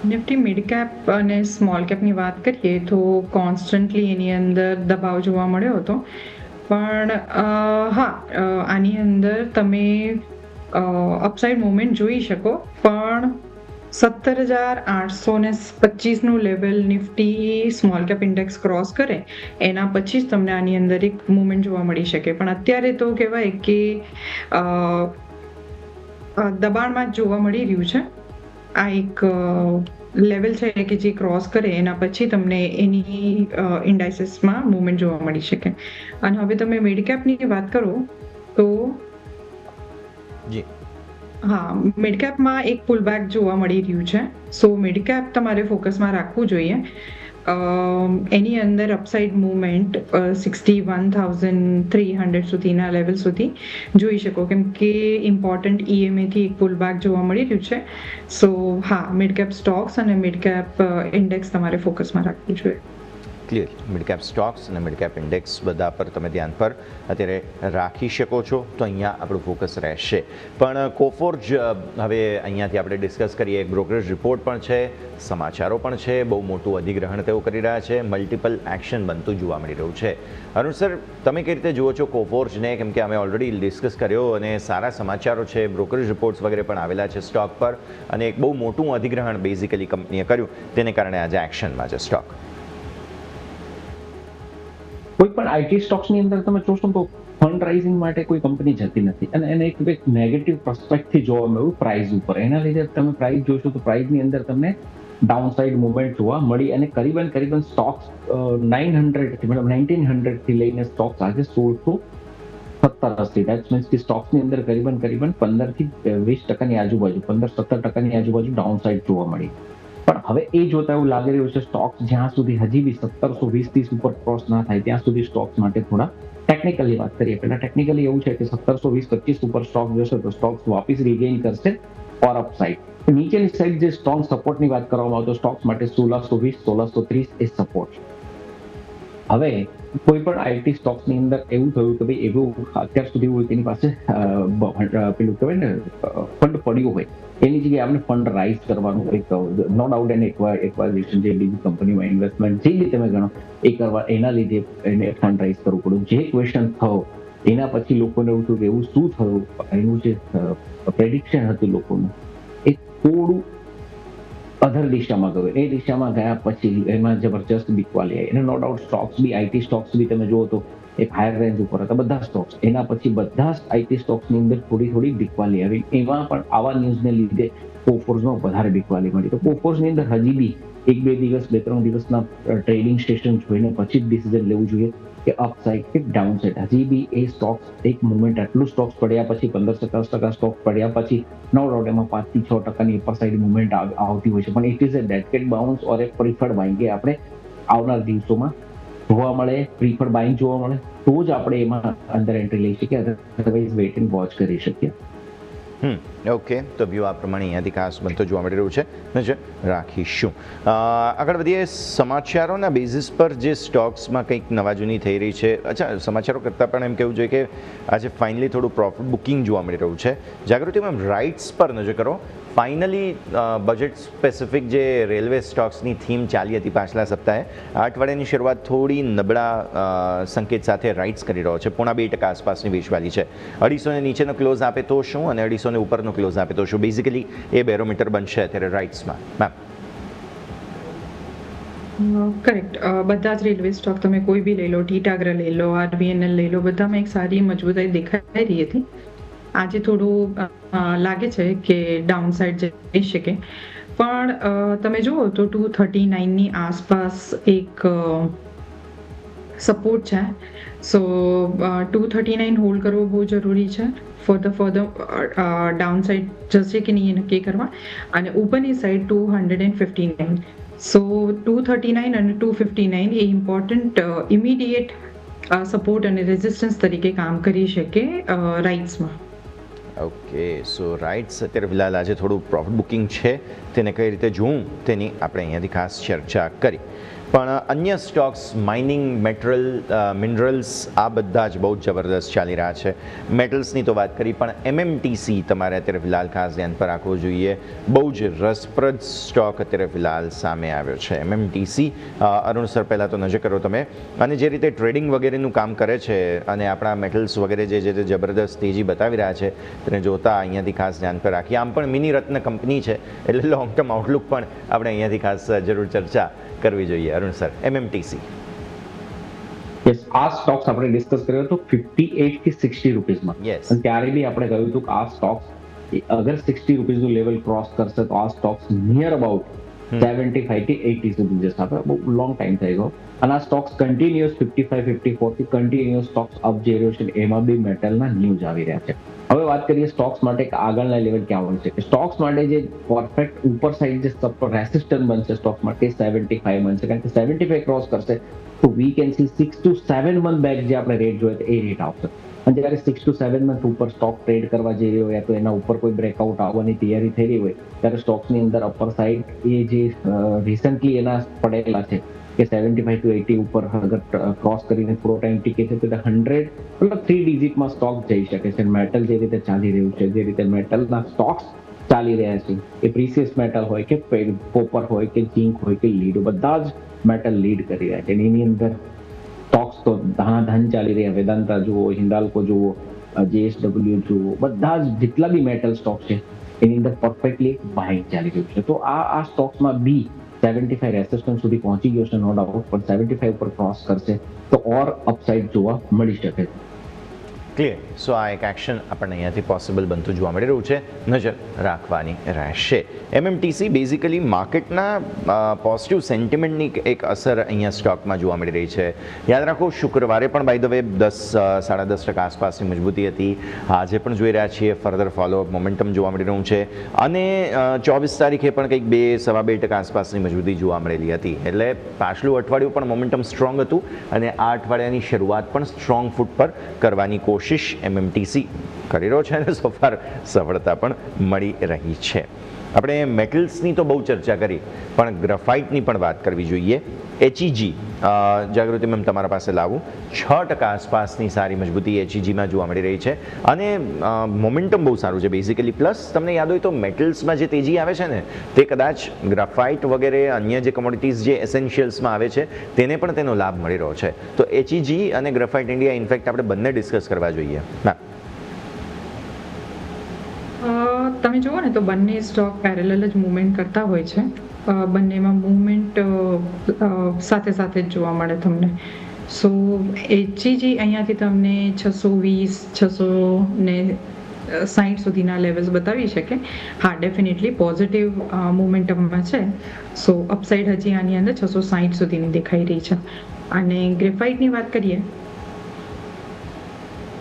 નિફ્ટી મિડ કેપ અને સ્મોલ કેપની વાત કરીએ તો કોન્સ્ટન્ટલી એની અંદર દબાવ જોવા મળ્યો હતો. પણ હા, આની અંદર તમે અપસાઇડ મુવમેન્ટ જોઈ શકો, પણ 17,825નું level Nifty small cap index cross કરે એના પછી જ તમને આની અંદર એક મુવમેન્ટ જોવા મળી શકે. પણ અત્યારે તો કહેવાય કે દબાણમાં જ જોવા મળી રહ્યું છે. આ એક લેવલ છે કે જે ક્રોસ કરે એના પછી તમને એની ઇન્ડાઇસીસમાં મુવમેન્ટ જોવા મળી શકે. અને હવે તમે મિડ કેપની વાત કરો તો હા, મિડ કેપમાં એક પુલબેક જોવા મળી રહ્યું છે. સો મિડ કેપ તમારે ફોકસમાં રાખવું જોઈએ. એની અંદર અપસાઇડ મુવમેન્ટ 61,300 સુધીના લેવલ સુધી જોઈ શકો, કેમ કે ઇમ્પોર્ટન્ટ EMAથી એક પુલબેક જોવા મળી રહ્યું છે. સો હા, મિડ કેપ સ્ટોક્સ અને મિડ કેપ ઇન્ડેક્સ તમારે ફોકસમાં રાખવું જોઈએ. ક્લિયર. મિડ કેપ સ્ટોક્સ અને મિડ કેપ ઇન્ડેક્સ બધા પર તમે ધ્યાન પર અત્યારે રાખી શકો છો. તો અહીંયા આપણું ફોકસ રહેશે. પણ કોફોર્જ હવે અહીંયાથી આપણે ડિસ્કસ કરીએ. એક બ્રોકરેજ રિપોર્ટ પણ છે, સમાચારો પણ છે, બહુ મોટું અધિગ્રહણ તેઓ કરી રહ્યા છે, મલ્ટિપલ એક્શન બનતું જોવા મળી રહ્યું છે. અરુણ સર, તમે કઈ રીતે જુઓ છો કોફોર્જને? કેમ કે અમે ઓલરેડી ડિસ્કસ કર્યો અને સારા સમાચારો છે, બ્રોકરેજ રિપોર્ટ્સ વગેરે પણ આવેલા છે સ્ટોક પર, અને એક બહુ મોટું અધિગ્રહણ બેઝિકલી કંપનીએ કર્યું, તેને કારણે આજે એક્શનમાં છે સ્ટોક. કોઈ પણ આઈટી સ્ટોક્સની અંદર તમે જોશો તો ફંડ રાઇઝિંગ માટે કોઈ કંપની જતી નથી, અને એને એક નેગેટિવ પર્સપેક્ટથી જોવામાં આવ્યું પ્રાઇસ ઉપર. એના લીધે તમે પ્રાઇસ જોશો તો પ્રાઇસની અંદર તમને ડાઉનસાઇડ મુવમેન્ટ જોવા મળી, અને કરીબન સ્ટોક્સ 1900 થી લઈને સ્ટોક્સ આજે 1670. દેટ મીન્સ કે સ્ટોક્સની અંદર કરીબન 15 થી 20% આજુબાજુ, 15-17% આજુબાજુ ડાઉનસાઇડ જોવા મળી. પણ હવે એ જોતા એવું લાગી રહ્યું છે સ્ટોક્સ જ્યાં સુધી હજી બી 1720-30 ઉપર ક્રોસ ના થાય ત્યાં સુધી સ્ટોક્સ માટે થોડા ટેકનિકલી વાત કરીએ. પહેલા ટેકનિકલી એવું છે કે 1720-25 ઉપર સ્ટોક જશે તો સ્ટોક્સ વાપસ રિગેઇન કરશે ઓર અપસાઇડ. નીચેની સાઈડ જે સ્ટ્રોંગ સપોર્ટની વાત કરવામાં આવે તો સ્ટોક્સ માટે 1620-1630 એ સપોર્ટ. હવે કોઈ પણ આઈટી સ્ટોક્સની અંદર એવું થયું કે ભાઈ એવું અત્યાર સુધી હોય તેની પાસે પેલું કહેવાય ને ફંડ પડ્યું હોય એની જગ્યાએ આપણે ફંડ રાઇઝ કરવાનું કંઈક નો ડાઉટ એને એક્વાઇઝેશન જે બીજી કંપનીમાં ઇન્વેસ્ટમેન્ટ જે બી તમે ગણો એ કરવા એના લીધે એને ફંડ રાઇઝ કરવું પડ્યું. જે ક્વેશ્ચન થયો એના પછી લોકોને એવું થયું કે એવું શું થયું, એનું જે પ્રેડિક્શન હતું લોકોનું એ થોડું અધર દિશામાં ગયું. એ દિશામાં ગયા પછી એમાં જબરજસ્ત બીકવાલી આવી. અને નો ડાઉટ સ્ટોક્સ બી આઈટી સ્ટોક્સ બી તમે જુઓ તો એક હાયર રેન્જ ઉપર હતા બધા સ્ટોક્સ. એના પછી બધા જ આઈટી સ્ટોક્સની અંદર થોડી બીકવાલી આવી. એમાં પણ આવા ન્યૂઝને લીધે કોફોર્સમાં વધારે બીકવાલી મળી. તો કોફોર્સની અંદર હજી બી 1-2 દિવસ 2-3 દિવસના ટ્રેડિંગ સેશન જોઈને પછી જ ડિસિઝન લેવું જોઈએ કે અપસાઇડ કે ડાઉનસાઇડ. હજી બી એ સ્ટોક્સ એક મુવમેન્ટ આટલું સ્ટોક્સ પડ્યા પછી 15-17% સ્ટોક પડ્યા પછી નો ડાઉટ એમાં 5-6% અપર સાઇડ મુવમેન્ટ આવતી હોય છે, પણ it is a dead cat bounce or એક પ્રિફર્ડ બાઇંગ કે આપણે આવનાર દિવસોમાં જોવા મળે, પ્રિફર્ડ બાઇંગ જોવા મળે તો જ આપણે એમાં અંદર એન્ટ્રી લઈ શકીએ, અધરવાઇઝ વેઇટ એન્ડ વોચ કરી શકીએ. ઓકે, તો વ્યૂ આ પ્રમાણે અહીંયાથી ખાસ બનતો જોવા મળી રહ્યું છે, નજર રાખીશું. આગળ વધીએ સમાચારોના બેઝિસ પર જે સ્ટોક્સમાં કંઈક નવા જૂની થઈ રહી છે. અચ્છા, સમાચારો કરતાં પણ એમ કહેવું જોઈએ કે આજે ફાઇનલી થોડું પ્રોફિટ બુકિંગ જોવા મળી રહ્યું છે. જાગૃતિ મેમ, રાઇટ્સ પર નજર કરો. ફાઇનલી બજેટ સ્પેસિફિક જે રેલવે સ્ટોક્સની થીમ ચાલી હતી પાછલા સપ્તાહે, આ અઠવાડિયાની શરૂઆત થોડી નબળા સંકેત સાથે રાઇટ્સ કરી રહ્યો છે. 0.5% આસપાસની વેચવાલી છે. 250 નીચેનો ક્લોઝ આપે તો શું અને 250 ઉપરનો ક્લોઝ આપે તો શું, બેઝિકલી એ બેરોમીટર બનશે અત્યારે રાઇટ્સમાં. Ma'am correct. બધા જ રેલવે સ્ટોક તમે કોઈ બી લઈ લો, ટીટાગરા લઈ લો, આરબીએનએલ લઈ લો, બધામાં એક સારી મજબૂતાઈ દેખાઈ રહી હતી. આજે થોડું લાગે છે કે ડાઉન સાઇડ જઈ શકે, પણ તમે જુઓ તો 239ની આસપાસ એક સપોર્ટ છે. સો 239 હોલ્ડ કરવો બહુ જરૂરી છે. ફર્ધર ડાઉન સાઇડ જશે કે નહીં એ નક્કી કરવા. અને ઉપરની સાઇડ 259. સો 239 અને 259 એ ઇમ્પોર્ટન્ટ ઇમિડિયેટ સપોર્ટ અને રેઝિસ્ટન્સ તરીકે કામ કરી શકે રાઇટ્સમાં. ઓકે, સો રાઇટ્સ અત્યારે ફિલહાલ આજે થોડું પ્રોફિટ બુકિંગ છે, તેને કઈ રીતે જોવું તેની આપણે અહીંયાથી ખાસ ચર્ચા કરી. પણ અન્ય સ્ટોક્સ, માઇનિંગ, મિનરલ્સ, આ બધા જ બહુ જ જબરદસ્ત ચાલી રહ્યા છે. મેટલ્સની તો વાત કરી, પણ એમએમટીસી તમારે અત્યારે ફિલહાલ ખાસ ધ્યાન પર રાખવું જોઈએ. બહુ જ રસપ્રદ સ્ટોક અત્યારે ફિલહાલ સામે આવ્યો છે એમએમટીસી. અરુણ સર, પહેલાં તો નજર કરો તમે, અને જે રીતે ટ્રેડિંગ વગેરેનું કામ કરે છે અને આપણા મેટલ્સ વગેરે જે જબરદસ્ત તેજી બતાવી રહ્યા છે તેને જોતા અહીંયાથી ખાસ ધ્યાન પર રાખીએ. આમ પણ મિની રત્ન કંપની છે એટલે લોંગ ટર્મ આઉટલુક પણ આપણે અહીંયાથી ખાસ જરૂર ચર્ચા કરવી જોઈએ. Arun sir, MMTC. યસ, આ સ્ટોક્સ આપણે ડિસ્કસ કર્યો તો 58 થી 60 રૂપીસમાં. યસ, અને ત્યારે બી આપણે કહ્યું હતું કે આ સ્ટોક્સ અગર 60 રૂપીસનું લેવલ ક્રોસ કરશે તો આ સ્ટોક્સ નિયર અબાઉટ 75 થી 80 સુધી જશે. આપણે બહુ લોંગ ટાઈમ થઈ ગયો અને આ સ્ટોક્સ કન્ટિન્યુઅસ 55-54 થી કન્ટિન્યુઅસ સ્ટોક્સ અપ જઈ રહ્યો છે. એમાં બી મેટલના ન્યૂઝ આવી રહ્યા છે. હવે વાત કરીએ સ્ટોક્સ માટે કે આગળના લેવલ ક્યાં હોય છે. સ્ટોક્સ માટે જે પરફેક્ટ ઉપર સાઈડ જે રેસિસ્ટન્સ બનશે સ્ટોક્સ માટે 75 બનશે, કારણ કે 75 ક્રોસ કરશે તો we can see 6 to 7 month back જે આપણે રેટ જોઈએ એ રેટ આવશે. અને જ્યારે 6 to 7 મંથ ઉપર સ્ટોક ટ્રેડ કરવા જઈ રહ્યો હોય તો એના ઉપર કોઈ બ્રેકઆઉટ આવવાની તૈયારી થઈ રહી હોય ત્યારે સ્ટોક્સની અંદર અપર સાઈડ એ જે રિસન્ટલી એના પડેલા છે કે 75 to 80 ઉપર અગર ક્રોસ કરીને થોડો ટાઈમ ટીકે છે તો 100 મતલબ 3 ડિજિટમાં સ્ટોક જઈ શકે છે. મેટલ જે રીતે ચાલી રહ્યું છે, જે રીતે મેટલના સ્ટોક્સ ચાલી રહ્યા છે, એ પ્રીસિયસ મેટલ હોય કે કોપર હોય કે ઝિંક હોય કે લીડ, બધા જ મેટલ લીડ કરી રહ્યા છે. એની અંદર સ્ટોક્સ તો ધન ચાલી રહ્યા. વેદાંતા જુઓ, હિન્દાલ્કો જુઓ, જેએસડબલ્યુ જુઓ, બધા જ જેટલા બી મેટલ સ્ટોક છે એની અંદર પરફેક્ટલી બાઇંગ ચાલી રહ્યું છે. તો આ સ્ટોક્સમાં બી 75 રેસિસ્ટન્સ સુધી પહોંચી ગયો છે નો ડાઉટ, પણ 75 ઉપર ક્રોસ કરશે તો ઓર અપસાઇડ જોવા મળી શકે છે. ક્લિયર. સો આ એક એક્શન આપણને અહીંયાથી પોસિબલ બનતું જોવા મળી રહ્યું છે, નજર રાખવાની રહેશે. MMTC બેઝિકલી માર્કેટના પોઝિટિવ સેન્ટિમેન્ટની એક અસર અહીંયા સ્ટોકમાં જોવા મળી રહી છે. યાદ રાખો શુક્રવારે પણ બાય ધ વે 10-10.5% આસપાસની મજબૂતી હતી. આજે પણ જોઈ રહ્યા છીએ ફર્ધર ફોલોઅપ મોમેન્ટમ જોવા મળી રહ્યું છે અને 24 તારીખે પણ કંઈક 2-2.5% આસપાસની મજબૂતી જોવા મળેલી હતી. એટલે પાછલું અઠવાડિયું પણ મોમેન્ટમ સ્ટ્રોંગ હતું અને આ અઠવાડિયાની શરૂઆત પણ સ્ટ્રોંગ ફૂટ પર કરવાની કોશિશ MMTC કરી રહ્યો છે અને સોફાર સફળતા પણ મળી રહી છે. આપણે મેટલ્સની તો બહુ ચર્ચા કરી, પણ ગ્રાફાઇટની પણ વાત કરવી જોઈએ. HEG જાગૃતિ મેમ તમારા પાસે લાવું. 6% આસપાસની સારી મજબૂતી HEGમાં જોવા મળી રહી છે અને મોમેન્ટમ બહુ સારું છે બેઝિકલી. પ્લસ તમને યાદ હોય તો મેટલ્સમાં જે તેજી આવે છે ને તે કદાચ ગ્રાફાઇટ વગેરે અન્ય જે કોમોડિટીઝ જે એસેન્શિયલ્સમાં આવે છે તેને પણ તેનો લાભ મળી રહ્યો છે. તો HEG અને ગ્રાફાઇટ ઇન્ડિયા ઇનફેક્ટ આપણે બંને ડિસ્કસ કરવા જોઈએ. ના તમે જુઓ ને તો બંને સ્ટોક પેરેલલ જ મૂવમેન્ટ કરતા હોય છે. બંનેમાં મૂવમેન્ટ સાથે સાથે જ જોવા મળે તમને. સો HEG અહીંયાથી તમને 620-660 સુધીના લેવલ્સ બતાવી શકે. હા, ડેફિનેટલી પોઝિટિવ મોમેન્ટમમાં છે. સો અપસાઇડ હજી આની અંદર 660 સુધીની દેખાઈ રહી છે. અને ગ્રેફાઇટની વાત કરીએ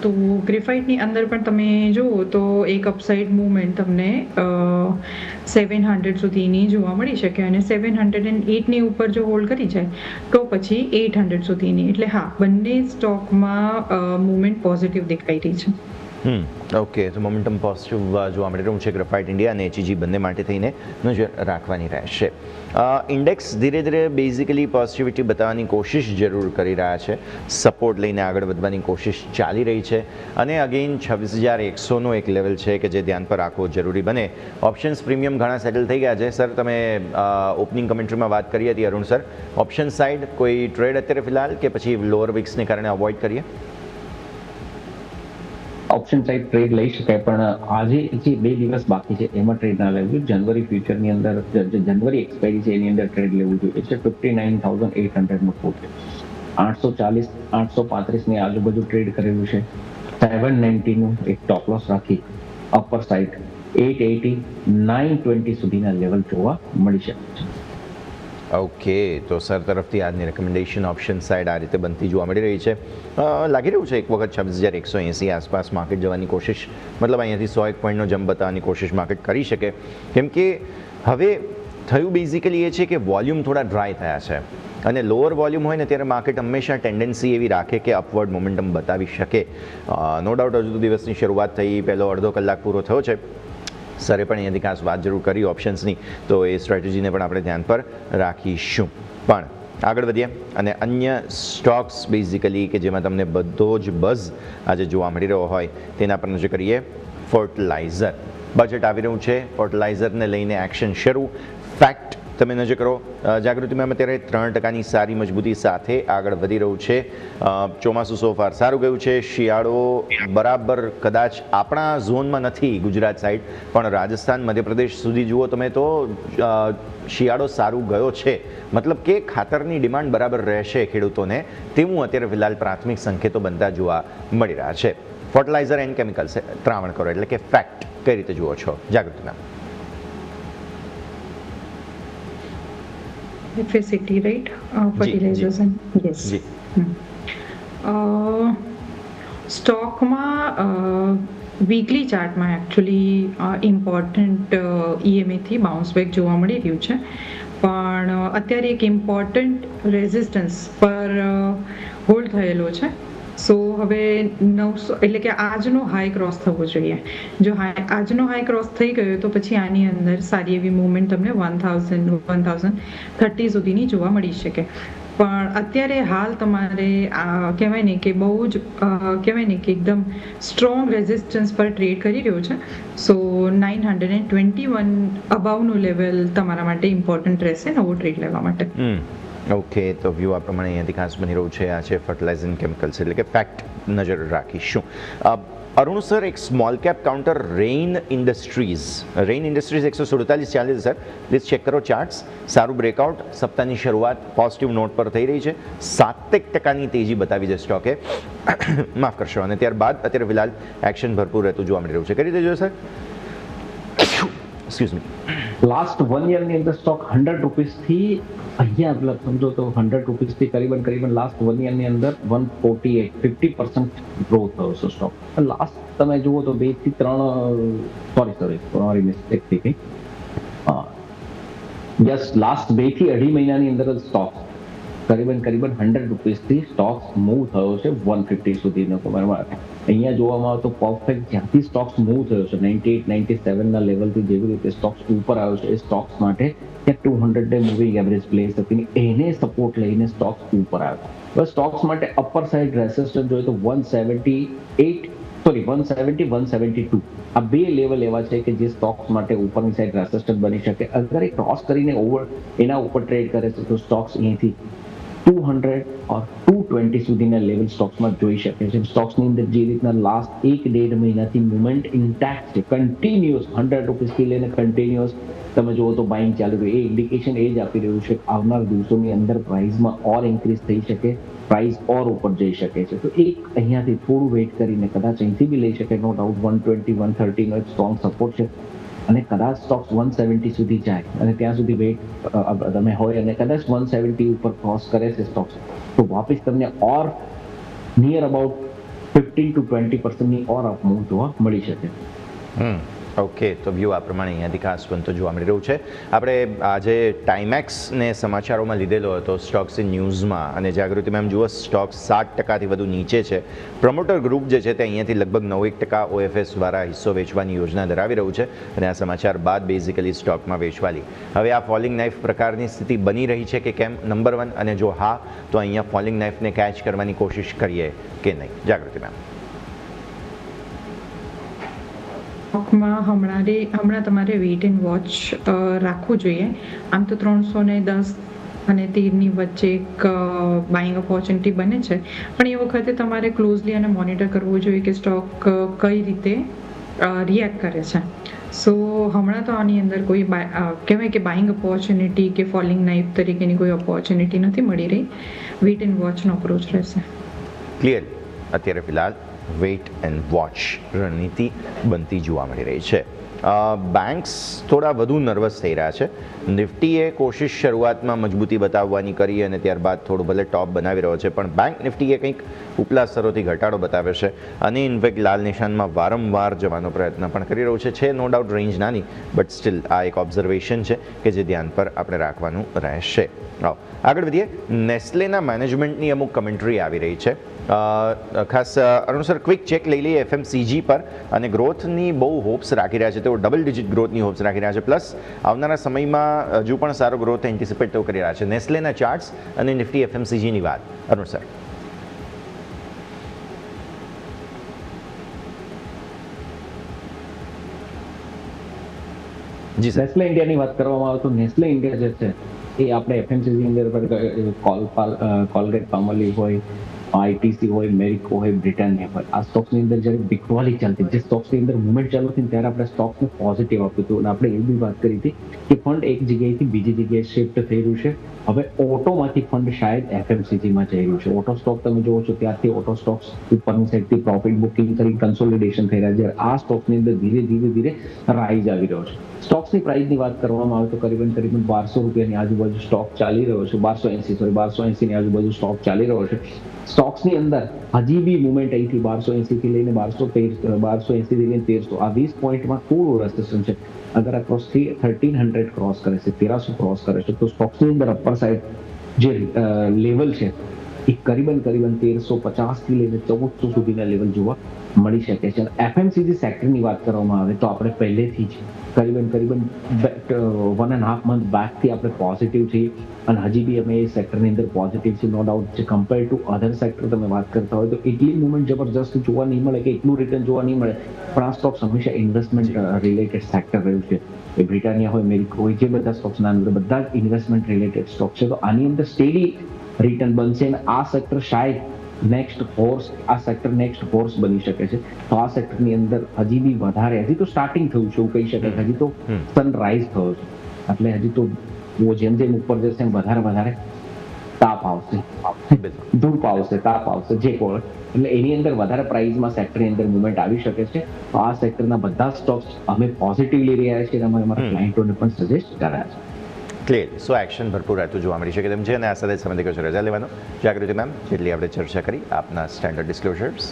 તો ગ્રેફાઇટની અંદર પણ તમે જુઓ તો એક અપસાઇડ મૂવમેન્ટ તમને 700 સુધીની જોવા મળી શકે અને 708ની ઉપર જો હોલ્ડ કરી જાય તો પછી 800 સુધીની. એટલે હા, બંને સ્ટોકમાં મૂવમેન્ટ પોઝિટિવ દેખાઈ રહી છે. ઓકે, તો મોમેન્ટમ પોઝિટિવ જોવા મળી રહ્યું છે ગ્રાફાઇટ ઇન્ડિયા અને HEG બંને માટે થઈને નજર રાખવાની રહેશે. ઇન્ડેક્સ ધીરે ધીરે બેઝિકલી પોઝિટિવિટી બતાવવાની કોશિશ જરૂર કરી રહ્યા છે. સપોર્ટ લઈને આગળ વધવાની કોશિશ ચાલી રહી છે અને અગેન 26,100નો એક લેવલ છે કે જે ધ્યાન પર રાખવો જરૂરી બને. ઓપ્શન્સ પ્રીમિયમ ઘણા સેટલ થઈ ગયા છે. સર, તમે ઓપનિંગ કમેન્ટ્રીમાં વાત કરી હતી અરુણ સર, ઓપ્શન સાઇડ કોઈ ટ્રેડ અત્યારે ફિલહાલ કે પછી લોઅર વિક્સને કારણે અવોઇડ કરીએ? ઓપ્શન સાઇડ ટ્રેડ લઈ શકાય, પણ આજે જે 2 દિવસ બાકી છે એમાં ટ્રેડ ના લેવું જોઈએ. જનવરી ફ્યુચરની અંદર જે જનવરી એક્સપાયરી છે એની અંદર ટ્રેડ લેવું જોઈએ. એટલે 59,800 નો ફોટ છે. 840-835 ની આજુબાજુ ટ્રેડ કરેલું છે. 790 નું એક ટોપ લોસ રાખી અપર સાઇડ 880-920 સુધીના લેવલ જોવા મળી શકે છે. ઓકે, તો સર તરફથી આજની રેકમેન્ડેશન ઓપ્શન સાઇડ આ રીતે બનતી જોવા મળી રહી છે. લાગી રહ્યું છે એક વખત 26,180 આસપાસ માર્કેટ જવાની કોશિશ, મતલબ અહીંયાથી 101 પોઈન્ટનો જમ્પ બતાવવાની કોશિશ માર્કેટ કરી શકે. કેમ કે હવે થયું બેઝિકલી એ છે કે વોલ્યુમ થોડા ડ્રાય થયા છે અને લોઅર વોલ્યુમ હોય ને ત્યારે માર્કેટ હંમેશા ટેન્ડન્સી એવી રાખે કે અપવર્ડ મોમેન્ટમ બતાવી શકે. નો ડાઉટ હજુ તો દિવસની શરૂઆત થઈ, પહેલો અડધો કલાક પૂરો થયો છે. સરે પણ અહીંયાથી ખાસ વાત જરૂર કરી ઓપ્શન્સની, તો એ સ્ટ્રેટેજીને પણ આપણે ધ્યાન પર રાખીશું. પણ આગળ વધીએ અને અન્ય સ્ટોક્સ બેઝિકલી કે જેમાં તમને બધો જ બઝ આજે જોવા મળી રહ્યો હોય તેના પર નજર કરીએ. ફર્ટિલાઇઝર બજેટ આવી રહ્યું છે, ફર્ટિલાઇઝરને લઈને એક્શન શરૂ. ફેક્ટ તમે નજર કરો, જાગૃતિમાં અત્યારે 3%ની સારી મજબૂતી સાથે આગળ વધી રહ્યું છે. ચોમાસું સોફાર સારું ગયું છે. શિયાળો બરાબર કદાચ આપણા ઝોનમાં નથી ગુજરાત સાઈડ, પણ રાજસ્થાન મધ્યપ્રદેશ સુધી જુઓ તમે તો શિયાળો સારું ગયો છે. મતલબ કે ખાતરની ડિમાન્ડ બરાબર રહેશે ખેડૂતોને, તેવું અત્યારે ફિલહાલ પ્રાથમિક સંકેતો બનતા જોવા મળી રહ્યા છે. ફર્ટિલાઇઝર એન્ડ કેમિકલ્સ ત્રાવણ કરો એટલે કે ફેક્ટ કઈ રીતે જુઓ છો જાગૃતિમાં? FACT, right? Fertilizers and yes. સ્ટોકમાં વીકલી ચાર્ટમાં એકચ્યુઅલી ઇમ્પોર્ટન્ટ EMAથી બાઉન્સ બેક જોવા મળી રહ્યું છે, પણ અત્યારે એક ઇમ્પોર્ટન્ટ રેઝિસ્ટન્સ પર હોલ્ડ થયેલો છે. સો હવે 900 એટલે કે આજનો હાઈ ક્રોસ થવો જોઈએ. જો આજનો હાઈ ક્રોસ થઈ ગયો તો પછી આની અંદર સારી એવી મૂવમેન્ટ તમને 1,030 સુધીની જોવા મળી શકે. પણ અત્યારે હાલ તમારે કહેવાય ને કે બહુ જ કહેવાય ને કે એકદમ સ્ટ્રોંગ રેઝિસ્ટન્સ પર ટ્રેડ કરી રહ્યો છે. સો 921 અબાવનું લેવલ તમારા માટે ઇમ્પોર્ટન્ટ રહેશે નવો ટ્રેડ લેવા માટે. ઓકે, તો વ્યૂ આ પ્રમાણે અહીંયાથી ખાસ બની રહ્યું છે. આ છે ફર્ટિલાઇઝર કેમિકલ્સ એટલે કે ફેક્ટ નજર રાખીશું. અરુણ સર, એક small cap counter rain industries 147 ચાલે છે સર. પ્લીઝ ચેક કરો ચાર્ટ્સ. સારું બ્રેકઆઉટ, સપ્તાહની શરૂઆત પોઝિટિવ નોટ પર થઈ રહી છે. 7% તેજી બતાવી છે સ્ટોકે. માફ કરશો. અને ત્યારબાદ અત્યારે ફિલહાલ એક્શન ભરપૂર રહેતું જોવા મળી રહ્યું છે. કરી દેજો સર. Excuse me. લાસ્ટ 1 યરની અંદર સ્ટોક 100 રૂપીસથી અહીંયા મતલબ સમજો તો 100 રૂપીસથી કરીબન લાસ્ટ 1 યરની અંદર 148 50% ગ્રોથ થયો છે સ્ટોક. લાસ્ટ તમે જુઓ તો 2 થી 3 સોરી મિસ્ટેક થઈ ગઈ. યસ, લાસ્ટ 2 થી 2.5 મહિનાની અંદર સ્ટોક કરીબન 100 રૂપીસથી સ્ટોક્સ મૂવ થયો છે 150 સુધીનો. અહીંયા જોવામાં આવે તો પરફેક્ટ જ્યાંથી સ્ટોક્સ મૂવ થયો છે 98 97 ના લેવલથી જેવી રીતે સ્ટોક્સ ઉપર આવ્યો છે એ સ્ટોક્સ માટે ત્યાં 200 ડે મૂવિંગ એવરેજ પ્લેસ હતી, એને સપોર્ટ લઈને સ્ટોક્સ ઉપર આવ્યો. હવે સ્ટોક્સ માટે અપર સાઇડ રેસિસ્ટન્સ જોઈએ તો 172 આ બે લેવલ એવા છે કે જે સ્ટોક્સ માટે ઉપરની સાઈડ રેસિસ્ટન્સ બની શકે. અગર એ ક્રોસ કરીને એના ઉપર ટ્રેડ કરે છે તો સ્ટોક્સ અહીંથી 200 or 220 સુધીના લેવલ સ્ટોક્સમાં જોઈ શકે છે. સ્ટોક્સની અંદર જે રીતના લાસ્ટ 1.5 મહિનાથી મુવમેન્ટ ઇન્ટેક્ટ છે, કન્ટિન્યુઅસ 100 રૂપીસથી લઈને કન્ટિન્યુઅસ તમે જુઓ તો બાઇંગ ચાલુ રહ્યું. એ ઇન્ડિકેશન એ જ આપી રહ્યું છે કે આવનાર દિવસોની અંદર પ્રાઇસમાં ઓર ઇન્ક્રીઝ થઈ શકે, પ્રાઇસ ઓર ઉપર જઈ શકે છે. તો એક અહીંયાથી થોડું વેઇટ કરીને કદાચ અહીંથી બી લઈ શકે. નો ડાઉટ 120 130 નો એક સ્ટ્રોંગ સપોર્ટ છે અને કદાચ સ્ટોક્સ 170 સુધી જાય અને ત્યાં સુધી વેઇટ તમે હોય અને કદાચ 170 ઉપર ક્રોસ કરે છે સ્ટોક્સ તો વાપસ તમને ઓર નિયર અબાઉટ 15 to 20% ની ઓર અપ મૂવ જોવા મળી શકે. ઓકે, તો વ્યૂ આ પ્રમાણે અહીંયાથી ખાસ બનતો જોવા મળી રહ્યું છે. આપણે આજે ટાઈમેક્સને સમાચારોમાં લીધેલો હતો સ્ટોક્સ ઇન ન્યૂઝમાં, અને જાગૃતિ મેમ જુઓ સ્ટોક્સ 7%થી વધુ નીચે છે. પ્રમોટર ગ્રુપ જે છે તે અહીંયાથી લગભગ 9% OFS દ્વારા હિસ્સો વેચવાની યોજના ધરાવી રહ્યું છે અને આ સમાચાર બાદ બેઝિકલી સ્ટોકમાં વેચવાલી. હવે આ ફોલિંગ નાઇફ પ્રકારની સ્થિતિ બની રહી છે કે કેમ, નંબર 1, અને જો હા તો અહીંયા ફોલિંગ નાઇફને કેચ કરવાની કોશિશ કરીએ કે નહીં? જાગૃતિ મેમ. સ્ટોકમાં હમણાં તમારે વેઇટ એન્ડ વોચ રાખવું જોઈએ. આમ તો 310 અને 13ની વચ્ચે એક બાઇંગ ઓપોર્ચ્યુનિટી બને છે, પણ એ વખતે તમારે ક્લોઝલી અને મોનિટર કરવું જોઈએ કે સ્ટોક કઈ રીતે રિએક્ટ કરે છે. સો હમણાં તો આની અંદર કોઈ કહેવાય કે બાઇંગ ઓપોર્ચ્યુનિટી કે ફોલિંગ નાઇફ તરીકેની કોઈ ઓપોર્ચ્યુનિટી નથી મળી રહી. વેઇટ એન્ડ વોચનો અપ્રોચ રહેશે. ક્લિયર. અત્યારે ફિલહાલ વેઇટ એન્ડ વોચ રણનીતિ બનતી જોવા મળી રહી છે. બેન્ક્સ થોડા વધુ નર્વસ થઈ રહ્યા છે. નિફ્ટીએ કોશિશ શરૂઆતમાં મજબૂતી બતાવવાની કરી અને ત્યારબાદ થોડું ભલે ટોપ બનાવી રહ્યો છે, પણ બેંક નિફ્ટીએ કંઈક ઉપલા સ્તરોથી ઘટાડો બતાવ્યો છે અને ઇનફેક્ટ લાલ નિશાનમાં વારંવાર જવાનો પ્રયત્ન પણ કરી રહ્યું છે. નો ડાઉટ રેન્જ નાની, બટ સ્ટીલ આ એક ઓબ્ઝર્વેશન છે કે જે ધ્યાન પર આપણે રાખવાનું રહેશે. આગળ વધીએ. નેસ્લેના મેનેજમેન્ટની અમુક કમેન્ટ્રી આવી રહી છે. ખાસ અરુણ સર ક્વિક ચેક લઈ લઈએ FMCG પર, અને ગ્રોથની બહુ હોપ્સ રાખી રહ્યા છે. તેઓ ડબલ ડિજિટ ગ્રોથની હોપ્સ રાખી રહ્યા છે, પ્લસ આવનારા સમયમાં હજુ પણ સારો ગ્રોથ એન્ટિસિપેટ તેઓ કરી રહ્યા છે. નેસ્લેના ચાર્ટ્સ અને નિફ્ટી FMCGની વાત, અરુણ સર. જી સર. નેસ્લે ઇન્ડિયાની વાત કરવામાં આવે તો નેસ્લે ઇન્ડિયા જે છે એ આપણે FMCG ની અંદર કોલગેટ પાલ્મોલિવ હોય, ITC હોય, મેરિકો હોય, બ્રિટાનિયા હોય, આ સ્ટોક્સની અંદર જ્યારે બિકવાલી ચાલતી, જે સ્ટોક્સની અંદર મુવમેન્ટ ચાલુ હતી ત્યારે આપણે સ્ટોક્સને પોઝિટિવ આપ્યું હતું અને આપણે એ બી વાત કરી હતી કે ફંડ એક જગ્યાએથી બીજી જગ્યાએ શિફ્ટ થઈ રહ્યું છે. હવે ઓટોમાંથી ફંડ શાયદ FMCGમાં જઈ રહ્યું છે. ઓટો સ્ટોક તમે જુઓ છો ત્યારથી ઓટો સ્ટોક્સ ઉપરની સાઈડથી પ્રોફિટ બુકિંગ કરી કન્સોલિડેશન થઈ રહ્યા છે. આ સ્ટોક્સની અંદર ધીરે રાઇઝ આવી રહ્યો છે. સ્ટોક્સની પ્રાઇસની વાત કરવામાં આવે તો કરીબન 1200 રૂપિયાની આજુબાજુ સ્ટોક ચાલી રહ્યો છે. 1280 ની આજુબાજુ સ્ટોક ચાલી રહ્યો છે. સ્ટોક્સની અંદર હજી બી મુવમેન્ટ અહીંથી 1280 થી લઈને 1280 થી લઈને 1300 આ 20 પોઈન્ટમાં થોડું રેસિસ્ટન્સ છે. અગર આ ક્રોસ 1300 ક્રોસ કરે છે, 1300 ક્રોસ કરે છે તો સ્ટોક્સની અંદર અપર સાઈડ જે લેવલ છે એ કરીબન 1350 થી લઈને 1400 સુધીના લેવલ જોવા મળી શકે છે. FMCG સેક્ટરની વાત કરવામાં આવે તો આપણે પહેલેથી જ કરીબન 1.5 મંથ બેકથી આપણે પોઝિટિવ છીએ અને હજી બી અમે એ સેક્ટરની અંદર પોઝિટિવ છે. નો ડાઉટ જે કમ્પેર ટુ અધર સેક્ટર તમે વાત કરતા હોય તો એટલી મુવમેન્ટ જબરજસ્ત જોવા નહીં મળે કે એટલું રિટર્ન જોવા નહીં મળે, પણ આ સ્ટોક્સ હંમેશા ઇન્વેસ્ટમેન્ટ રિલેટેડ સેક્ટર રહ્યું છે. એ બ્રિટાનિયા હોય, મેરિકો હોય, જે બધા સ્ટોક્સના અંદર બધા જ ઇન્વેસ્ટમેન્ટ રિલેટેડ સ્ટોક છે. તો આની અંદર સ્ટેડી રિટર્ન બનશે અને આ સેક્ટર શાયદ નેક્સ્ટ હોર્સ, આ સેક્ટર નેક્સ્ટ હોર્સ બની શકે છે. તો આ સેક્ટરની અંદર હજી બી વધારે, હજી તો સ્ટાર્ટિંગ થયું છે એવું કહી શકાય, હજી તો સનરાઈઝ થયો છે, એટલે હજી તો જેમ જેમ ઉપર જશે એમ વધારે તાપ આવશે, ધૂપ આવશે, તાપ આવશે, જે કોઈ, એટલે એની અંદર વધારે પ્રાઇઝમાં સેક્ટરની અંદર મુવમેન્ટ આવી શકે છે. તો આ સેક્ટરના બધા સ્ટોક્સ અમે પોઝિટિવલી રહ્યા છીએ અને અમે અમારા ક્લાયન્ટોને પણ સજેસ્ટ કર્યા છે. ક્લિયર. સો એક્શન ભરપૂર રહેતું જોવા મળી શકે તેમ છે અને આ સાથે સમય દેખો રજા લેવાનો. જાગૃતિ મેમ, જેટલી આપણે ચર્ચા કરી આપના સ્ટેન્ડર્ડ ડિસ્ક્લોઝર્સ.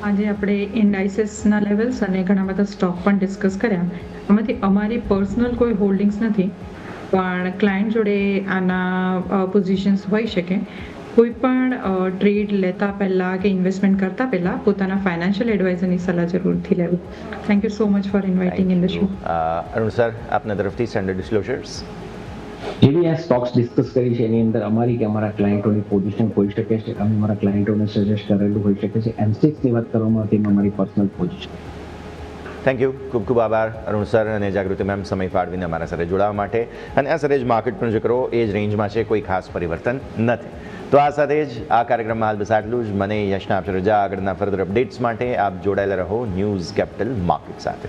આજે આપણે ઇન્ડાઇસીસના લેવલ્સ અને ઘણા બધા સ્ટોક પણ ડિસ્કસ કર્યા. આમાંથી અમારી પર્સનલ કોઈ હોલ્ડિંગ્સ નથી, પણ ક્લાયન્ટ જોડે આના પોઝિશન્સ હોઈ શકે. કોઈ પણ ટ્રેડ લેતા પહેલાં કે ઇન્વેસ્ટમેન્ટ કરતા પહેલાં પોતાના ફાઇનાન્શિયલ એડવાઇઝરની સલાહ જરૂરથી લેવી. Thank you so much for inviting in the show. Arun sir, આપના તરફથી સ્ટેન્ડર્ડ ડિસ્ક્લોઝર્સ. જેવી આ સ્ટોક્સ ડિસ્કસ કરી છે એની અંદર અમારી કે અમારા ક્લાયન્ટોની પોઝિશન હોઈ શકે છે, અમે અમારા ક્લાયન્ટોને સજેસ્ટ કરેલું હોઈ શકે છે. M6ની વાત કરવામાં આવતી અમારી પર્સનલ પોઝિશન. થેન્ક યુ, ખૂબ ખૂબ આભાર અરુણ સર અને જાગૃતિ મેમ સમય ફાળવીને અમારા સાથે જોડાવા માટે. અને આ સાથે જ માર્કેટ પણ જો કરો એ જ રેન્જમાં છે, કોઈ ખાસ પરિવર્તન નથી. તો આ સાથે જ આ કાર્યક્રમમાં હાલ બસ આટલું જ. મને યશના આપશે રજા. આગળના ફર્ધર અપડેટ્સ માટે આપ જોડાયેલા રહો ન્યૂઝ કેપિટલ માર્કેટ સાથે.